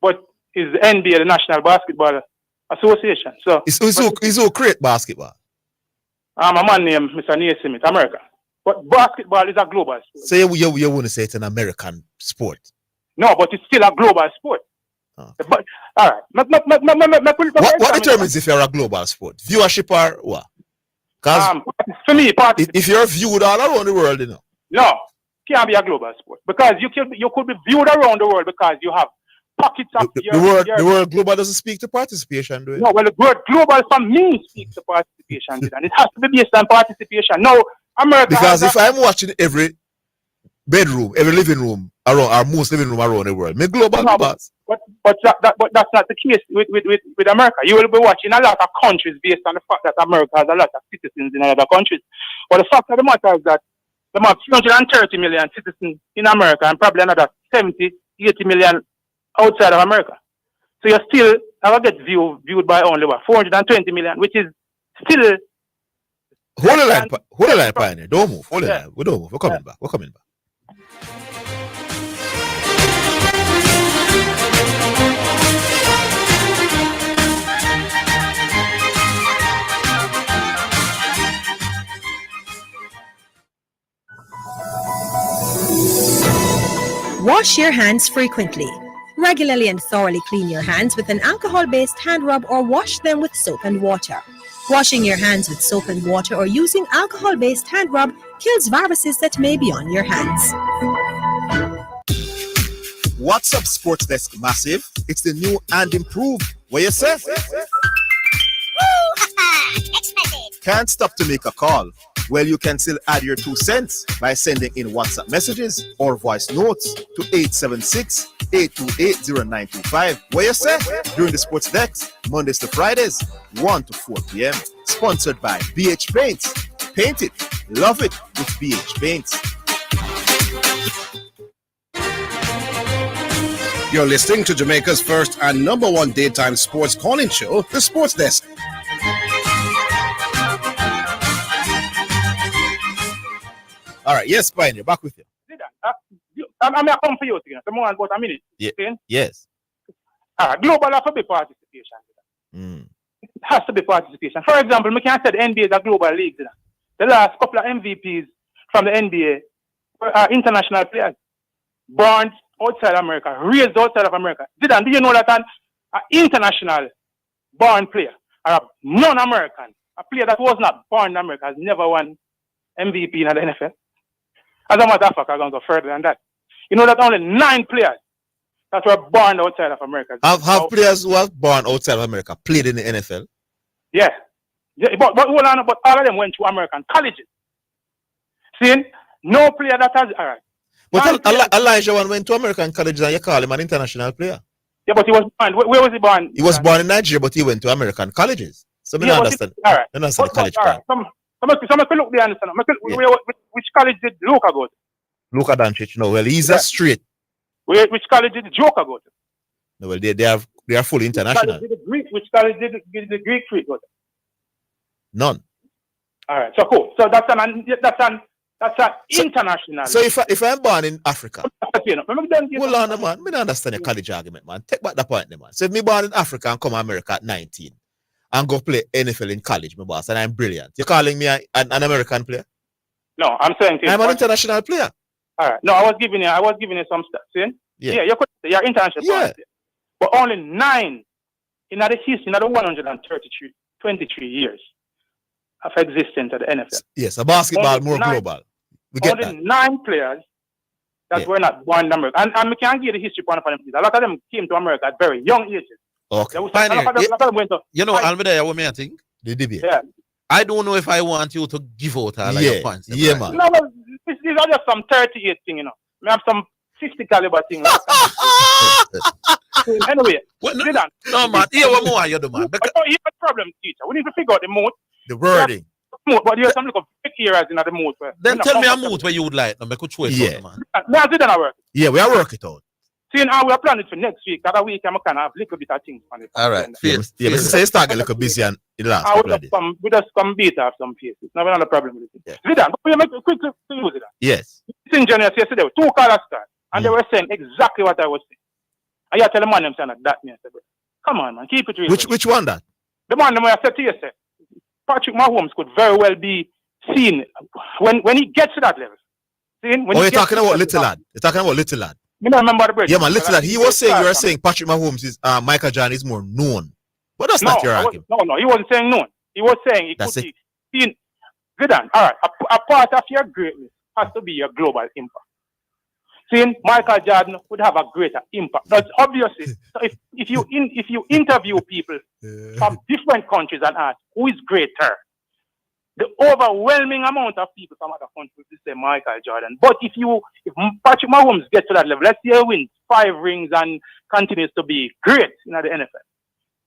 but is the NBA, the National Basketball Association. So is who create basketball? I'm a man named Mr. Naismith, America. But basketball is a global sport. So you want to say it's an American sport? No, but it's still a global sport. Oh. But all right. What determines if you're a global sport? Viewership or what? Because for me, if you're viewed all around the world, you know. No, can't be a global sport because you could be viewed around the world because you have pockets of the word global doesn't speak to participation, do it? No, well, the word global for me speaks to participation, and it has to be based on participation. No, America. Because if I'm watching every bedroom, every living room around, or most living room around the world, me global. No, but that's not the case with America. You will be watching a lot of countries based on the fact that America has a lot of citizens in other countries. But the fact of the matter is that there are 330 million citizens in America and probably another 70, 80 million outside of America. So you still have get viewed by only 420 million, which is still... Hold the line, Pioneer. Don't move. Hold the line. We don't move. We're coming back. Wash your hands frequently. Regularly and thoroughly clean your hands with an alcohol-based hand rub or wash them with soap and water. Washing your hands with soap and water or using alcohol-based hand rub kills viruses that may be on your hands. What's up, Sports Desk Massive? It's the new and improved. What you say? Can't stop to make a call. Well, you can still add your 2 cents by sending in WhatsApp messages or voice notes to 876-828-0925. What you say? During the Sports Desk, Mondays to Fridays, 1 to 4 p.m. Sponsored by BH Paints. Paint it. Love it with BH Paints. You're listening to Jamaica's first and number one daytime sports calling show, The Sports Desk. All right, yes, Pioneer, back with you. I'm going to come for you again. So more about a minute. Yeah. Okay? Yes. Global has to be participation. It has to be participation. For example, we can say the NBA is a global league. The last couple of MVPs from the NBA are international players. Born outside America, raised outside of America. Zidane, do you know that an international born player or a non-American, a player that was not born in America, has never won MVP in the NFL? As a matter of fact, I'm going to go further than that. You know that only 9 players that were born outside of America. Have players who are born outside of America played in the NFL? Yeah. But hold on, but all of them went to American colleges. See, no player that has, all right. But Elijah went to American colleges and you call him an international player. Yeah, but he was born, where was he born? He was born in Nigeria, but he went to American colleges. So I don't understand. All right. I don't understand the college part. Some look there, understand. Which college did Luka go to? Luka Doncic, no, well, he's a straight. Which college did Joker go to? No, well, they are fully international. Which college did the Greek freak go to? None. All right, so cool. So that's an international. So if I'm born in Africa, hold on, man. I don't understand your college argument, man. Take back the point, man. So if me born in Africa and come to America at 19 and go play NFL in college, my boss, and I'm brilliant, you're calling me an American player? No, I'm saying I'm an international player. All right. No, I was giving you some stats. See? Yeah, you're international. Yeah. But only 9 in the history, in the 123 years of existence at the NFL. Yes, a basketball only more 9, global. We get only that. 9 players that were not born in America. And we can give the history point for them. A lot of them came to America at very young ages. Okay. You know, Almeida, what I think? The debate. Yeah. I don't know if I want you to give out all your points. Yeah, man. No, these are just some 38 thing, you know. We have some 50 caliber thing. Anyway, no, man. Here, what more you do, man? But here's the problem, teacher. We need to figure out the mood. The wording. But you have some little big areas in the mood. Then tell me a mood where you would like. No, make a choice, man. Now, Zidane work. Yeah, we are working it out. See, now we are planning for next week. That week, I'm going to have a little bit of things on it. All right. Yeah, but say it's starting a little busy in the last couple of days. We just come beat off some pieces. Now, we have a problem with it. Zidane, but we make a quick to use it. Yes. This engineer yesterday, 2 callers start, and they were saying exactly what I was saying. And you tell the man them saying that me. I said, come on, man, keep it real. Which one that? The man them I said to you, said, Patrick Mahomes could very well be seen when he gets to that level. See, when you're talking about little lad. You're talking about little lad. You don't remember the break. Yeah, man, little lad. He was saying you were saying Patrick Mahomes is Michael Jordan is more known. But that's not your argument. No, he wasn't saying known. He was saying he could be seen. Zidane, all right, a part of your greatness has to be your global impact. Seeing Michael Jordan would have a greater impact. That's obviously. So if you interview people from different countries and ask who is greater, the overwhelming amount of people from other countries will say Michael Jordan. But if Patrick Mahomes gets to that level, let's say he wins 5 rings and continues to be great in the NFL,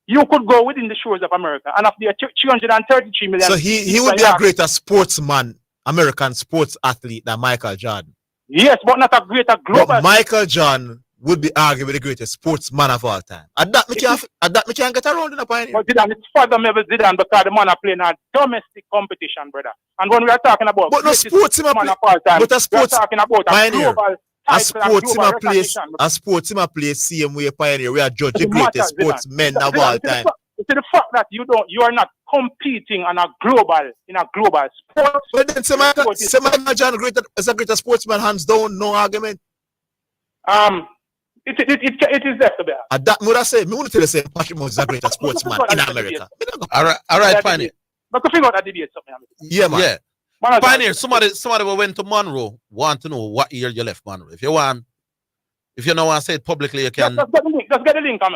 you could go within the shores of America and of the 333 million. So he would be a greater sportsman, American sports athlete than Michael Jordan. Yes, but not a greater global. But Michael Jordan would be arguably the greatest sportsman of all time. At that, me can't get around in a Pioneer. But Zidane, it's fathomable, Zidane, because the man are playing a domestic competition, brother. And when we are talking about sportsman of all time, but a sports talking about Pioneer. A sports team play same way, Pioneer. We are judge the greatest sportsmen of all time. It's the fact that you are not competing in a global sport. But then Michael Jordan is a greater sportsman, hands down, no argument. It is left to be. That would I say, me want to tell you say Patrick Mahomes is a greater sportsman in America. All right, Pioneer. But to figure out that debate something. Yeah, man. Yeah. Pioneer, somebody who went to Monroe want to know what year you left Monroe. If you don't want to say it publicly, you can. Just get the link. We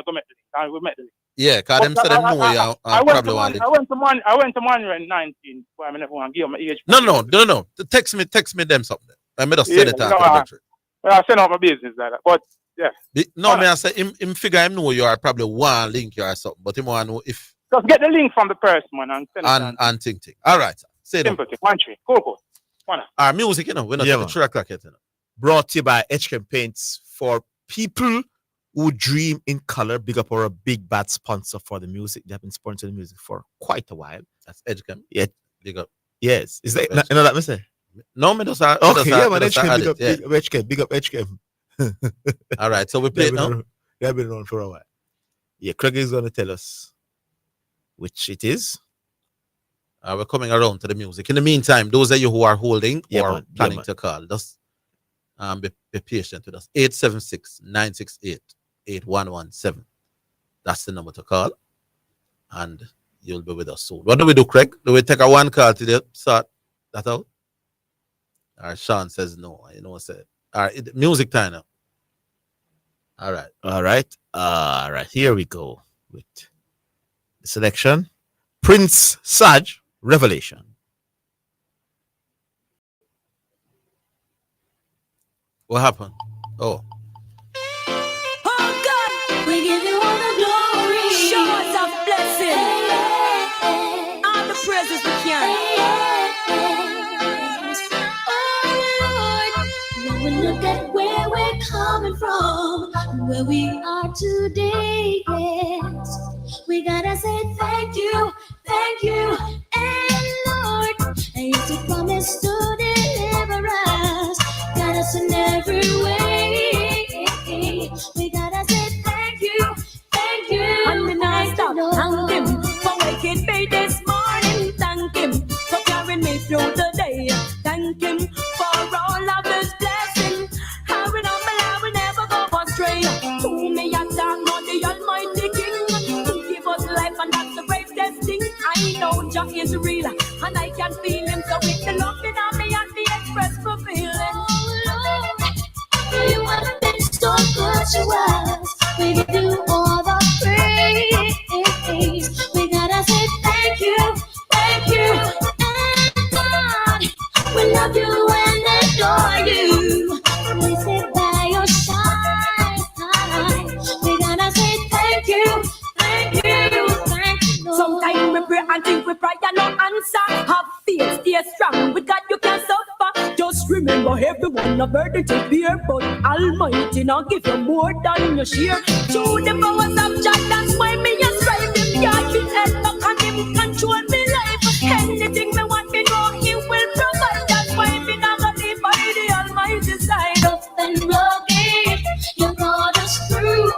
met the link. Yeah, because them said they know you probably want it. I went to Monroe in 19. I never want to give my age. No. Text me them something. I made us say it after. I send out my business like that. But yeah. No, I say him figure him know you are probably one link you or something, but him want to know if. Just get the link from the person, man, and send it. And think. All right, say simple thing. 1 3. Cool. Our music, we're not at the 3 o'clock yet. Brought to you by HK Paints for people who dream in color. Big up, or a big bad sponsor for the music. They have been sponsoring the music for quite a while. That's Edgecam. Yeah. Big up. Yes. Is that you know that me say? No, me just okay. Yeah, man. Edgecam, Big up Edgecam. All right, so we play it now. They have been around for a while. Yeah, Craig is going to tell us which it is. We're coming around to the music. In the meantime, those of you who are holding or planning to call, just be patient with us. 876-968-8117. That's the number to call. And you'll be with us soon. What do we do, Craig? Do we take a one call today? Sort that out? All right, Sean says no. You know what I said. All right, music time now. All right. Here we go with the selection. Prince Saj, Revelation. What happened? Oh. Oh God, we give you all the glory. Showers of blessing. All the praises we can. When we look at where we're coming from, where we are today, yes, we gotta say thank you, and Lord, and you promised to deliver us, got us in every way. We gotta say thank you, and we not stop. Thank Him for waking me this morning. Thank Him for carrying me through the day. Thank Him for all of His blessings. How we know I will never go astray. To me, I thank God the Almighty King who give us life, and that's the greatest thing. I know Jah is real, and I can feel Him. So with the love in me and the express for feeling. You have been so good to us. We give you all the praise. We gotta say thank you, and God, we love you and adore you. We sit by your side. We gotta say thank you, Lord. Sometimes we pray and think we pray and no answer. Have faith, stay strong. With God you can suffer. Just remember everyone a burden to bear, but Almighty now give you more than your share. Through the powers of Jah, that's why me a strive. Him can't be held back and Him control me life. Anything me want me know He will provide. That's why me not gonna live by the Almighty side. Rough and rugged, you got us through.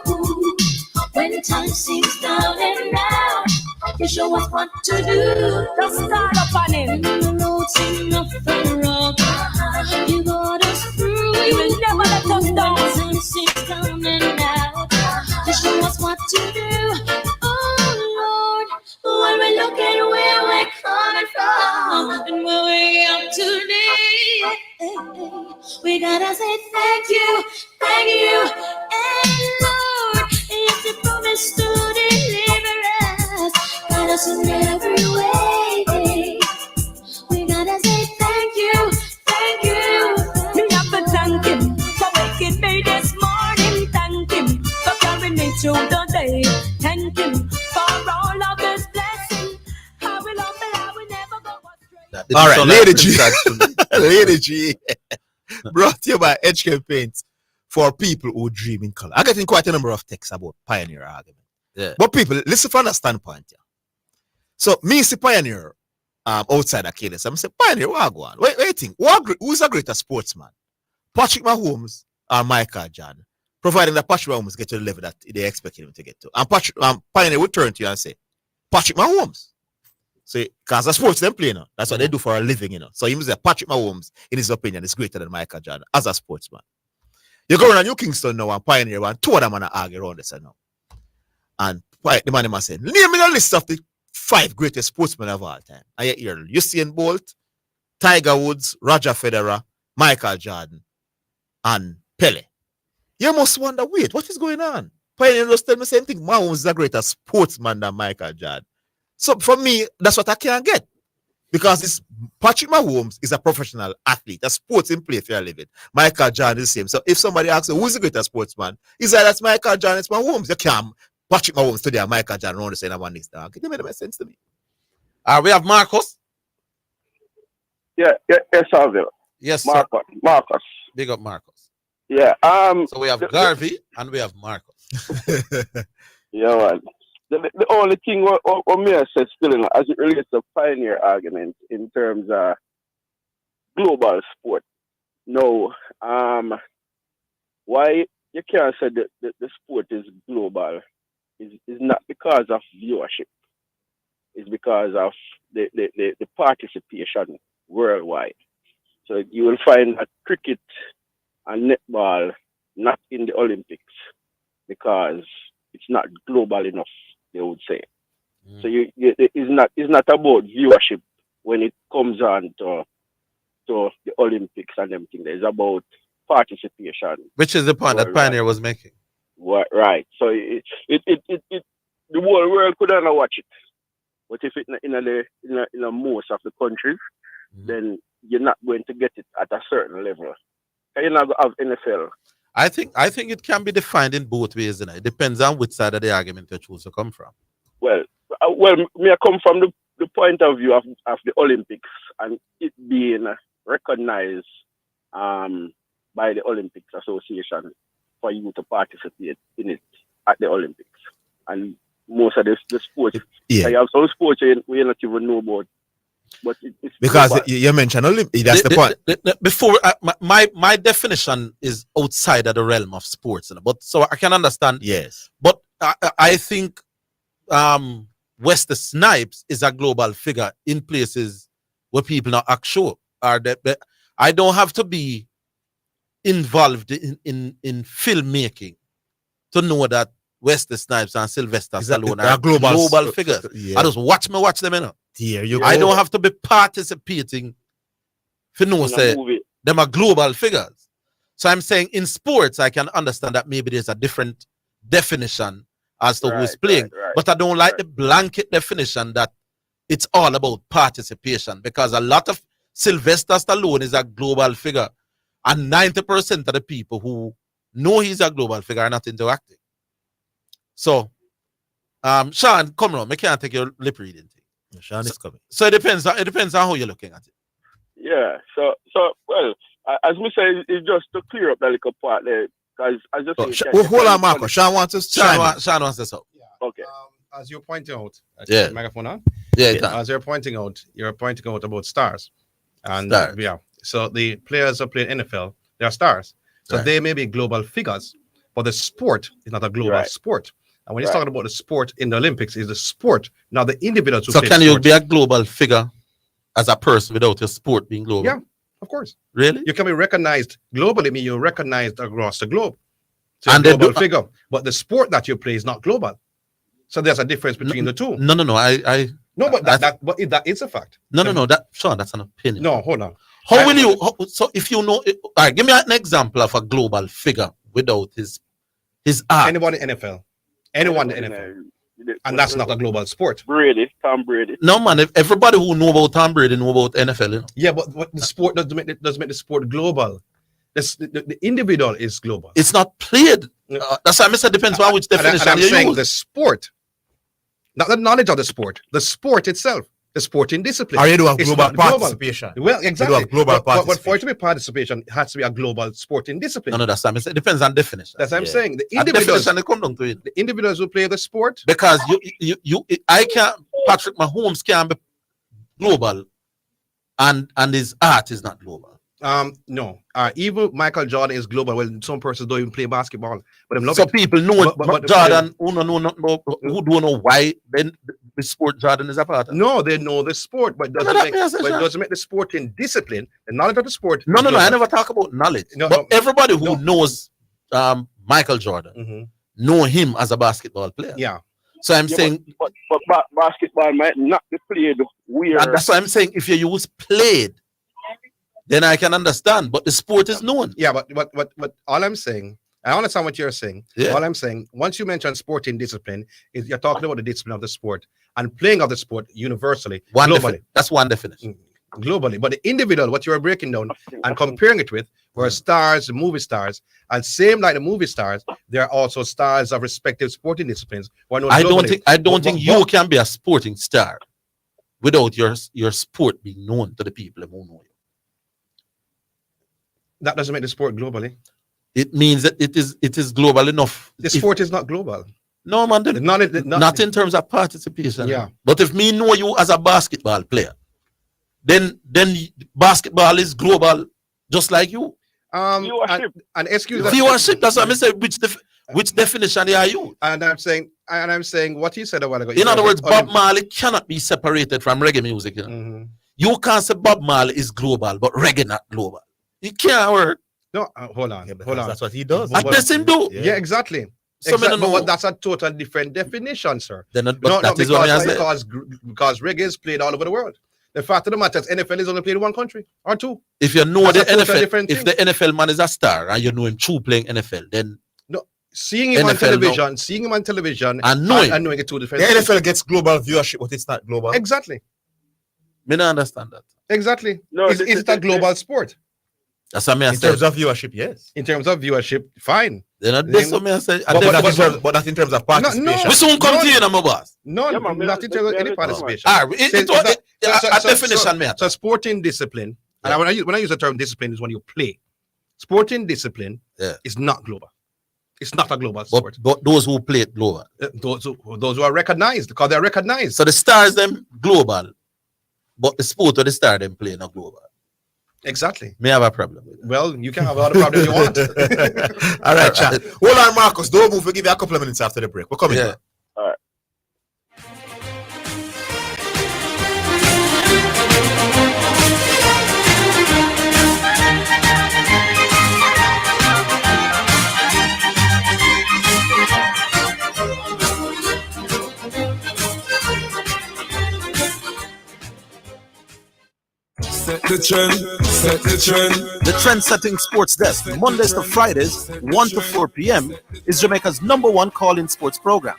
When time seems down and out, you show us what to do. Just start up on Him. The road seems rough and rugged. You got us through. You will never let us down. When time seems down and out, you show us what to do. Oh Lord, when we look at where we're coming from and where we are today, we gotta say thank you, and Lord, if you promised to deliver us, got us in every way. We gotta say thank you. Me have to thank Him for waking me this morning. Thank Him for carrying me through the day. Thank Him for all of His blessings. I will love me, I will never go astray. All right, Lady G. Lady G. Brought to you by HK Paints for people who dream in color. I'm getting quite a number of texts about Pioneer argument. Yeah. But people, listen from that standpoint. Yeah. So, me see Pioneer outside of Kalis. I'm saying, Pioneer, what go on? Waiting. Who's a greater sportsman? Patrick Mahomes or Michael Jordan? Providing that Patrick Mahomes get to the level that they expect him to get to. And Pioneer will turn to you and say, Patrick Mahomes. So, because the sports them play, that's what they do for a living, So, he must say Patrick Mahomes, in his opinion, is greater than Michael Jordan as a sportsman. You go around New Kingston now and Pioneer, and two of them are argue around this now. And the man must say, name me the list of the 5 greatest sportsmen of all time. And you hear Usain Bolt, Tiger Woods, Roger Federer, Michael Jordan, and Pele. You must wonder, wait, what is going on? Pioneer just tell me the same thing. Mahomes is a greater sportsman than Michael Jordan. So for me, that's what I can't get. Because Patrick Mahomes is a professional athlete, a sports in play for a living. Michael Jordan is the same. So if somebody asks who's the greatest sportsman, is that that's Michael Jordan, it's Mahomes. You can't Patrick Mahomes today and Michael Jordan around the same one next time. It doesn't make sense to me. We have Marcus. Yes, Orville. Yes, Marcus. Big up Marcus. Yeah. So we have Garvey and we have Marcus. Yeah, man. The only thing what me I said still, as it relates to pioneer argument in terms of global sport. No, why you can't say that the sport is global is not because of viewership. It's because of the participation worldwide. So you will find that cricket and netball not in the Olympics because it's not global enough, they would say. So it's not about viewership when it comes on to the Olympics and everything. It's about participation. Which is the point that Pioneer was making. Right. So the whole world could not watch it. But if it's in most of the countries, then you're not going to get it at a certain level. You're not going to have NFL. I think it can be defined in both ways. It depends on which side of the argument you choose to come from. Well, me I come from the point of view of the Olympics and it being recognized by the Olympics Association for you to participate in it at the Olympics. And most of the sports, I have some sports we not even know about. But it's because global. you mentioned Olympics. That's the point. Before my definition is outside of the realm of sports, but so I can understand. Yes, but I think Wesley Snipes is a global figure in places where people not actual are that I don't have to be involved in filmmaking to know that Wesley Snipes and Sylvester Stallone are global figures. I just watch them, you know. I don't have to be participating for no say them are global figures. So I'm saying in sports, I can understand that maybe there's a different definition as to who's playing. But I don't like the blanket definition that it's all about participation, because a lot of Sylvester Stallone is a global figure and 90% of the people who know he's a global figure are not interacting. So Sean, come on, I can't take your lip reading thing. Sean is coming. So it depends on how you're looking at it. Yeah. So well, as we say, it's just to clear up that little part there, because I just hold on, Marco. Sean wants us. Sean wants this up. Okay. As you're pointing out, yeah. Microphone on. Yeah. As you're pointing out about stars, and stars. So the players who play NFL, they are stars. So they may be global figures, but the sport is not a global sport. And when he's talking about the sport in the Olympics, is the sport, not the individuals who play. So can you be a global figure as a person without your sport being global? Yeah, of course. Really? You can be recognized globally, mean you're recognized across the globe. So and a global figure. But the sport that you play is not global. So there's a difference between the two. No. But that is a fact. No. Sean, that's an opinion. No, hold on. How will you? So if you know, all right, give me an example of a global figure without his art. Anyone in NFL. Anyone in the NFL. And that's not a global sport. Tom Brady. No, man. If everybody who know about Tom Brady know about NFL. You know? Yeah, but the sport doesn't make the sport global. The individual is global. It's not played. That's why I said depends on which definition I'm you saying use. The sport, not the knowledge of the sport itself. The sporting discipline. Or you do have global participation. Well, exactly. You do have global participation. But for it to be participation, it has to be a global sporting discipline. No, that's what I'm saying. It depends on definition. That's what I'm saying. The individuals who play the sport. Because Patrick Mahomes can't be global and his art is not global. No. Even Michael Jordan is global. Well, some persons don't even play basketball, but them love so it. People know Jordan who don't know why then the sport Jordan is a part of. No, they know the sport, but it doesn't make the sporting discipline, the knowledge of the sport. No. I never talk about knowledge. But everybody who knows Michael Jordan know him as a basketball player. Yeah. So I'm saying, but basketball might not be played weird. And that's why I'm saying if you use played, then I can understand. But the sport is known. Yeah, but all I'm saying, I understand what you're saying. Yeah. All I'm saying, once you mention sporting discipline, is you're talking about the discipline of the sport and playing of the sport universally, globally. That's one definition. Globally, but the individual, what you're breaking down and comparing it with, were stars, movie stars, and same like the movie stars, there are also stars of respective sporting disciplines. I don't think you can be a sporting star without your sport being known to the people who know you. That doesn't make the sport globally. it means that it is global enough. The sport is not global. No, man. Not in terms of participation. Yeah. But if me know you as a basketball player, then basketball is global, just like you. Viewership. And excuse me. Viewership. That's what I say. Which definition are you? And I'm saying what he said a while ago. In other words, Bob Marley cannot be separated from reggae music. You know? You can't say Bob Marley is global, but reggae not global. It can't work. No, hold on. That's what he does. I guess him do. Yeah, exactly. So But that's a total different definition, sir. Because reggae is played all over the world. The fact of the matter is NFL is only played in one country or two. If you know That's the a totally NFL, different if thing. the NFL man is a star and you know him true playing NFL, then seeing him NFL on television and knowing it two different The things. NFL gets global viewership, but it's not global. Exactly. Me not understand that. Exactly. No, is it a global sport? That's what I In terms of viewership, yes. In terms of viewership, fine. That's what I say. But not in terms of participation. We soon come to you, my boss. No, not in terms of any participation. Definition, man. So sporting discipline, and when I use the term discipline is when you play. Sporting discipline is not global. It's not a global sport. But those who play it global. Those who are recognized, because they're recognized. So the stars them global, but the sport of the star them play not global. Exactly. May have a problem with that. Well, you can have all the problems you want. All right, chat. Hold on, Marcus. Don't move. We'll give you a couple of minutes after the break. We're coming back. All right. Set the trend, set the trend. The trend-setting sports desk, Mondays to Fridays, 1 to 4 p.m., is Jamaica's #1 call-in sports program.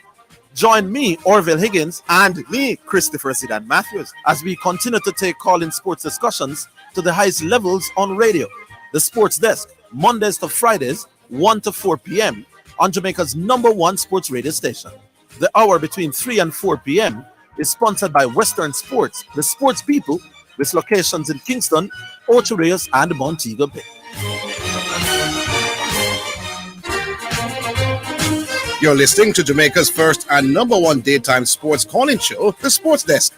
Join me, Orville Higgins, and me, Christopher Zidane Matthews, as we continue to take call-in sports discussions to the highest levels on radio. The sports desk, Mondays to Fridays, 1 to 4 p.m., on Jamaica's #1 sports radio station. The hour between 3 and 4 p.m. is sponsored by Western Sports, the sports people, with locations in Kingston, Ocho Rios, and Montego Bay. You're listening to Jamaica's first and #1 daytime sports calling show, The Sports Desk.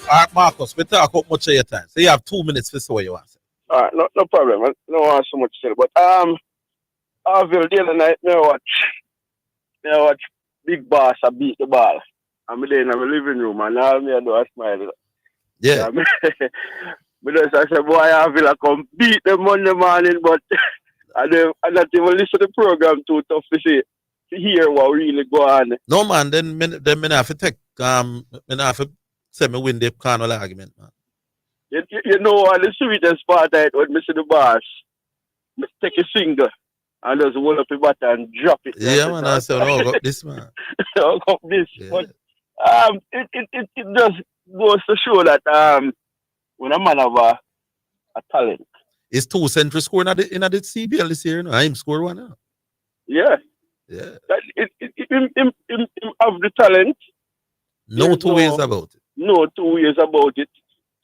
All right, Marcus, we talk about much of your time. So you have 2 minutes to say what you want to say. All right, no problem. I don't want so much to say, but Orville, the other night, I watch Big Boss beat the ball. I'm there in my living room, and now me I do a smile. Yeah. I said, boy, Orville, I come beat them Monday morning, but I not even listen to the program too tough to see, to hear what really go on. No, man, then I have to take, I have to say me win the carnal argument, man. You know what the sweetest part of it when I see the boss, I take a finger and just hold up the button and drop it. Yeah, man, I said, oh, got this, man. I got this. Yeah. But it just goes to show that when a man have a talent. It's 2 century scoring in the CBL this year, I'm score one now. Yeah. Yeah. Him have the talent. No two ways about it. No 2 ways about it.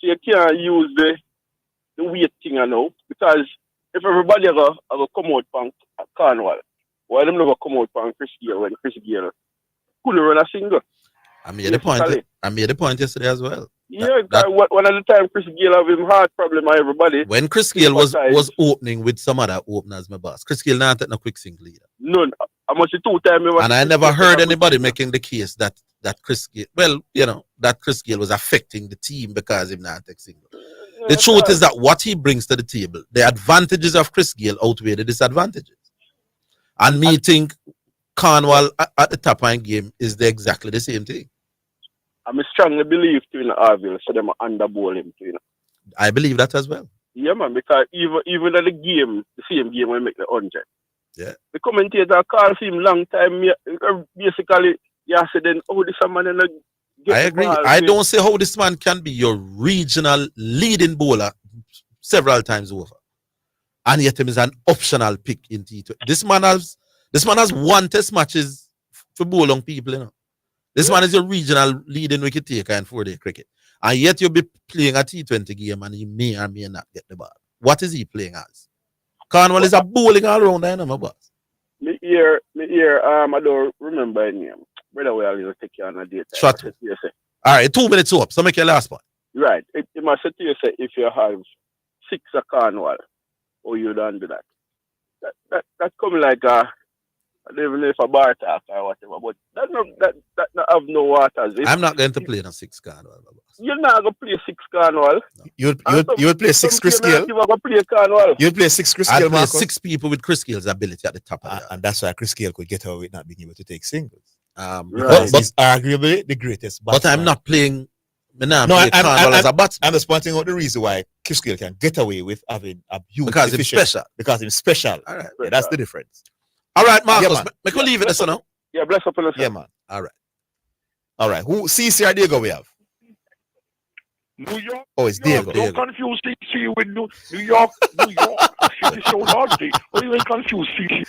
So you can't use the weight thing now, because if everybody have a come out from Carnival, why them never come out from Chris Gale when Chris Gale couldn't run a single? I made the point yesterday as well. Yeah, one of the time Chris Gale have him heart problem with everybody. When Chris Gale was opening with some other openers, my boss, Chris Gale not take no quick single either. None. I must say 2 times. And I never heard anybody making the case that Chris Gale, that Chris Gale was affecting the team because him not take single. The truth is that what he brings to the table, the advantages of Chris Gale outweigh the disadvantages. And me think Cornwall at the top end game is exactly the same thing. I strongly believe in Orville, so them underbowl him too. I believe that as well. Yeah, man, because even at the game, the same game when make the 100. Yeah. The commentator calls him long time. Basically, yeah, said then, oh, this man in I agree. I don't say how this man can be your regional leading bowler several times over, and yet him is an optional pick in T20. This man has 1 test matches for bowling people. This man is your regional leading wicket taker in 4-day cricket, And yet you'll be playing a T20 game and he may or may not get the ball. What is he playing as? Cornwall is a bowling all around there, my boss. Me here, I don't remember any name. Brother, we will take you on a date. Shut up. All right, 2 minutes up. So make your last point. Right. It must say to you, say, if you have 6 a Cornwall, or you don't do that. That come like I don't even know if a bar talk or whatever, but that not have no waters. I'm not going to play in a 6 Cornwall. You're not going to play 6 Cornwall. You would play 6 Chris Gale. You're going to play Cornwall. You'd play 6 Chris I'll Gale, play Marcus. 6 people with Chris Gale's ability at the top of And that's why Chris Gale could get away with not being able to take singles. Right. But he's arguably the greatest batsman. But I'm not playing. I'm as a batsman. I'm just pointing out the reason why Chris Gale can get away with having a huge Because he's deficiency. special. Because he's special. All right. Yeah, that's the difference. All right, Marcus. Yeah, Make we leave it there, now. Yeah, bless up on us. Yeah, man. All right. All right. Who CC or Diego we have? New York. Oh, it's Diego. Don't confuse CC with New York. City so naughty. Oh, you ain't confused CC.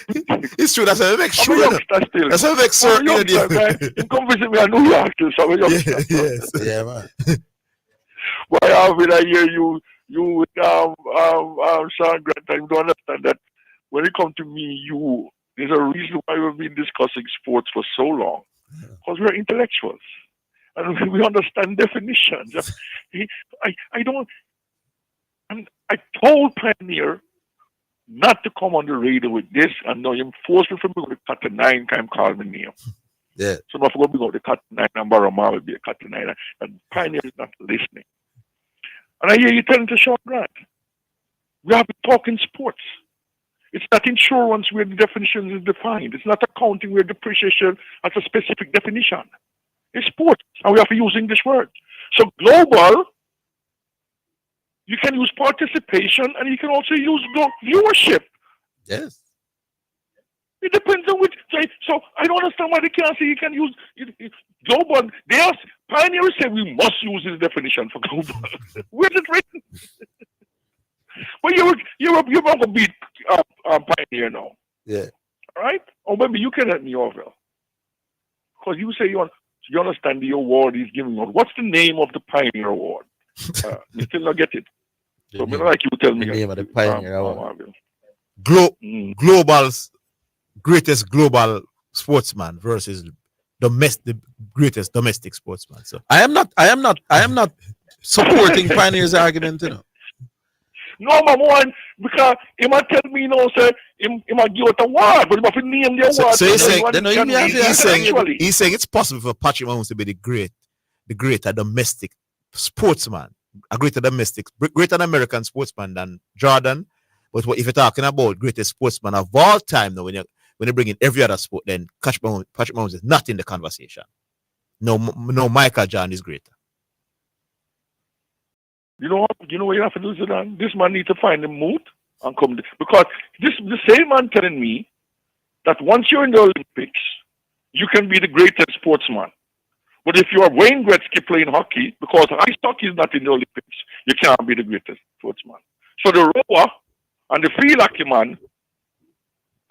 It's true. That's a big I'm a youngster still. That's a big I'm a youngster, man. You come visit me in New York till so I'm a youngster. Yes. Yeah, man. Why have I hear you with Sean Grant? I don't understand that when it comes to me, there's a reason why we've been discussing sports for so long. Because we're intellectuals. And we understand definitions. I told Pioneer not to come on the radio with this, and now you forced me from going to cut the 9 time call me name. Yeah. So if I'm going to cut the 9 and Barama will be a cut the 9, and Pioneer is not listening. And I hear you telling to Sean Grant, we have been talking sports. It's not insurance where the definition is defined. It's not accounting where depreciation has a specific definition. It's sports, and we have to use English words. So global, you can use participation, and you can also use viewership. Yes. It depends on which. So I don't understand why they can't say you can use global. Pioneers say we must use this definition for global. Where's it written? Well, you're going to beat Pioneer now. Yeah. All right? Or maybe you can help me, Orville. Because you say you understand the award he's giving out. What's the name of the Pioneer Award? You still not get it. So maybe like you tell me. The name of the Pioneer Award. Global's greatest global sportsman versus the greatest domestic sportsman. So I am not supporting Pioneer's argument, you know. No, my one, because he might tell me, sir, he might give it a award, but he might name the award. So he's saying it's possible for Patrick Mahomes to be the greater domestic sportsman, a greater American sportsman than Jordan. But if you're talking about greatest sportsman of all time, now when you bring in every other sport, then Patrick Mahomes is not in the conversation. No, Michael Jordan is greater. You know what you have to do, Zidane? This man needs to find a mood and come because the same man telling me that once you're in the Olympics, you can be the greatest sportsman. But if you are Wayne Gretzky playing hockey, because ice hockey is not in the Olympics, you can't be the greatest sportsman. So the rower and the field hockey man,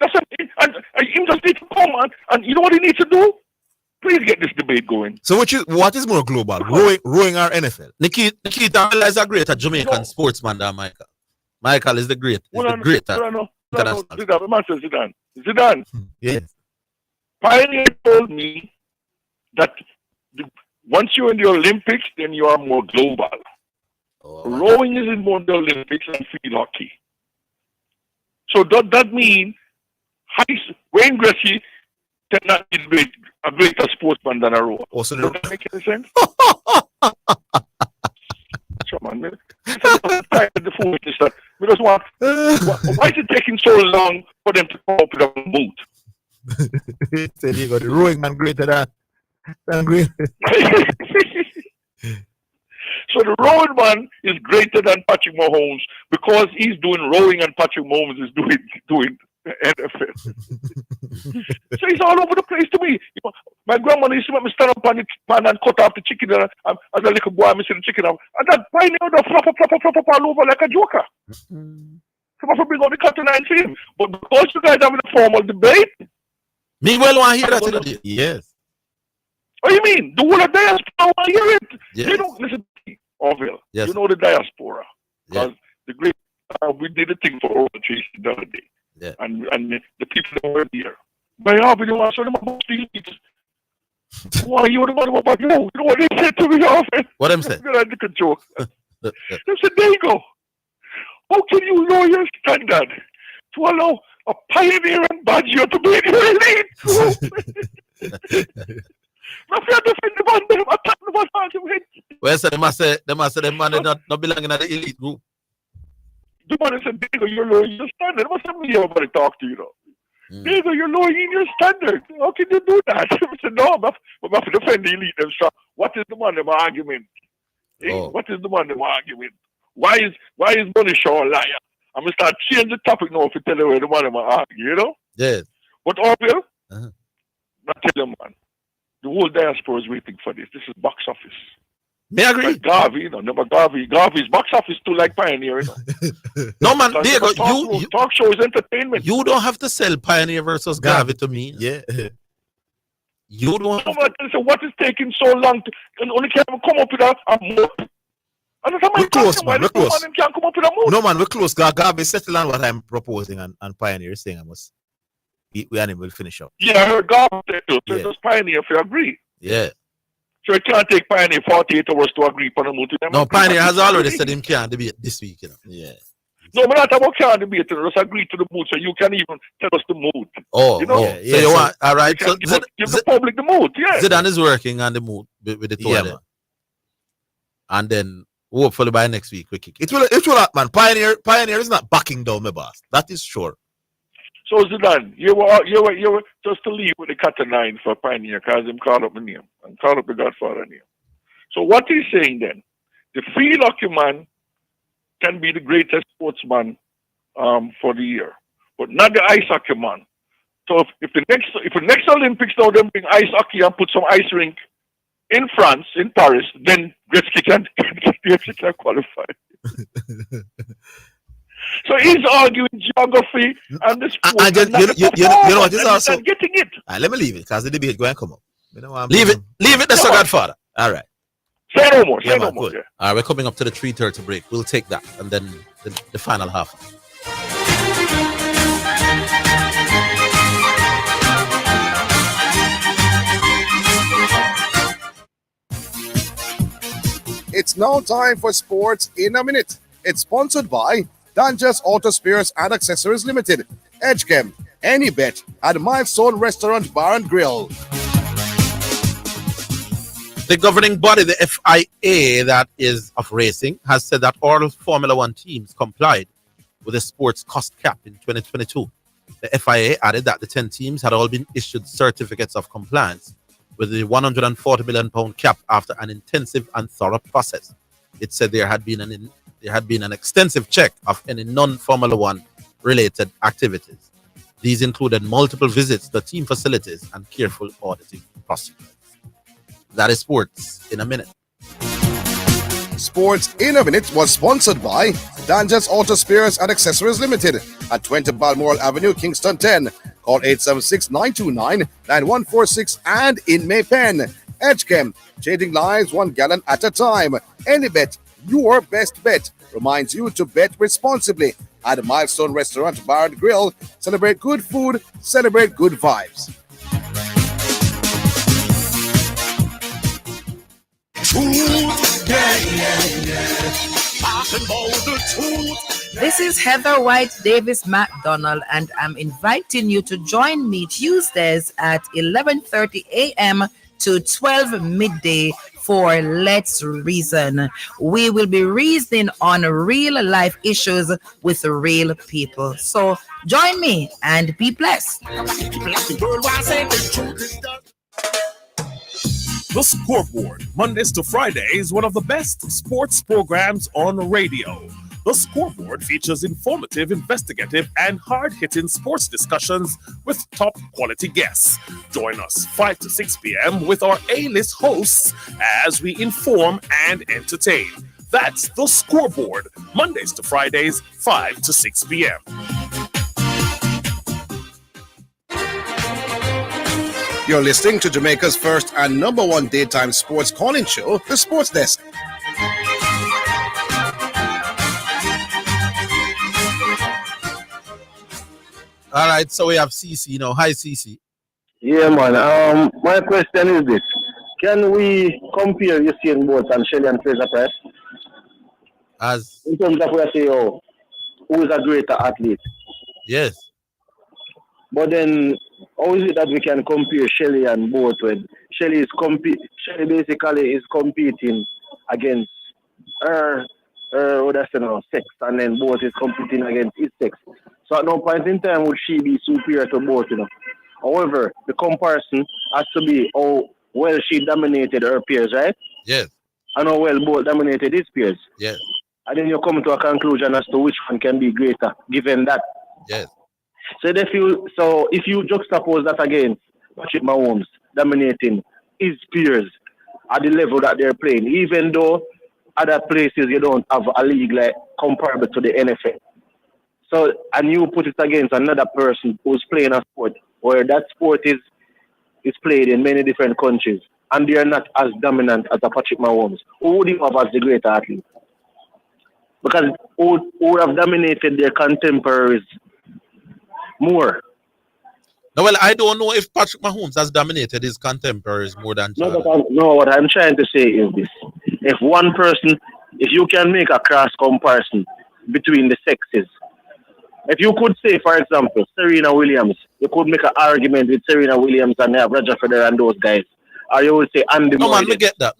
that's and him just need to come and you know what he needs to do? Please get this debate going. So what is more global, rowing or NFL? Nikita is a greater Jamaican sportsman than Michael. Michael is the great. Zidane. Yes. Pioneer told me that once you're in the Olympics, then you are more global. Rowing is in more the Olympics than field hockey. So does that mean Wayne Gretzky cannot be a greater sportsman than a rower? Also, does that make any sense? The foolishness that we just want. Why is it taking so long for them to come up with a mood? Said you got the rowing man greater than great. So the rowing man is greater than Patrick Mahomes because he's doing rowing and Patrick Mahomes is doing NFL. So he's all over the place to me. My grandmother used to make me stand up on the pan and cut off the chicken. As a little boy, I see the chicken. And that pioneer would flop all over like a joker. So I bring out the cotton and see him. But because you guys having a formal debate. Me well want to hear that today. Yes. What do you mean? The whole of diaspora want to hear it. Yes. They don't listen. Orville. Yes. You know the diaspora. Yeah. Because the great, we did a thing for Orville Tracy the other day. Yeah. And the people that were there. But Orville, you want to show them about the elite. Why you want to about you? You know what they said to me, Orville? What them say? I think a joke. They said, there you go. How can you lower your standard to allow a pioneer and Baggio to be in your elite? Not fair to defend the man, them attack the man argument. Well, so they must say the man is not belonging in the elite group. The man said, Diego, you're lowering your standard. What's up me about to talk to you, though? Diego, you're lowering your standard. How can you do that? I said, no, I'm not to defend the elite. So what is the man of argument? What is the man of argument? Why is Money Shaw a liar? I'm going to start changing the topic now if you tell you where the man of argue, you know? Yes. But Orville, not tell you, man. The whole diaspora is waiting for this. This is box office. May I agree? Like Garvey, you know, never Garvey's box office too like Pioneer, you know. No man, Because Diego, talk show is entertainment. you don't have to sell Pioneer versus Garvey to me. Yeah. You don't have to. So what is taking so long to only can come up with a moat? We're close, man. We're close. Can't come up with a moat. No, man, we're close. Garvey settled on what I'm proposing, and Pioneer is saying I must. We and him will finish up. Yeah, I heard Garvey say too. So it's Pioneer if you agree. Yeah. So it can't take Pioneer 48 hours to agree upon a moat. No, Pioneer has already said him can't debate this week, you know. Yeah. No, but not about can't debate. Just agree to the mood, so you can even tell us the mood. Oh, you know? So you want, all right. So give the public the mood, yeah. Zidane is working on the mood with the two of them. And then hopefully by next week we kick it. It will man. Pioneer is not backing down, my boss. That is sure. So Zidane, you were just to leave with the cat and nine for Pioneer because him called up the name and called up the Godfather name. So what he's saying then, the field hockey man can be the greatest sportsman for the year, but not the ice hockey man. So if the next Olympics now them bring ice hockey and put some ice rink in France, in Paris, then Gretzky can qualify. So he's arguing geography and the sport. You know what is also getting it. Let me leave it because the debate going to come up. Leave it, that's a Godfather. All right. Say no more. Say no man, more. Yeah. All right, we're coming up to the 3:30 break. We'll take that and then the final half. It's now time for Sports in a Minute. It's sponsored by Dangerous Auto Spares and Accessories Limited, Edgechem, Any Bet, and Milestone Restaurant Bar and Grill. The governing body, the FIA, that is of racing, has said that all Formula One teams complied with the sports cost cap in 2022. The FIA added that the 10 teams had all been issued certificates of compliance with the £140 million cap after an intensive and thorough process. It said there had been an extensive check of any non-Formula One related activities. These included multiple visits to team facilities and careful auditing procedures. That is Sports in a Minute. Sports in a Minute was sponsored by Dangerous Auto Spares and Accessories Limited at 20 Balmoral Avenue, Kingston 10. Call 876-929-9146 and in Maypen. Edgechem, changing lives 1 gallon at a time. Any Bet, your best bet, reminds you to bet responsibly at Milestone Restaurant Bar and Grill. Celebrate good food, celebrate good vibes. This is Heather White Davis McDonald, and I'm inviting you to join me Tuesdays at 11:30 a.m. to 12 midday for Let's Reason. We will be reasoning on real life issues with real people. So join me and be blessed. The Scoreboard, Mondays to Fridays, one of the best sports programs on radio. The Scoreboard features informative, investigative, and hard-hitting sports discussions with top-quality guests. Join us 5 to 6 p.m. with our A-list hosts as we inform and entertain. That's The Scoreboard, Mondays to Fridays, 5 to 6 p.m. You're listening to Jamaica's first and number one daytime sports calling show, The Sports Desk. All right, so we have CC now. Hi, CC. Yeah, man. My question is this: can we compare Usain Bolt and Shelley and Fraser Price As in terms of where say, oh, who is a greater athlete? yes. But then, how is it that we can compare Shelley and Bolt when Shelley basically is competing against her, what I say now, sex, and then Bolt is competing against his sex. So at no point in time would she be superior to Bolt, you know. However, the comparison has to be how well she dominated her peers, right? Yes. And how well Bolt dominated his peers. Yes. And then you come to a conclusion as to which one can be greater, given that. Yes. So if you juxtapose that against Patrick Mahomes dominating his peers at the level that they're playing, even though other places you don't have a league like comparable to the NFL. So and you put it against another person who's playing a sport where that sport is played in many different countries and they are not as dominant as a Patrick Mahomes. Who would you have as the greater athlete? Because who would have dominated their contemporaries more? No, well, I don't know if Patrick Mahomes has dominated his contemporaries more than Jordan. What I'm trying to say is this. If you can make a cross comparison between the sexes, if you could say, for example, Serena Williams, you could make an argument with Serena Williams and have Roger Federer and those guys. Or you would say Andy No, Murray. man, me get that.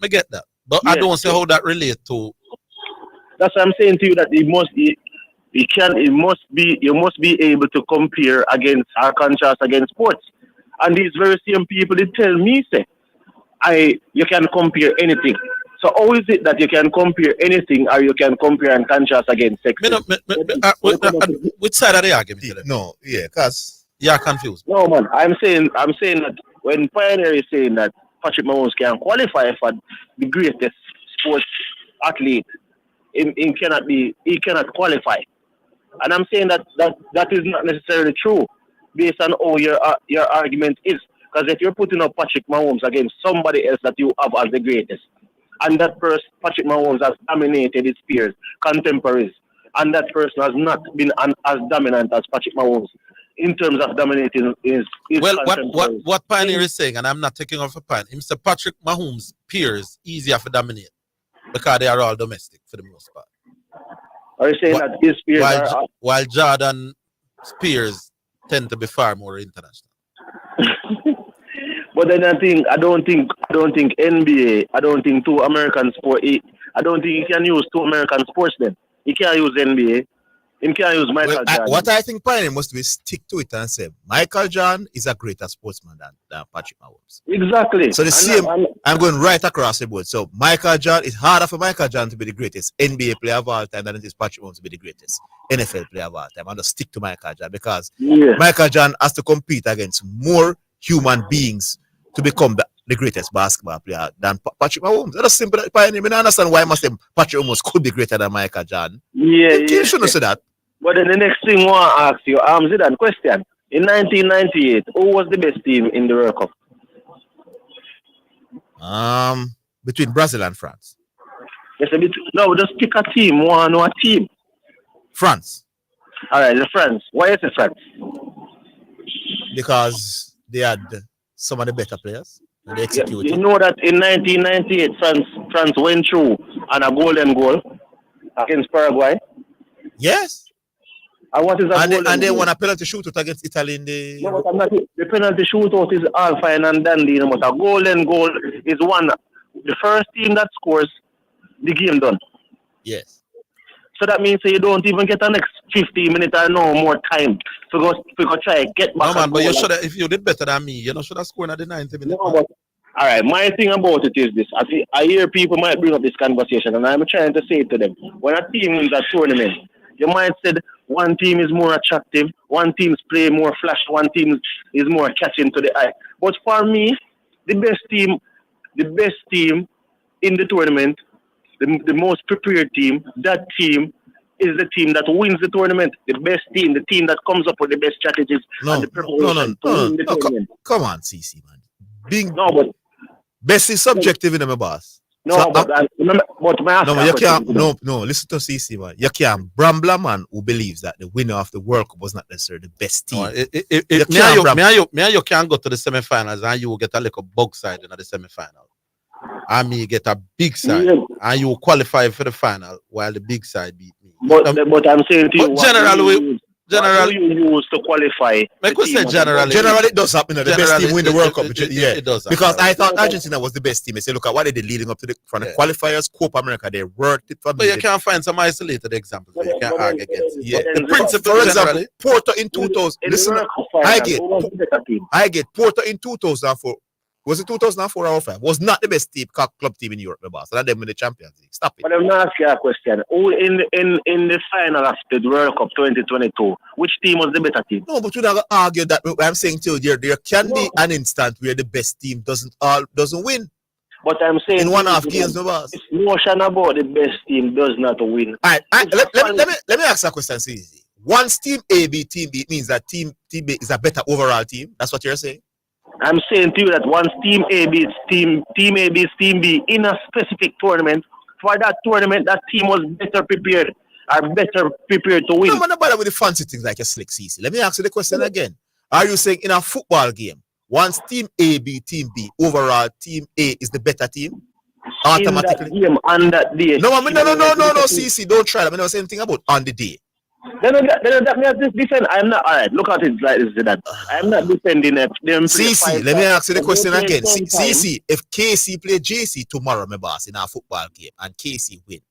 But I don't see how that relate to. That's what I'm saying to you, that you must be able to compare against or contrast against sports. And these very same people, they tell me, say, you can compare anything. So how is it that you can compare anything or you can compare and contrast against sex? Which side of the argument? No, yeah, because you're confused. No, man. I'm saying that when Pioneer is saying that Patrick Mahomes can qualify for the greatest sports athlete, he cannot qualify. And I'm saying that is not necessarily true based on how your argument is. Because if you're putting up Patrick Mahomes against somebody else that you have as the greatest, and that person, Patrick Mahomes, has dominated his peers, contemporaries, and that person has not been as dominant as Patrick Mahomes in terms of dominating his contemporaries. What Pioneer is saying, and I'm not taking off a point, Mr. Patrick Mahomes' peers easier to dominate because they are all domestic for the most part. Are you saying that his peers while Jordan's peers tend to be far more international? But then I don't think NBA, I don't think two American sport. I don't think he can use two American sports then. He can't use NBA. He can't use Michael Jordan. What I think Pioneer must be stick to it and say Michael Jordan is a greater sportsman than Patrick Mahomes. Exactly. So I'm going right across the board. So Michael Jordan, it's harder for Michael Jordan to be the greatest NBA player of all time than it is Patrick Mahomes to be the greatest NFL player of all time. I'm going to stick to Michael Jordan because Michael Jordan has to compete against more human beings to become the greatest basketball player than Patrick Mahomes. That's simple. Pioneer. I don't understand why must Patrick Mahomes could be greater than Michael Jordan. You shouldn't say that. But then the next thing I want to ask you, Zidane, question. In 1998, who was the best team in the World Cup? Between Brazil and France. Yes, just pick a team, one or a team. France. All right, France. Why is it France? Because they had some of the better players. And they executed. You know that in 1998, France went through on a golden goal against Paraguay. Yes. And what is that? And they won a penalty shootout against Italy in the. No, but I'm not. The penalty shootout is all fine and dandy, but a golden goal is one. The first team that scores, the game done. Yes. So that means you don't even get the next 15 minutes or no more time to go try to get back. No, man, but you should have, if you did better than me, you should have scored at the 90 minutes. No, but, all right, my thing about it is this. I hear people might bring up this conversation, and I'm trying to say to them, when a team wins a tournament, you might say one team is more attractive, one team's play more flash, one team is more catching to the eye. But for me, the best team in the tournament, the most prepared team, that team is the team that wins the tournament. The best team, the team that comes up with the best strategies and the preparation to win the tournament. Come on, CC, man. Best is subjective in my boss. No, So, but my ask no, a you question, can't. No. Listen to CC, man. You can't. Brambla man who believes that the winner of the World Cup was not necessarily the best team. No, You me and can't you can go to the semifinals and you will get a little bug side in the semifinal. And me get a big side and you will qualify for the final while the big side beat me. But I'm saying to you, what do you use to qualify? Like we say generally. Generally, it does happen. The best team win the World Cup. It does happen. Because I thought Argentina was the best team. I say, look at what they did leading up to the qualifiers, Copa America. They worked it for me. But you can't find some isolated examples where you can't argue against it. Yeah. The principle, for example, Porto in 2000. Listen, I get Porto in 2004. Was it 2004 or 05? Was not the best club team in Europe, the boss. That them in the Champions League. Stop it. But I'm not asking a question. Who in the final of the World Cup 2022, which team was the better team? No, but you don't argue that. I'm saying to you, there can be an instant where the best team doesn't win. But I'm saying in one half games, no boss. It's notion about the best team does not win. All right, let me ask a question. So easy. Once team A beat team B, it means that team B is a better overall team. That's what you're saying. I'm saying to you that once team A beats team A beats team B in a specific tournament, for that tournament, that team was better prepared to win. No, bother with the fancy things like a slick CC. Let me ask you the question again. Are you saying in a football game, once team A beat team B, overall team A is the better team? Automatically. In that game, on that day. No, CC, don't try that. I never say anything about on the day. I'm not all right. Look at it like this. That I'm not defending them. CC, let me ask you the question again. CC, if KC play JC tomorrow, my boss, in our football game, and KC win,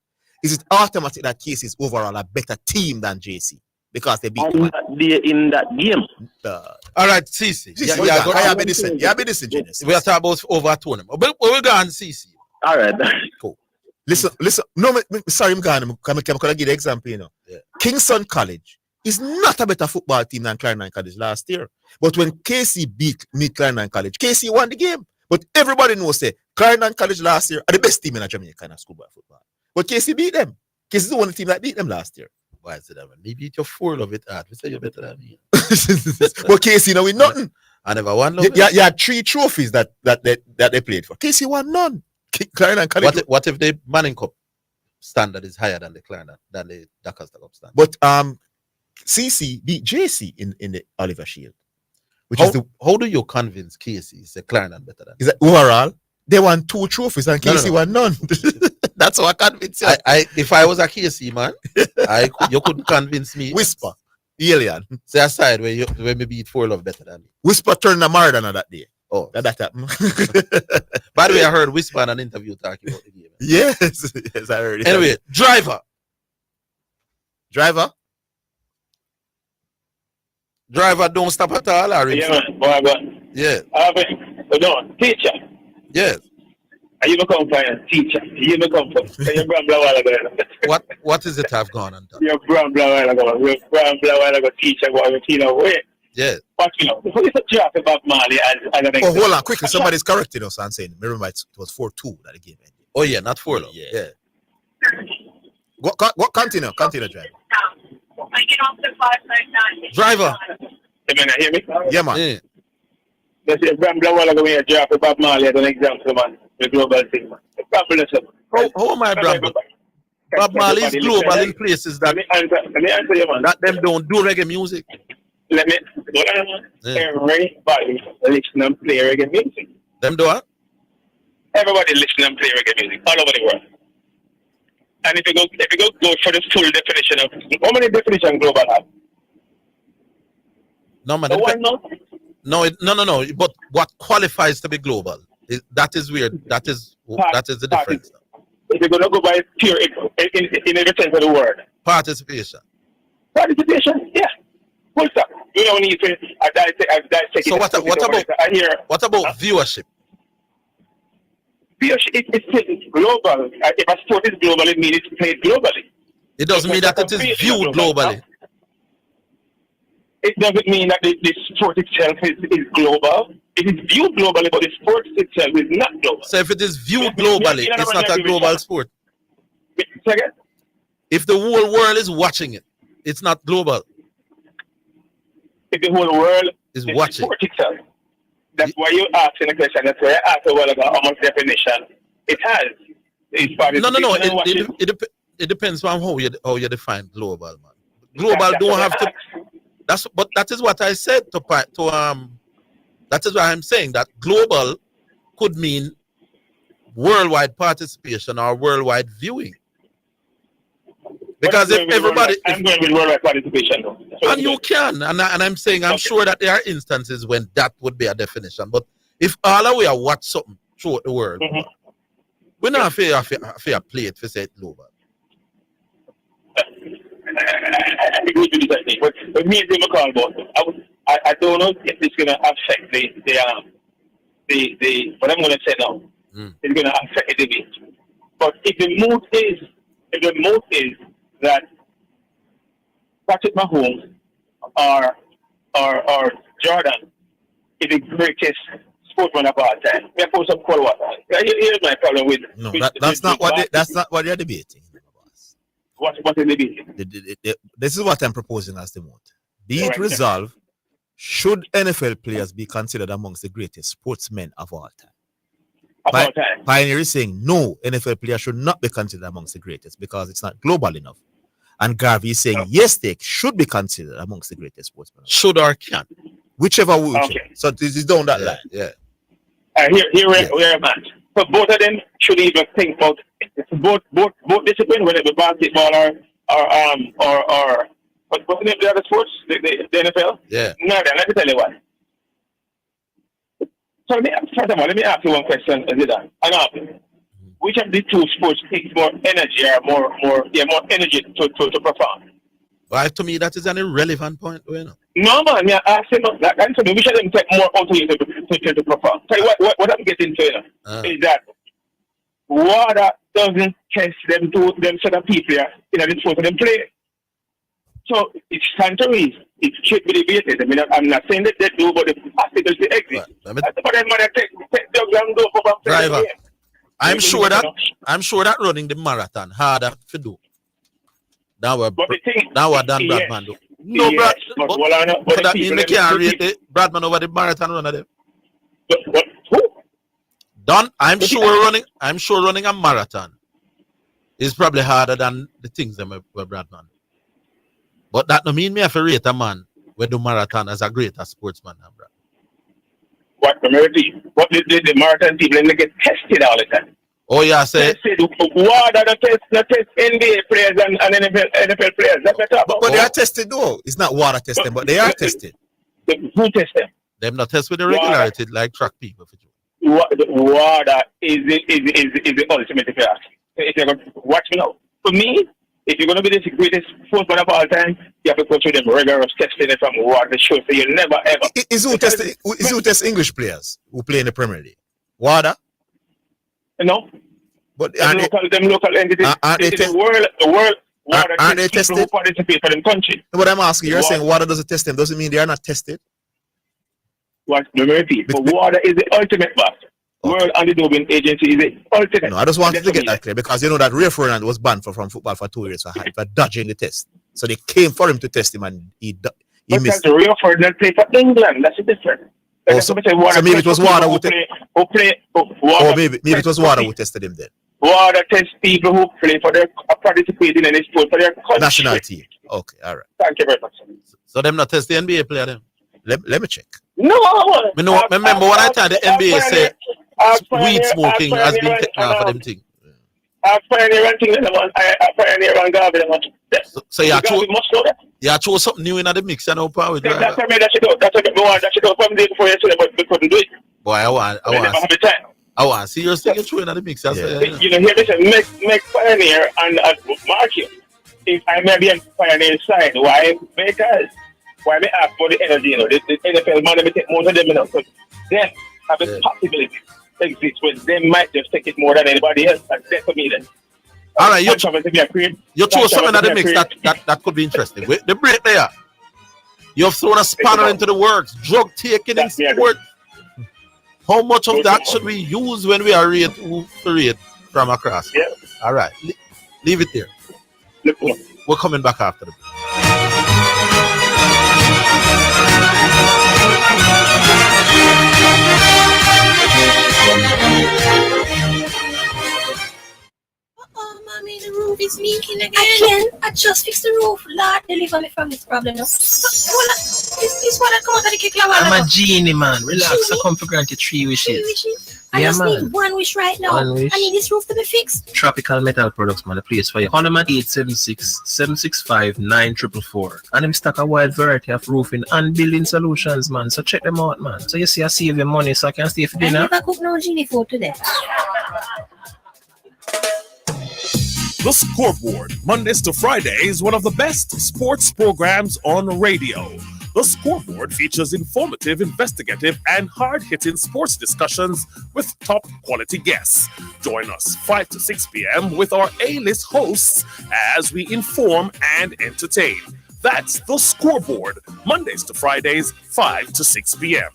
is it automatic that KC is overall a better team than JC because they beat in that game? All right, CC. Yeah, be disingenuous. We are talking about over tournament. But we're going CC. All right, cool. Listen. No, sorry, I'm going to give the example. You know, Kingston College is not a better football team than Clarendon College last year. But when KC beat Clarendon College, KC won the game. But everybody knows that Clarendon College last year are the best team in Jamaica in schoolboy football. But KC beat them. KC is the only team that beat them last year. Why is it that? Maybe it's your four of it. We say you're better than me. But KC now win nothing. I never won. You had 3 trophies that they played for. KC won none. Clarendon College. What if the Manning Cup standard is higher than the Clarendon than the Dacaster Cup standard? But CC beat JC in the Oliver Shield. How do you convince KC is a Clarendon better than? Is that overall they won 2 trophies and KC won none? That's how I convince you. If I was a KC man, you couldn't convince me. Whisper, alien. Say aside where me beat 4 love better than me. Whisper turned a Maradona that day. Oh, that happened. By the way, I heard Whisper in an interview talking about the game. Yes, I heard it. Anyway, driver, don't stop at all. Teacher. Yes. Are you become fire teacher? You become What is it I've gone and done? You're brown teacher way. Yes. But before you talk about Mali hold on, quickly. Somebody's correcting us and saying, remember, it was 4-2 that the game ended. Oh, yeah, not 4 love. Yeah. What continue, driver. I get off the 599. Driver. You mean hear me? Yeah, man. Yeah. They say, drop Bob Marley as an example, man. The global thing, man. The problem is, how am I, Bob? Bob Marley is global in places that let me answer you, man. That them don't do reggae music. Everybody listen and play reggae music. Them do what? Everybody listen and play reggae music all over the world. And if you go for the full definition of how many definitions global have? No, man. No. But what qualifies to be global? That is weird. That is the difference. If you're gonna go by pure in every sense of the word. Participation, yeah. Full stop. You don't need to dissect. So what about viewership? Viewership it's global. If a sport is global, it means it's played globally. It doesn't mean that it is viewed globally. It doesn't mean that the sport itself is global. It is viewed globally, but the sport itself is not global. So if it is viewed globally, it's not a global sport. Second? If the whole world is watching it, it's not global. If the whole world is watching sport itself. That's why you asking the question. That's why I asked a while ago how much definition it has. It's No. participation and watching. It depends on how you define global, man. Global don't have to. That is what I said that is why I'm saying that global could mean worldwide participation or worldwide viewing. Because if everybody, I'm going with worldwide participation, though. And you can, and I'm saying I'm sure that there are instances when that would be a definition. But if all of we are watch something throughout the world, we're not fair play it for say it global. I agree with you that thing. But me and Jim call about I don't know if it's gonna affect the what I'm gonna say now. It's gonna affect the debate. But if the mood is that Patrick Mahomes or Jordan is the greatest sportsman of all time, we put some cold water. Here's my problem with that's not what they're debating. What is debating? This is what I'm proposing as the moot. Be it resolved, should NFL players be considered amongst the greatest sportsmen of all time? Pioneer is saying no, NFL players should not be considered amongst the greatest because it's not global enough. And Garvey is saying yes, they should be considered amongst the greatest sportsmen. Should or can. Whichever we So this is down that line. Yeah. Here we're at. So both of them should even think about both disciplines, whether it be basketball or what's the name of the other sports? The NFL? Yeah. No, let me tell you what. So first of all, let me ask you one question, Zidane. Which of the two sports takes more energy or more energy to perform? Well, to me, that is an irrelevant point. No, man. Yeah, ask him that. Which of them take more out of you to perform? Tell you what I'm getting to is that water doesn't test them sort of people in the sport them play. So it's contrary. It should be debated. I mean, I'm not saying that they do, but the possibility exists. But then when I take drugs and go for driver. I'm sure that running the marathon harder to do. Now we're done Bradman do. No, yes, but that means we can't rate Bradman over the marathon runner there. Done. I'm sure running a marathon is probably harder than the things that were Bradman. But that no mean me have to rate a man who do marathon as a greater sportsman than Brad. What the marathon people they get tested all the time. Oh yeah, say water not test NBA players and NFL players. That's what I'm but they are tested though. It's not water testing, but they are tested. Who test them? Them not test with the regularity like track people. Water is the ultimate if you ask. If you're going to watch me now. For me, if you're going to be the greatest footballer of all time, you have to go through them rigorous testing from water show so you never ever. Is who test English players who play in the Premier League? Water? No. But them local entities, the world water aren't they tested? Who participate for them country. What I'm asking, you're saying water doesn't test them, doesn't mean they are not tested? What the repeat? But water is the ultimate boss. World Anti-Doping Agency is the ultimate. No, I just wanted to get that clear because you know that Ray Ferdinand was banned from football for 2 years for dodging the test. So they came for him to test him and he missed. Because Ray Ferdinand played for England. That's the difference. So maybe it was water who maybe it was water who tested him then. Water test people who play for their participating in a sport for their country. National team. Okay, all right. Thank you very much. So them not test the NBA player then? Let me check. No. Remember when I tell the NBA said weed smoking has been taken off for them thing. I pioneer and thing I pioneer and Garvey. So you throw something new in the mix and open with that. That's what that should do from day before yesterday, but we couldn't do it. Boy, I want see your thing throw in the mix. You know, here this make pioneer and mark you. If I may be on pioneer side, why? Because why me ask for the energy, you know, the NFL man may take most of them, you know, so them have a possibility exists where they might just take it more than anybody else. That's for me then. All right, you throw something at the mix that could be interesting. The break there. You have thrown a spanner into the works. Drug taking in sport. How much of that should we use when we are rate from across? Yeah. All right. Leave it there. We're coming back after the break. I just fixed the roof. Lord, deliver me from this problem now. This one that come out of the kick. I'm a genie, man. Relax. I come for granted 3 wishes. 3 wishes? I just need 1 wish right now. 1 wish. I need this roof to be fixed. Tropical Metal Products, man. The place for you. Call them at 876-765-9444. And them stock a wide variety of roofing and building solutions, man. So check them out, man. So you see I save your money so I can stay for dinner. I never cook no genie food today. The Scoreboard, Mondays to Fridays, one of the best sports programs on radio. The Scoreboard features informative, investigative, and hard-hitting sports discussions with top-quality guests. Join us 5 to 6 p.m. with our A-list hosts as we inform and entertain. That's The Scoreboard, Mondays to Fridays, 5 to 6 p.m.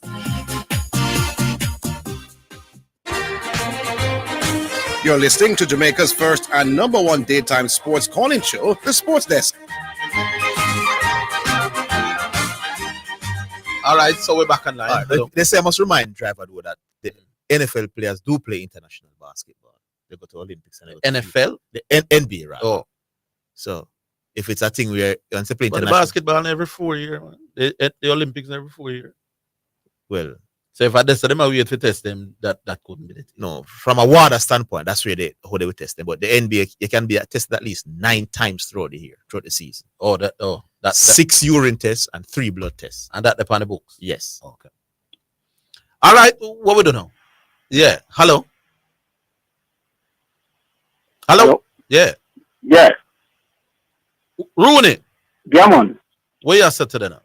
You're listening to Jamaica's first and number 1 daytime sports calling show, The Sports Desk. All right, so we're back online. They say I must remind Driver though that the NFL players do play international basketball. They go to Olympics and NFL? The NBA, right? Oh. So if it's a thing where you want to play But the international basketball every 4 years, man. The Olympics every 4 years. Well, so if I tested them, I wait to test them, that couldn't be it. no, from a water standpoint, that's where how they would test them. But the NBA, you can be tested at least 9 times throughout the year, throughout the season. That 6 urine tests and 3 blood tests. And that upon the books. Yes. Okay. All right, what we do now? Yeah. Hello. Yeah. Yeah. Rooney. Yeah, man. Where you sit today now?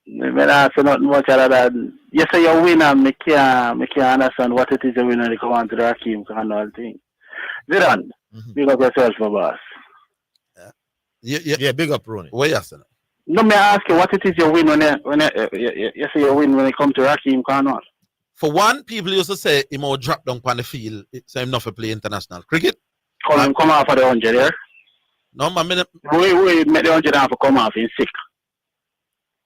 I say nothing much other than you say you win and me can't understand what it is you win when you come on to the Hakeem and all things. Zidane, big up yourself for boss. Yeah, big up Rooney. Where you sit? No, me ask you what it is you win when you say you win when you come to Hakeem and all. For one, people used to say he more drop down on the field, so him not for play international cricket. Come off of the 100 there. No, man. We make the 100 and come off in sick.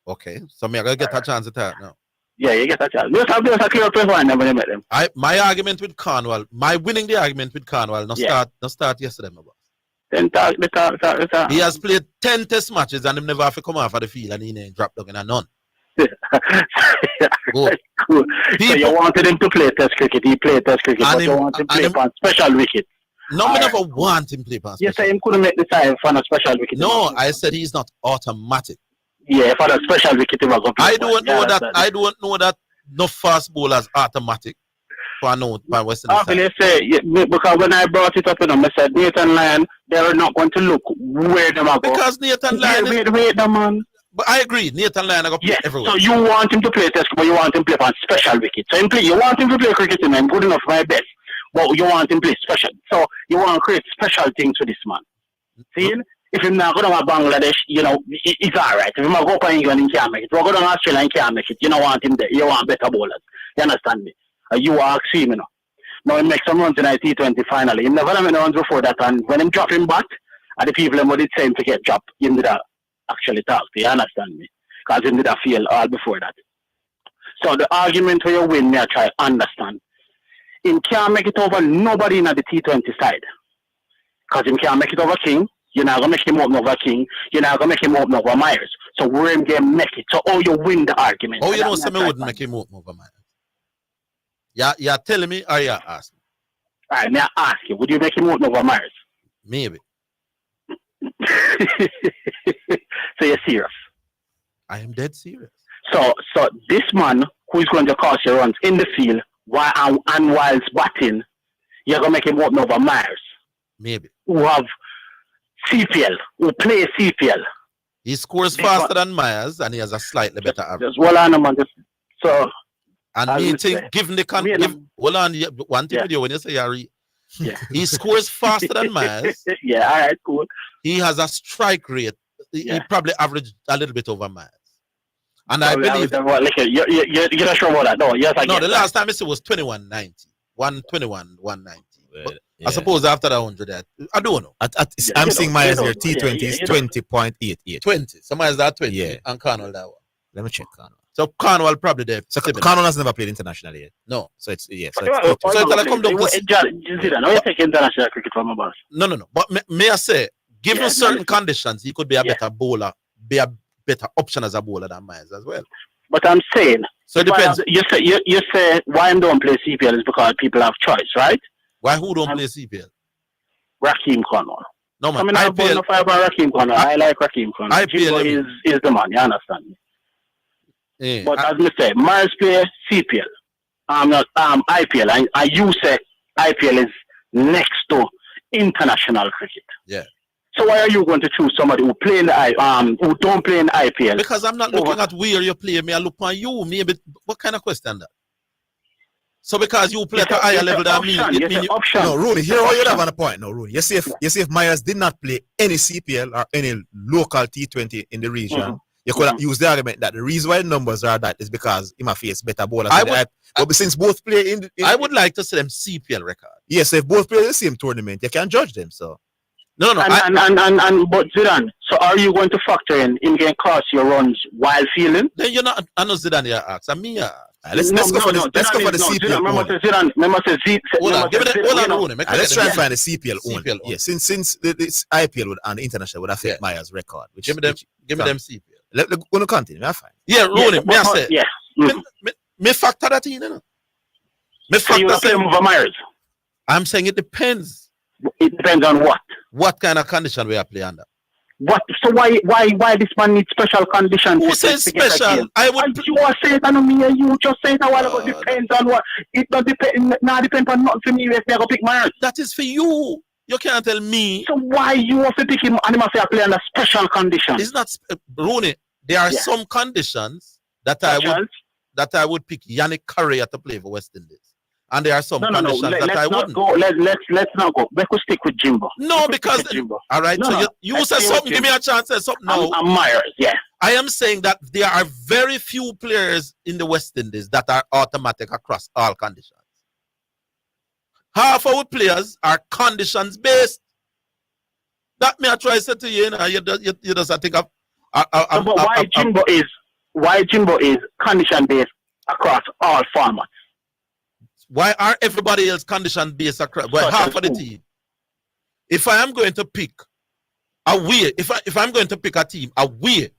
Okay, so me I gotta get a chance at that now. Yeah, you get a chance. Just have a clear place when you met them. My argument with Cornwall, my winning the argument with Cornwall, not start yesterday, my boss. Then talk. He has played 10 test matches and him never have to come off of the field and he ain't dropped down in a none. Cool. So you wanted him to play test cricket, he played test cricket, but you want him to play on special wicket. No, I never want him to play on special. You say him couldn't make the time for a special wicket. No, I said he's not automatic. Yeah, for the special wicket, he was going to play. I don't know that no fast bowlers automatic. For Western side. Say, because when I brought it up, I said Nathan Lyon, they're not going to look where they are going. Because Nathan Lyon. Wait, man. But I agree, Nathan Lyon are going to play everywhere. So you want him to play test, but you want him to play on special wicket. So you want him to play cricket, and I'm good enough for my best. But you want him to play special. So you want to create special things for this man. See? If he's not going to Bangladesh, it's all right. If he's not going to England, he can't make it. If we're going to Australia, he can't make it. You don't want him there. You want better bowlers. You understand me? You are extreme, Now he makes some runs in a T20 finally. He never made runs before that, and when him drop him back, the people would say him to get dropped, he did actually talk to you. understand me? Because he did a fail all before that. So the argument for your win, I try to understand. He can't make it over nobody in the T20 side. Because he can't make it over King. You're not going to make him open over King. You're not going to make him open over Myers. So where him game make it. So you win the argument. Oh, you know, somebody wouldn't make him open over Myers. You're telling me or you're asking? All right, may I ask you, would you make him open over Myers? Maybe. So you're serious? I am dead serious. So this man who is going to cost you runs in the field while batting, you're going to make him open over Myers? Maybe. Who have CPL, who play CPL. He scores faster than Myers and he has a slightly better average. Just hold on, man. And me think, given the hold on, one thing with you when you say he scores faster than Myers. Yeah, all right, cool. He has a strike rate. He probably averaged a little bit over Myers. And I believe you're not sure about that. No, the last time I said was 21.90. 121.190. Well, I suppose after that 100, I don't know. I'm seeing Myers here. T20 is 20.88. 20. So Myers that 20. Yeah. And Cornwall that one. Let me check Cornwall. So Cornwall probably there. So Cornwall has never played internationally yet. No. So it's So it's come down to you take international cricket from a boss. No. But may I say, Given certain conditions, he could be a better bowler, be a better option as a bowler than Myers as well. But I'm saying, so it depends. You say why I don't play CPL is because people have choice, right? Why who don't play CPL? Raheem Cornwall. No man, I mean, no fire about Raheem Cornwall. I like Raheem Cornwall. IPL is the man. You understand me? Yeah, but as me say, Myers play CPL. I'm not IPL. And you say IPL is next to international cricket. Yeah. So why are you going to choose somebody who play in the who don't play in the IPL? Because I'm not looking at where you play. Me, I look on you. Maybe what kind of question that? So because you play at a higher level than me, it means option. No, Rooney, here how you have a point. No, Rooney. You see if Myers did not play any CPL or any local T20 in the region, you could have used the argument that the reason why the numbers are that is because he might face better bowlers. But since both play in I would like to see them CPL record. Yes, if both play the same tournament, you can judge them. So no. But Zidane, so are you going to factor in getting cost your runs while fielding? Then you're not. I know Zidane here asks. I'm me. Let's go for the CPL. Hold on. Let's try and find the CPL only. Yeah, since this IPL and the international would affect Myers' record. Give me them CPL. Let's go to continue. That's fine. Yeah, Rooney. Me I say. Me factor that in. Me factor over Myers. I'm saying it depends. It depends on what? What kind of condition we are playing under? What? So why this man needs special conditions? Who says special? You are saying that me and you just said a while ago. Depends on what? It not depend. Now depend on nothing for me if they go pick Myers. That is for you. You can't tell me. So why you have to pick him and he must play under special conditions? It's not Rooney. There are some conditions that I would pick Yannick Curry to play for West Indies. And there are some conditions that I wouldn't. Let's not go. We could stick with Jimbo. No, because all right. So you say something. Give me a chance. Say something. No, I'm Myers. Yeah. I am saying that there are very few players in the West Indies that are automatic across all conditions. Half our players are conditions based. That may I try to say to you. You just think of. But why Jimbo is condition based across all formats? Why are everybody else condition based across? Well, half of the team. If I am going to pick away, if I'm going to pick a team away,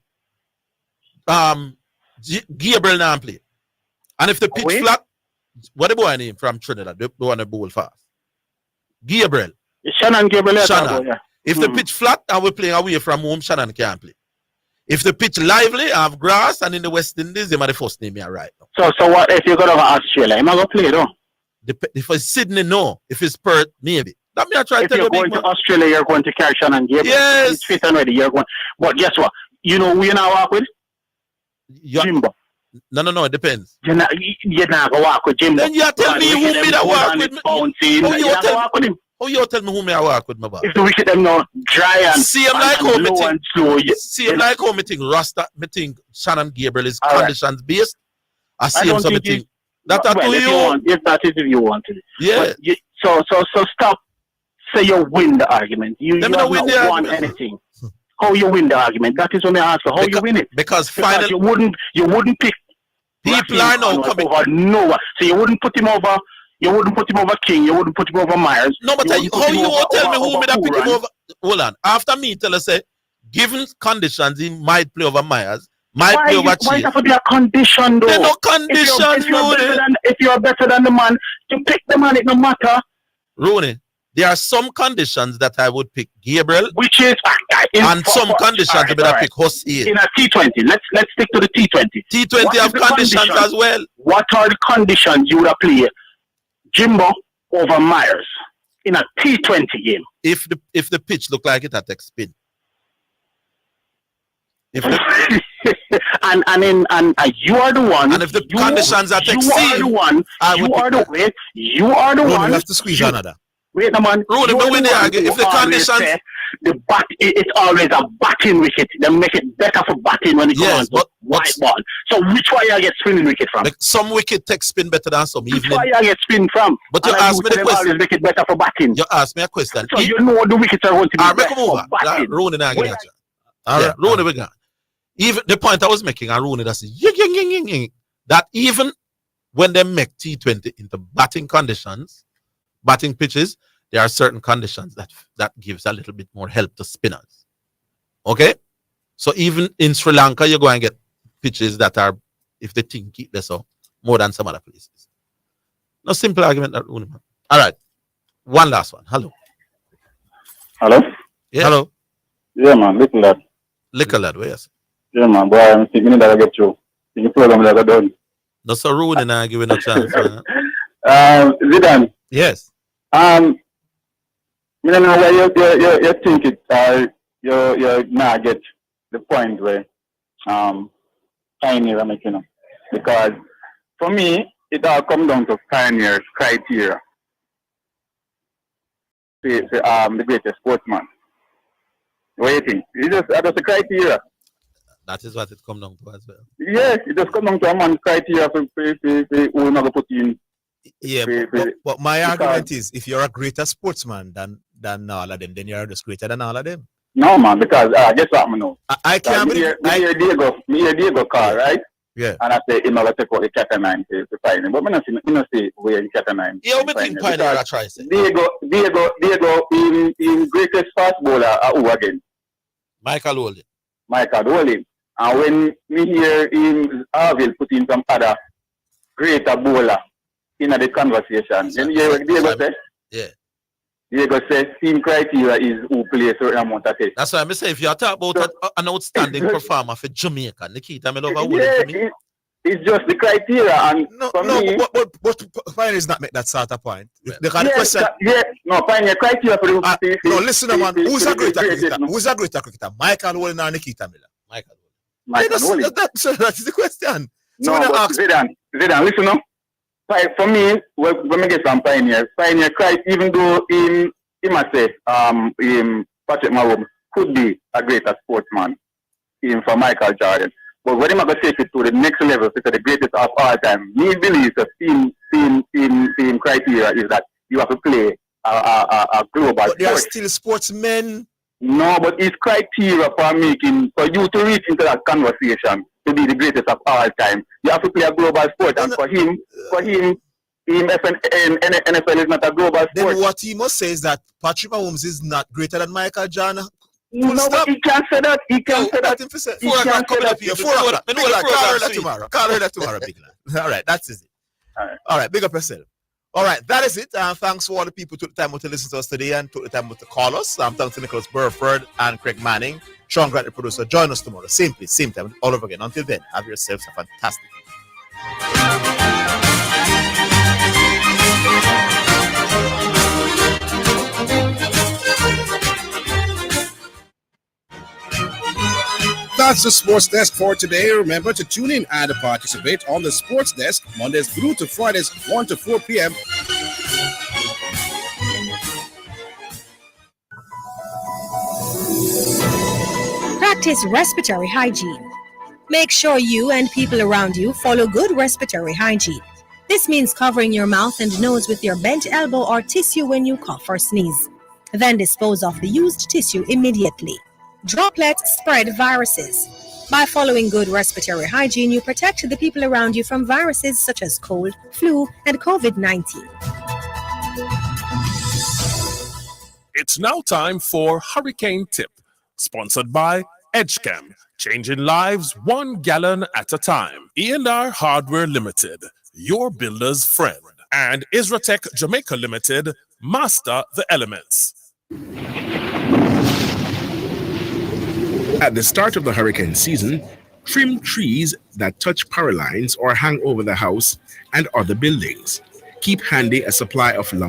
Gabriel now play, and if the pitch flat, what the boy name from Trinidad? The one that bowl fast. Gabriel. Shannon Gabriel. Shannon. If the pitch flat and we're playing away from home, Shannon can't play. If the pitch lively, I have grass, and in the West Indies, they are the first name here right now. So what if you go to Australia? Am I going to play though? If it's Sydney, no. If it's Perth, maybe. That me I try to tell you. If you're going to Australia, you're going to carry Shannon Gabriel. Yes. It's fit and ready. You're going. But guess what? You know who you now walk with? Jimbo. No. It depends. You're not going to walk with Jimbo. Then you tell me who me that walk with me. How you tell me who me I walk with, my boy? If the wicked them now dry and see him like how me think. See him like how me think. Rasta, me think Shannon Gabriel is conditions based. I see him so me think. That are to you. If that is if you want to. Yeah. So stop. Say you win the argument. You have not won anything. How you win the argument? That is what I ask. How you win it? Because finally you wouldn't pick. People are now coming over Noah. So you wouldn't put him over. You wouldn't put him over King. You wouldn't put him over Myers. No, but how you won't tell me who me that pick him over? Hold on. After me tell us say, given conditions, he might play over Myers. Might play over Chief. Why does it be a condition though? There's no condition, if you're better than the man, you pick the man. It no matter. Rooney, there are some conditions that I would pick Gabriel, which is and some conditions that I pick Hossein. In a T20, let's stick to the T20. T20 have conditions as well. What are the conditions you would play Jimbo over Myers in a T20 game? If the pitch look like it at spin. If the, and you are the one. And if the conditions are you are the one. You are the one. You have to squeeze another. Wait a man. Rooney, but when they argue, if the conditions, it's always a batting wicket. They make it better for batting when it comes to white ball. So which way you get spinning wicket from? Like some wicket take spin better than some. Which way you get spin from? But you ask me the question. Always make it better for batting. You ask me a question. So you know the wickets are going to be better for batting. Rooney, now get you. All right, Rooney, we got. Even the point I was making, and Rooney, that's that even when they make T20 into batting conditions, batting pitches, there are certain conditions that gives a little bit more help to spinners. Okay? So even in Sri Lanka, you're going to get pitches that are, if the team keep this up, more than some other places. No simple argument. All right. One last one. Hello. Hello? Yeah. Hello. Yeah, man. Little lad. Little lad, where's Yeah, man. Boy, I'm thinking that I get you. The program that I done. No, so rude and I give it a chance. Zidane. Yes. I don't know where you think it, you now get the point where Pioneer are making up. Because for me, it all comes down to Pioneer's criteria. The greatest sportsman. What do you think? It's just the criteria. That is what it comes down to as well. Yes, it just comes down to a man's criteria for who we're not going to put in. Yeah, but my argument is, if you're a greater sportsman than all of them, then you're just greater than all of them. No, man, because guess what, I know. I can't believe. Me Diego car, right? Yeah. And I say, I'm going to take out the Cat 9 to find him. But I'm not say where the Cat 9. Yeah, we think Pioneer I try to say. Diego, in greatest fast bowler, who again? Michael Holding. And when me hear in Orville put in some other greater bowler in the conversation, then Diego say, yeah. Diego says team criteria is who plays certain amount of tests. That's why I say if you talk about an outstanding performer for Jamaica, Nikita, I love Holding for me. It's just the criteria, and for me, but Pioneer is not make that sort of point. Pioneer criteria for the no, listen, man. Who's a greater cricketer? Who's a greater cricketer? Michael Holding or Nikita Miller? Michael Holding. That is the question. So no, but Zidane, listen now. For me, when we get some Pioneer criteria, even though he must say, Patrick Mahomes could be a greater sportsman, for Michael Jordan. But when I'm going to take it to the next level, to the greatest of all time, me believe the team criteria is that you have to play a global but sport. They are still sportsmen. No, but it's criteria for you to reach into that conversation to be the greatest of all time. You have to play a global sport, and for him, NFL is not a global sport. Then what he must say is that Patrick Mahomes is not greater than Michael Jordan. No, but he can't say that. He can't say that. Call her tomorrow, big lad. All right, that's it. All right, big up yourself. All right, that is it. Thanks for all the people who took the time to listen to us today and took the time to call us. Thanks to Nicholas Burford and Craig Manning. Sean Grant, the producer. Join us tomorrow. Same place, same time, all over again. Until then, have yourselves a fantastic evening. That's the Sports Desk for today. Remember to tune in and participate on the Sports Desk Mondays through to Fridays 1 to 4 p.m. Practice respiratory hygiene. Make sure you and people around you follow good respiratory hygiene. This means covering your mouth and nose with your bent elbow or tissue when you cough or sneeze. Then dispose of the used tissue immediately. Droplets spread viruses. By following good respiratory hygiene, you protect the people around you from viruses such as cold, flu, and COVID-19. It's now time for Hurricane Tip, sponsored by Edgecam, changing lives 1 gallon at a time. E&R Hardware Limited, your builder's friend. And Isratech Jamaica Limited, master the elements. At the start of the hurricane season, trim trees that touch power lines or hang over the house and other buildings. Keep handy a supply of lumber